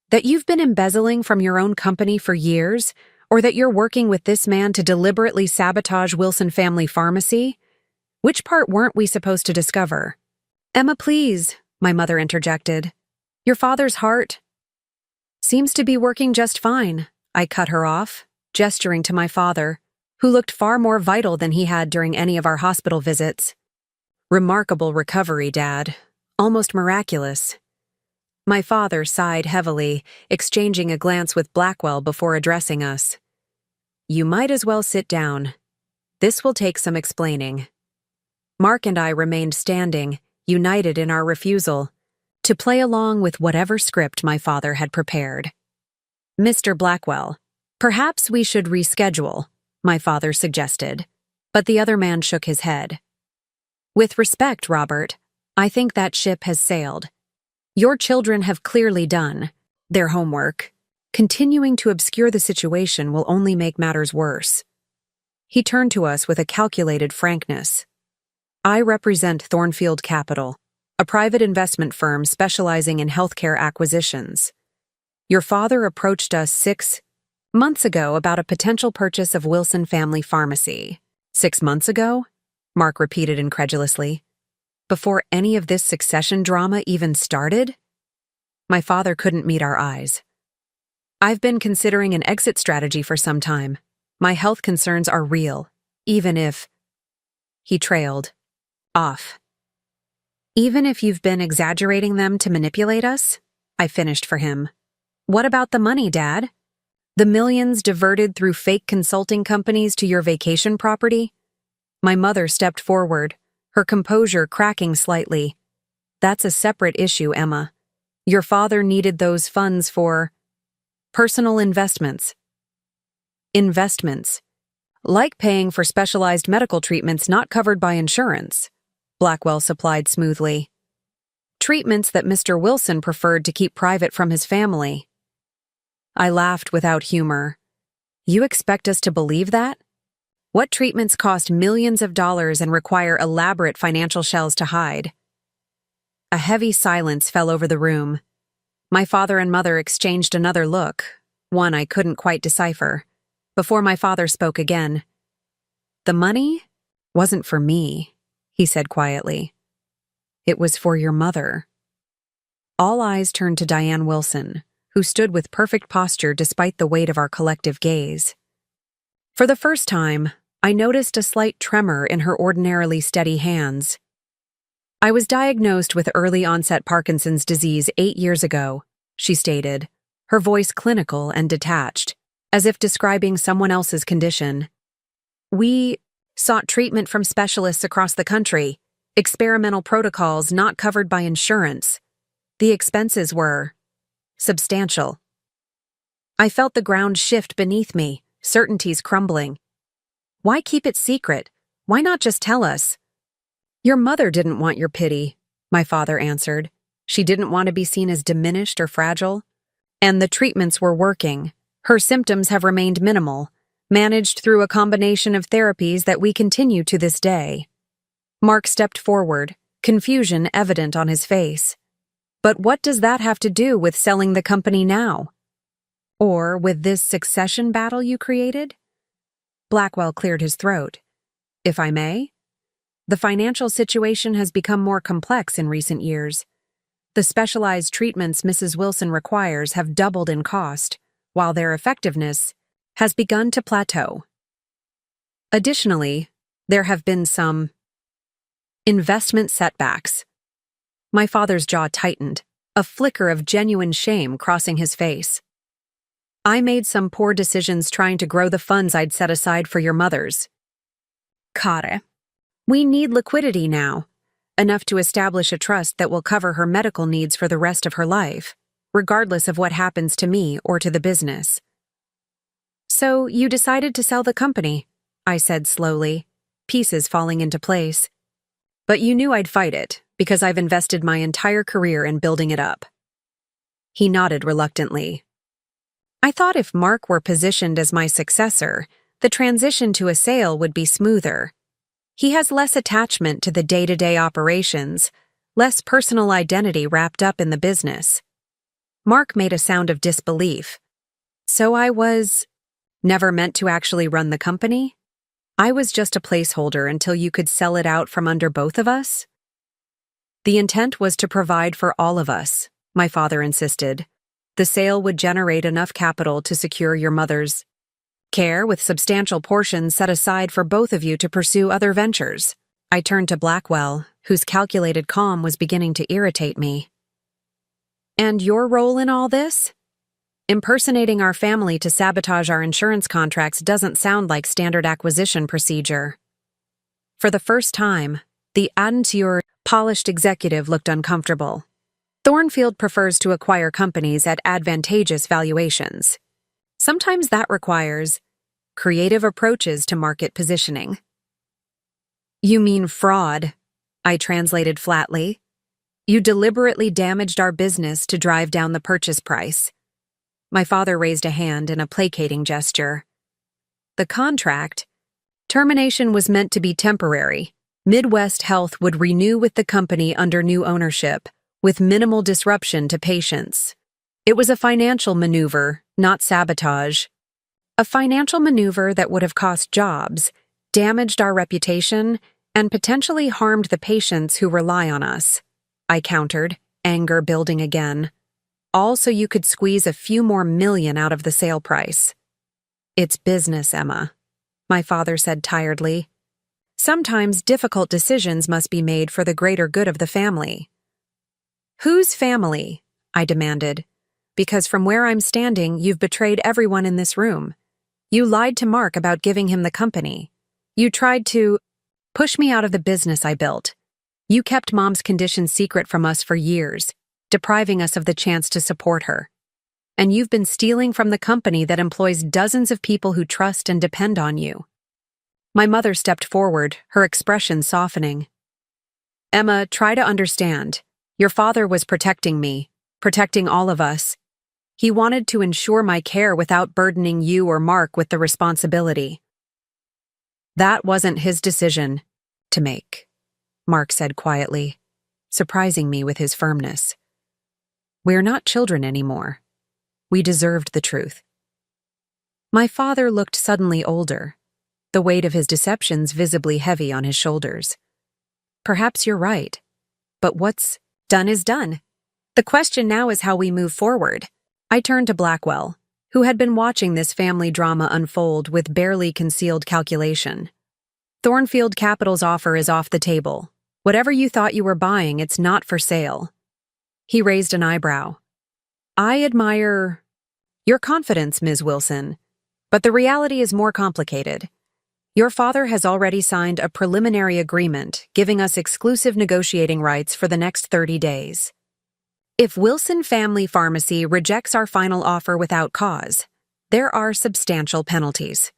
That you've been embezzling from your own company for years, or that you're working with this man to deliberately sabotage Wilson Family Pharmacy? Which part weren't we supposed to discover? Emma, please, my mother interjected. Your father's heart seems to be working just fine, I cut her off, gesturing to my father, who looked far more vital than he had during any of our hospital visits. Remarkable recovery, Dad. Almost miraculous. My father sighed heavily, exchanging a glance with Blackwell before addressing us. You might as well sit down. This will take some explaining. Mark and I remained standing, united in our refusal to play along with whatever script my father had prepared. Mr. Blackwell, perhaps we should reschedule, my father suggested, but the other man shook his head. With respect, Robert, I think that ship has sailed. Your children have clearly done their homework. Continuing to obscure the situation will only make matters worse. He turned to us with a calculated frankness. I represent Thornfield Capital, a private investment firm specializing in healthcare acquisitions. Your father approached us 6 months ago about a potential purchase of Wilson Family Pharmacy. 6 months ago? Mark repeated incredulously. Before any of this succession drama even started? My father couldn't meet our eyes. I've been considering an exit strategy for some time. My health concerns are real, even if... He trailed off. Even if you've been exaggerating them to manipulate us? I finished for him. What about the money, Dad? The millions diverted through fake consulting companies to your vacation property? My mother stepped forward, her composure cracking slightly. That's a separate issue, Emma. Your father needed those funds for... Personal investments. Investments. Like paying for specialized medical treatments not covered by insurance, Blackwell supplied smoothly. Treatments that Mr. Wilson preferred to keep private from his family. I laughed without humor. You expect us to believe that? What treatments cost millions of dollars and require elaborate financial shells to hide? A heavy silence fell over the room. My father and mother exchanged another look, one I couldn't quite decipher, before my father spoke again. The money wasn't for me, he said quietly. It was for your mother. All eyes turned to Diane Wilson, who stood with perfect posture despite the weight of our collective gaze. For the first time, I noticed a slight tremor in her ordinarily steady hands. I was diagnosed with early-onset Parkinson's disease 8 years ago, she stated, her voice clinical and detached, as if describing someone else's condition. We sought treatment from specialists across the country, experimental protocols not covered by insurance. The expenses were substantial. I felt the ground shift beneath me, certainties crumbling. Why keep it secret? Why not just tell us? Your mother didn't want your pity, my father answered. She didn't want to be seen as diminished or fragile. And the treatments were working. Her symptoms have remained minimal, managed through a combination of therapies that we continue to this day. Mark stepped forward, confusion evident on his face. But what does that have to do with selling the company now? Or with this succession battle you created? Blackwell cleared his throat. If I may? The financial situation has become more complex in recent years. The specialized treatments Mrs. Wilson requires have doubled in cost, while their effectiveness has begun to plateau. Additionally, there have been some investment setbacks. My father's jaw tightened, a flicker of genuine shame crossing his face. I made some poor decisions trying to grow the funds I'd set aside for your mother's. Kare. We need liquidity now, enough to establish a trust that will cover her medical needs for the rest of her life, regardless of what happens to me or to the business. So you decided to sell the company, I said slowly, pieces falling into place. But you knew I'd fight it, because I've invested my entire career in building it up. He nodded reluctantly. I thought if Mark were positioned as my successor, the transition to a sale would be smoother. He has less attachment to the day-to-day operations, less personal identity wrapped up in the business. Mark made a sound of disbelief. So I was never meant to actually run the company? I was just a placeholder until you could sell it out from under both of us? The intent was to provide for all of us, my father insisted. The sale would generate enough capital to secure your mother's care with substantial portions set aside for both of you to pursue other ventures. I turned to Blackwell, whose calculated calm was beginning to irritate me. And your role in all this? Impersonating our family to sabotage our insurance contracts doesn't sound like standard acquisition procedure. For the first time, the adventure polished executive looked uncomfortable. Thornfield prefers to acquire companies at advantageous valuations. Sometimes that requires creative approaches to market positioning. You mean fraud, I translated flatly. You deliberately damaged our business to drive down the purchase price. My father raised a hand in a placating gesture. The contract termination was meant to be temporary. Midwest Health would renew with the company under new ownership, with minimal disruption to patients. It was a financial maneuver, not sabotage. A financial maneuver that would have cost jobs, damaged our reputation, and potentially harmed the patients who rely on us. I countered, anger building again. All so you could squeeze a few more million out of the sale price. It's business, Emma, my father said tiredly. Sometimes difficult decisions must be made for the greater good of the family. Whose family? I demanded. Because from where I'm standing, you've betrayed everyone in this room. You lied to Mark about giving him the company. You tried to push me out of the business I built. You kept Mom's condition secret from us for years, depriving us of the chance to support her. and you've been stealing from the company that employs dozens of people who trust and depend on you. My mother stepped forward, her expression softening. Emma, try to understand. Your father was protecting me, protecting all of us. He wanted to ensure my care without burdening you or Mark with the responsibility. That wasn't his decision to make, Mark said quietly, surprising me with his firmness. We're not children anymore. We deserved the truth. My father looked suddenly older, the weight of his deceptions visibly heavy on his shoulders. Perhaps you're right, but what's done is done. The question now is how we move forward. I turned to Blackwell, who had been watching this family drama unfold with barely concealed calculation. Thornfield Capital's offer is off the table. Whatever you thought you were buying, it's not for sale. He raised an eyebrow. I admire your confidence, Ms. Wilson, but the reality is more complicated. Your father has already signed a preliminary agreement giving us exclusive negotiating rights for the next 30 days. If Wilson Family Pharmacy rejects our final offer without cause, there are substantial penalties.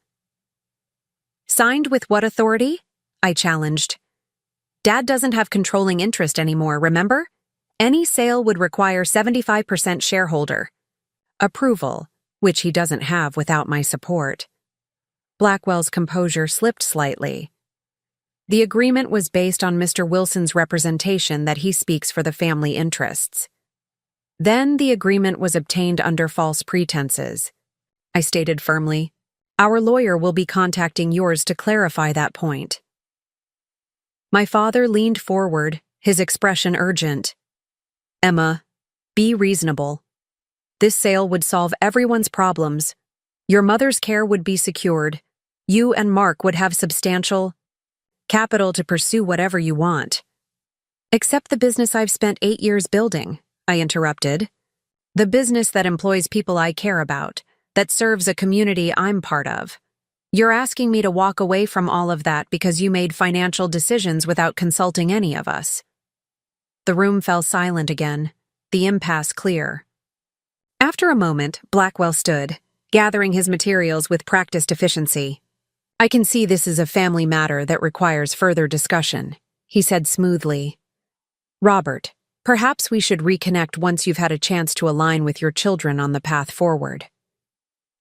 Signed with what authority? I challenged. Dad doesn't have controlling interest anymore, remember? Any sale would require 75% shareholder approval, which he doesn't have without my support. Blackwell's composure slipped slightly. The agreement was based on Mr. Wilson's representation that he speaks for the family interests. Then the agreement was obtained under false pretenses. I stated firmly, our lawyer will be contacting yours to clarify that point. My father leaned forward, his expression urgent. Emma, be reasonable. This sale would solve everyone's problems. Your mother's care would be secured. You and Mark would have substantial capital to pursue whatever you want. Except the business I've spent 8 years building, I interrupted. The business that employs people I care about, that serves a community I'm part of. You're asking me to walk away from all of that because you made financial decisions without consulting any of us. The room fell silent again, the impasse clear. After a moment, Blackwell stood, gathering his materials with practiced efficiency. I can see this is a family matter that requires further discussion, he said smoothly. Robert, perhaps we should reconnect once you've had a chance to align with your children on the path forward.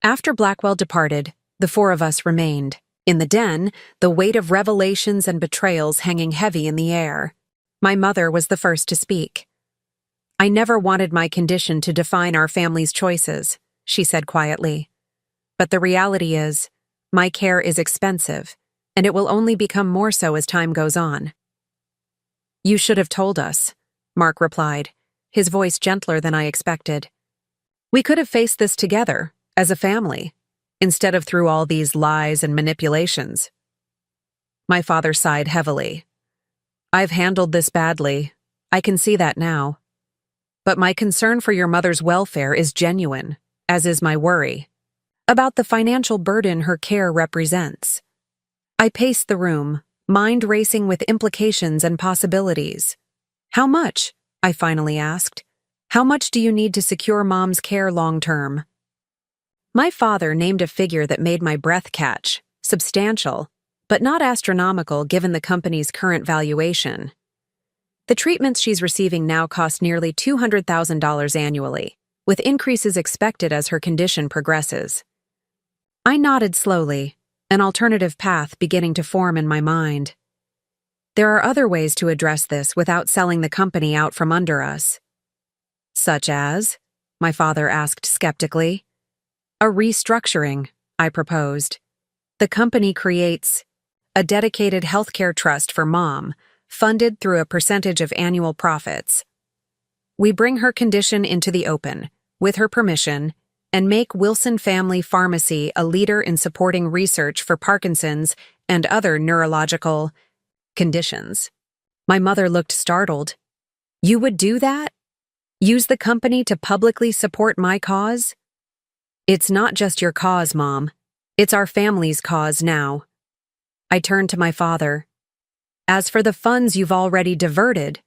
After Blackwell departed, the four of us remained. In the den, the weight of revelations and betrayals hanging heavy in the air. My mother was the first to speak. I never wanted my condition to define our family's choices, she said quietly. But the reality is, my care is expensive, and it will only become more so as time goes on. You should have told us, Mark replied, his voice gentler than I expected. We could have faced this together, as a family, instead of through all these lies and manipulations. My father sighed heavily. I've handled this badly. I can see that now. But my concern for your mother's welfare is genuine, as is my worry about the financial burden her care represents. I paced the room, mind racing with implications and possibilities. How much? I finally asked. How much do you need to secure Mom's care long term? My father named a figure that made my breath catch, substantial, but not astronomical given the company's current valuation. The treatments she's receiving now cost nearly $200,000 annually, with increases expected as her condition progresses. I nodded slowly, an alternative path beginning to form in my mind. There are other ways to address this without selling the company out from under us. Such as? My father asked skeptically. A restructuring, I proposed. The company creates a dedicated healthcare trust for Mom, funded through a percentage of annual profits. We bring her condition into the open, with her permission, and make Wilson Family Pharmacy a leader in supporting research for Parkinson's and other neurological conditions. My mother looked startled. You would do that? Use the company to publicly support my cause? It's not just your cause, Mom. It's our family's cause now. I turned to my father. As for the funds you've already diverted,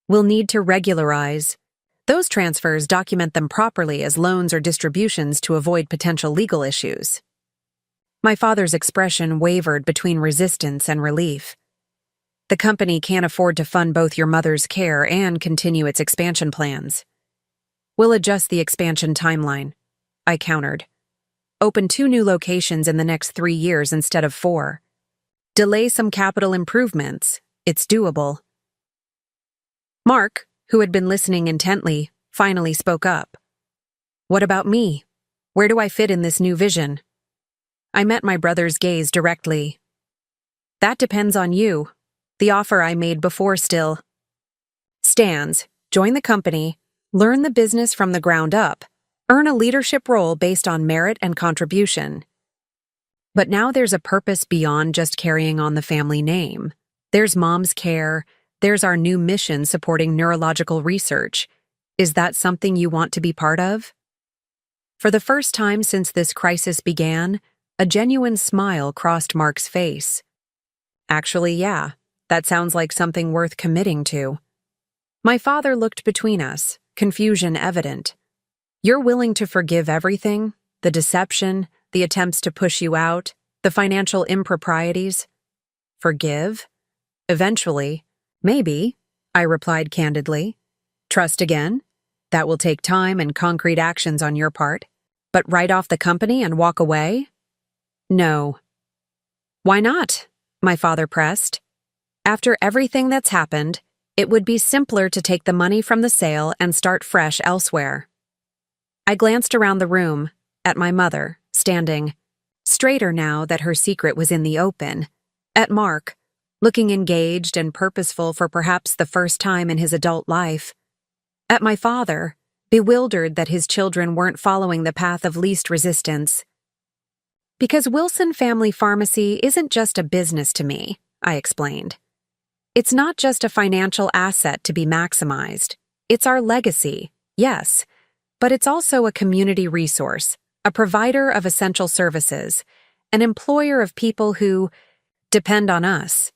we'll need to regularize Those transfers document them properly as loans or distributions to avoid potential legal issues. My father's expression wavered between resistance and relief. The company can't afford to fund both your mother's care and continue its expansion plans. We'll adjust the expansion timeline, I countered. Open 2 new locations in the next 3 years instead of 4. Delay some capital improvements. It's doable. Mark, who had been listening intently, finally spoke up. What about me? Where do I fit in this new vision? I met my brother's gaze directly. That depends on you. The offer I made before still stands. Join the company, learn the business from the ground up, earn a leadership role based on merit and contribution. But now there's a purpose beyond just carrying on the family name. There's Mom's Care. There's our new mission supporting neurological research. Is that something you want to be part of? For the first time since this crisis began, a genuine smile crossed Mark's face. Actually, yeah, that sounds like something worth committing to. My father looked between us, confusion evident. You're willing to forgive everything? The deception, the attempts to push you out, the financial improprieties? Forgive? Eventually. Maybe, I replied candidly. Trust again? That will take time and concrete actions on your part. But write off the company and walk away? No. Why not? My father pressed. After everything that's happened, it would be simpler to take the money from the sale and start fresh elsewhere. I glanced around the room, at my mother, standing, straighter now that her secret was in the open, at Mark, looking engaged and purposeful for perhaps the first time in his adult life, at my father, bewildered that his children weren't following the path of least resistance. Because Wilson Family Pharmacy isn't just a business to me, I explained. It's not just a financial asset to be maximized. It's our legacy, yes, but it's also a community resource, a provider of essential services, an employer of people who depend on us.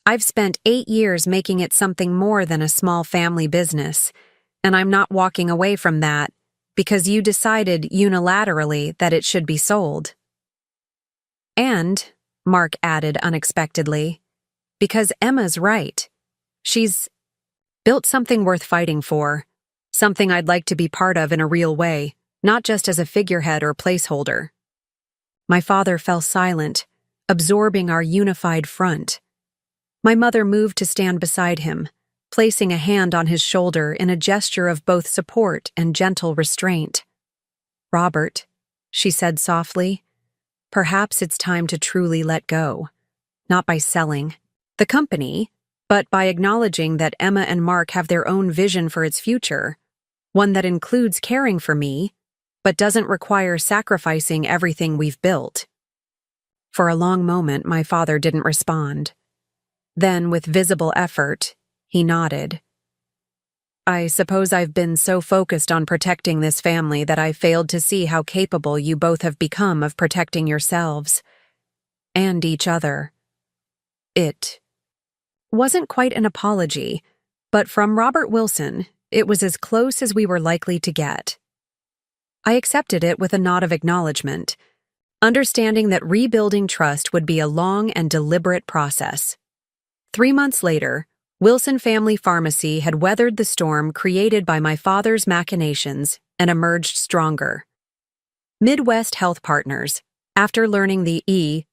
I've spent 8 years making it something more than a small family business, and I'm not walking away from that because you decided unilaterally that it should be sold. And, Mark added unexpectedly, because Emma's right. She's built something worth fighting for, something I'd like to be part of in a real way, not just as a figurehead or placeholder. My father fell silent, absorbing our unified front. My mother moved to stand beside him, placing a hand on his shoulder in a gesture of both support and gentle restraint. Robert, she said softly, perhaps it's time to truly let go, not by selling the company, but by acknowledging that Emma and Mark have their own vision for its future, one that includes caring for me, but doesn't require sacrificing everything we've built. For a long moment, my father didn't respond. Then, with visible effort, he nodded. I suppose I've been so focused on protecting this family that I failed to see how capable you both have become of protecting yourselves and each other. It wasn't quite an apology, but from Robert Wilson, it was as close as we were likely to get. I accepted it with a nod of acknowledgement, understanding that rebuilding trust would be a long and deliberate process. 3 months later, Wilson Family Pharmacy had weathered the storm created by my father's machinations and emerged stronger. Midwest Health Partners, after learning the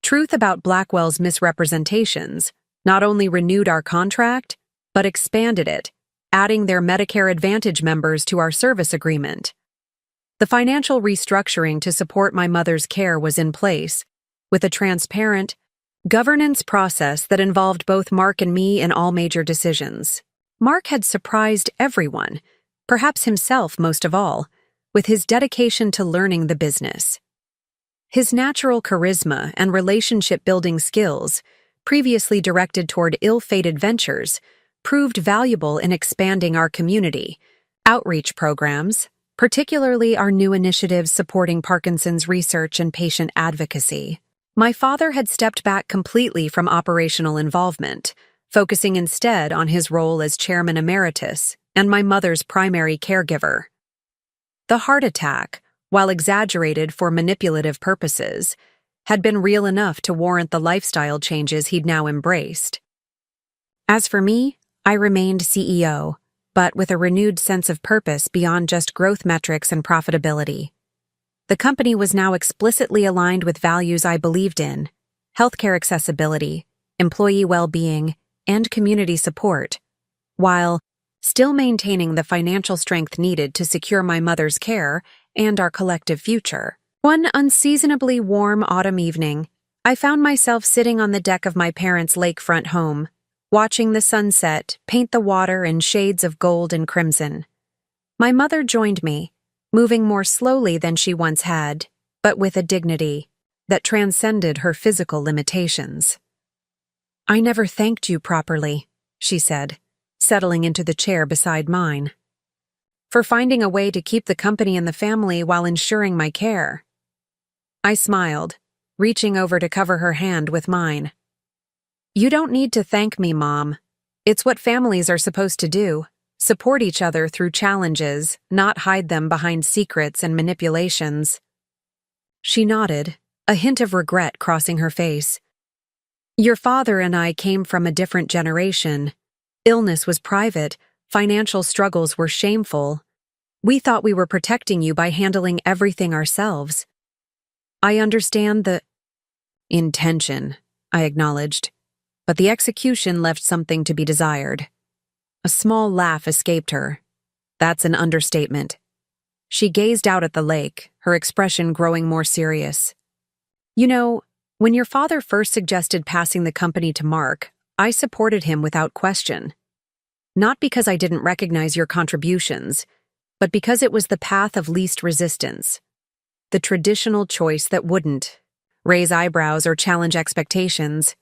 truth about Blackwell's misrepresentations, not only renewed our contract, but expanded it, adding their Medicare Advantage members to our service agreement. The financial restructuring to support my mother's care was in place, with a transparent governance process that involved both Mark and me in all major decisions. Mark had surprised everyone, perhaps himself most of all, with his dedication to learning the business. His natural charisma and relationship-building skills, previously directed toward ill-fated ventures, proved valuable in expanding our community, outreach programs, particularly our new initiatives supporting Parkinson's research and patient advocacy. My father had stepped back completely from operational involvement, focusing instead on his role as chairman emeritus, and my mother's primary caregiver. The heart attack, while exaggerated for manipulative purposes, had been real enough to warrant the lifestyle changes he'd now embraced. As for me, I remained CEO, but with a renewed sense of purpose beyond just growth metrics and profitability. The company was now explicitly aligned with values I believed in: healthcare accessibility, employee well-being, and community support, while still maintaining the financial strength needed to secure my mother's care and our collective future. One unseasonably warm autumn evening, I found myself sitting on the deck of my parents' lakefront home, watching the sunset paint the water in shades of gold and crimson. My mother joined me, moving more slowly than she once had, but with a dignity that transcended her physical limitations. "I never thanked you properly," she said, settling into the chair beside mine. "For finding a way to keep the company in the family while ensuring my care." I smiled, reaching over to cover her hand with mine. "You don't need to thank me, Mom. It's what families are supposed to do: support each other through challenges, not hide them behind secrets and manipulations." She nodded, a hint of regret crossing her face. "Your father and I came from a different generation. Illness was private, financial struggles were shameful. We thought we were protecting you by handling everything ourselves." "I understand the intention," I acknowledged, but the execution left something to be desired. A small laugh escaped her. "That's an understatement." She gazed out at the lake, her expression growing more serious. "You know, when your father first suggested passing the company to Mark, I supported him without question. Not because I didn't recognize your contributions, but because it was the path of least resistance. The traditional choice that wouldn't raise eyebrows or challenge expectations.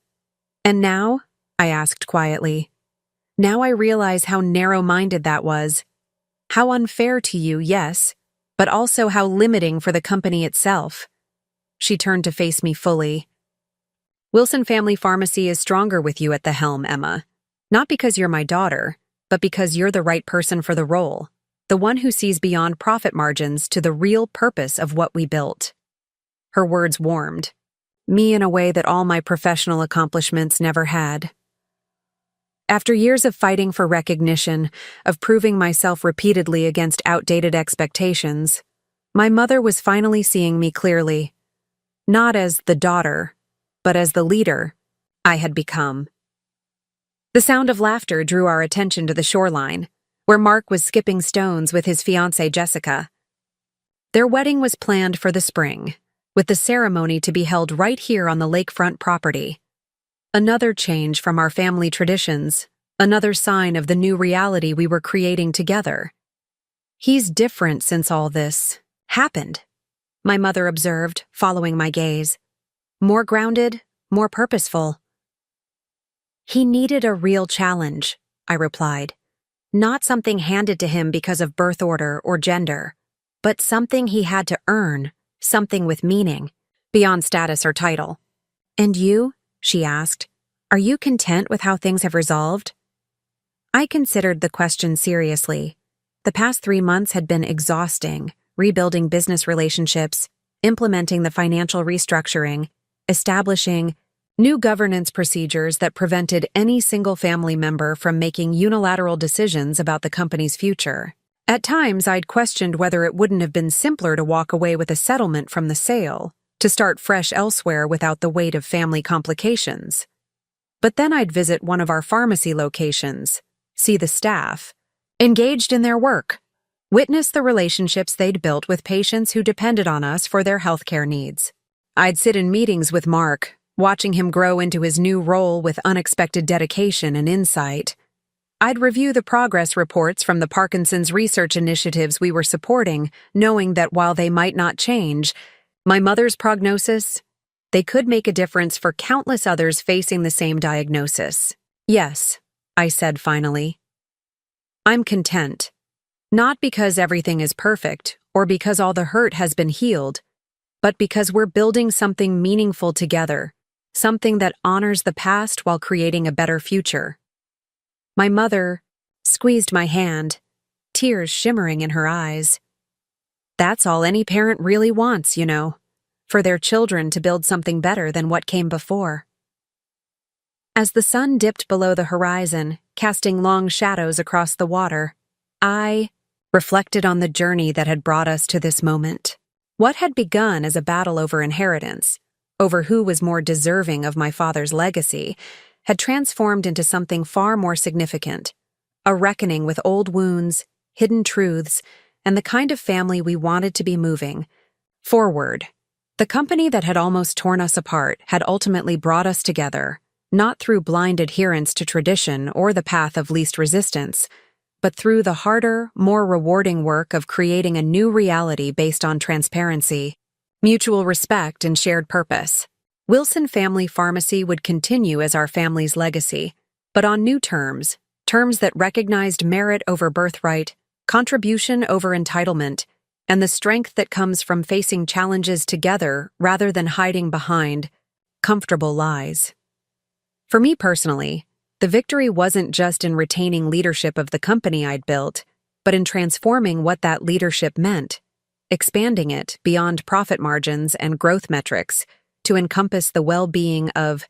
And now?" I asked quietly. "Now I realize how narrow-minded that was. How unfair to you, yes, but also how limiting for the company itself." She turned to face me fully. "Wilson Family Pharmacy is stronger with you at the helm, Emma. Not because you're my daughter, but because you're the right person for the role. The one who sees beyond profit margins to the real purpose of what we built." Her words warmed me in a way that all my professional accomplishments never had. After years of fighting for recognition, of proving myself repeatedly against outdated expectations, my mother was finally seeing me clearly, not as the daughter, but as the leader I had become. The sound of laughter drew our attention to the shoreline, where Mark was skipping stones with his fiancée Jessica. Their wedding was planned for the spring, with the ceremony to be held right here on the lakefront property. Another change from our family traditions, another sign of the new reality we were creating together. "He's different since all this happened," my mother observed, following my gaze. "More grounded, more purposeful." "He needed a real challenge," I replied. "Not something handed to him because of birth order or gender, but something he had to earn, something with meaning, beyond status or title." "And you?" she asked. "Are you content with how things have resolved?" I considered the question seriously. The past 3 months had been exhausting, rebuilding business relationships, implementing the financial restructuring, establishing new governance procedures that prevented any single family member from making unilateral decisions about the company's future. At times, I'd questioned whether it wouldn't have been simpler to walk away with a settlement from the sale, to start fresh elsewhere without the weight of family complications. But then I'd visit one of our pharmacy locations, see the staff, engaged in their work, witness the relationships they'd built with patients who depended on us for their healthcare needs. I'd sit in meetings with Mark, watching him grow into his new role with unexpected dedication and insight. I'd review the progress reports from the Parkinson's research initiatives we were supporting, knowing that while they might not change my mother's prognosis, they could make a difference for countless others facing the same diagnosis. "Yes," I said finally. "I'm content. Not because everything is perfect or because all the hurt has been healed, but because we're building something meaningful together, something that honors the past while creating a better future." My mother squeezed my hand, tears shimmering in her eyes. That's all any parent really wants, for their children to build something better than what came before. As the sun dipped below the horizon, casting long shadows across the water, I reflected on the journey that had brought us to this moment. What had begun as a battle over inheritance, over who was more deserving of my father's legacy, had transformed into something far more significant, a reckoning with old wounds, hidden truths, and the kind of family we wanted to be moving forward. The company that had almost torn us apart had ultimately brought us together, not through blind adherence to tradition or the path of least resistance, but through the harder, more rewarding work of creating a new reality based on transparency, mutual respect, and shared purpose. Wilson Family Pharmacy would continue as our family's legacy, but on new terms, terms that recognized merit over birthright, contribution over entitlement, and the strength that comes from facing challenges together rather than hiding behind comfortable lies. For me personally, the victory wasn't just in retaining leadership of the company I'd built, but in transforming what that leadership meant, expanding it beyond profit margins and growth metrics to encompass the well-being of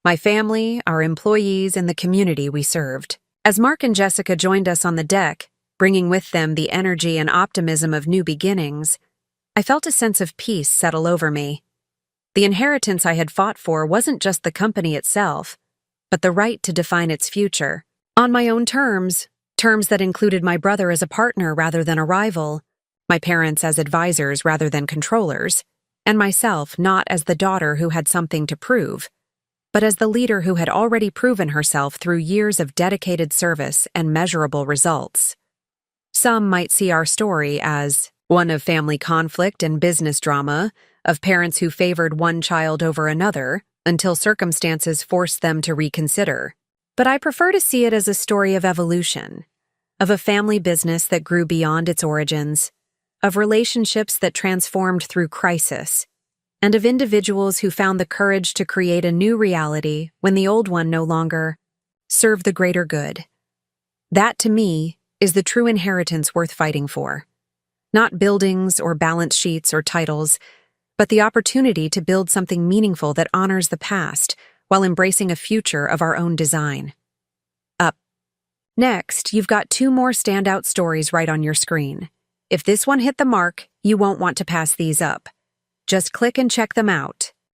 my family, our employees, and the community we served. As Mark and Jessica joined us on the deck, bringing with them the energy and optimism of new beginnings, I felt a sense of peace settle over me. The inheritance I had fought for wasn't just the company itself, but the right to define its future, on my own terms, terms that included my brother as a partner rather than a rival, my parents as advisors rather than controllers, and myself not as the daughter who had something to prove, but as the leader who had already proven herself through years of dedicated service and measurable results. Some might see our story as one of family conflict and business drama, of parents who favored one child over another until circumstances forced them to reconsider. But I prefer to see it as a story of evolution, of a family business that grew beyond its origins, of relationships that transformed through crisis, and of individuals who found the courage to create a new reality when the old one no longer served the greater good. That, to me, is the true inheritance worth fighting for. Not buildings or balance sheets or titles, but the opportunity to build something meaningful that honors the past while embracing a future of our own design. Up next, you've got 2 more standout stories right on your screen. If this one hit the mark, you won't want to pass these up. Just click and check them out.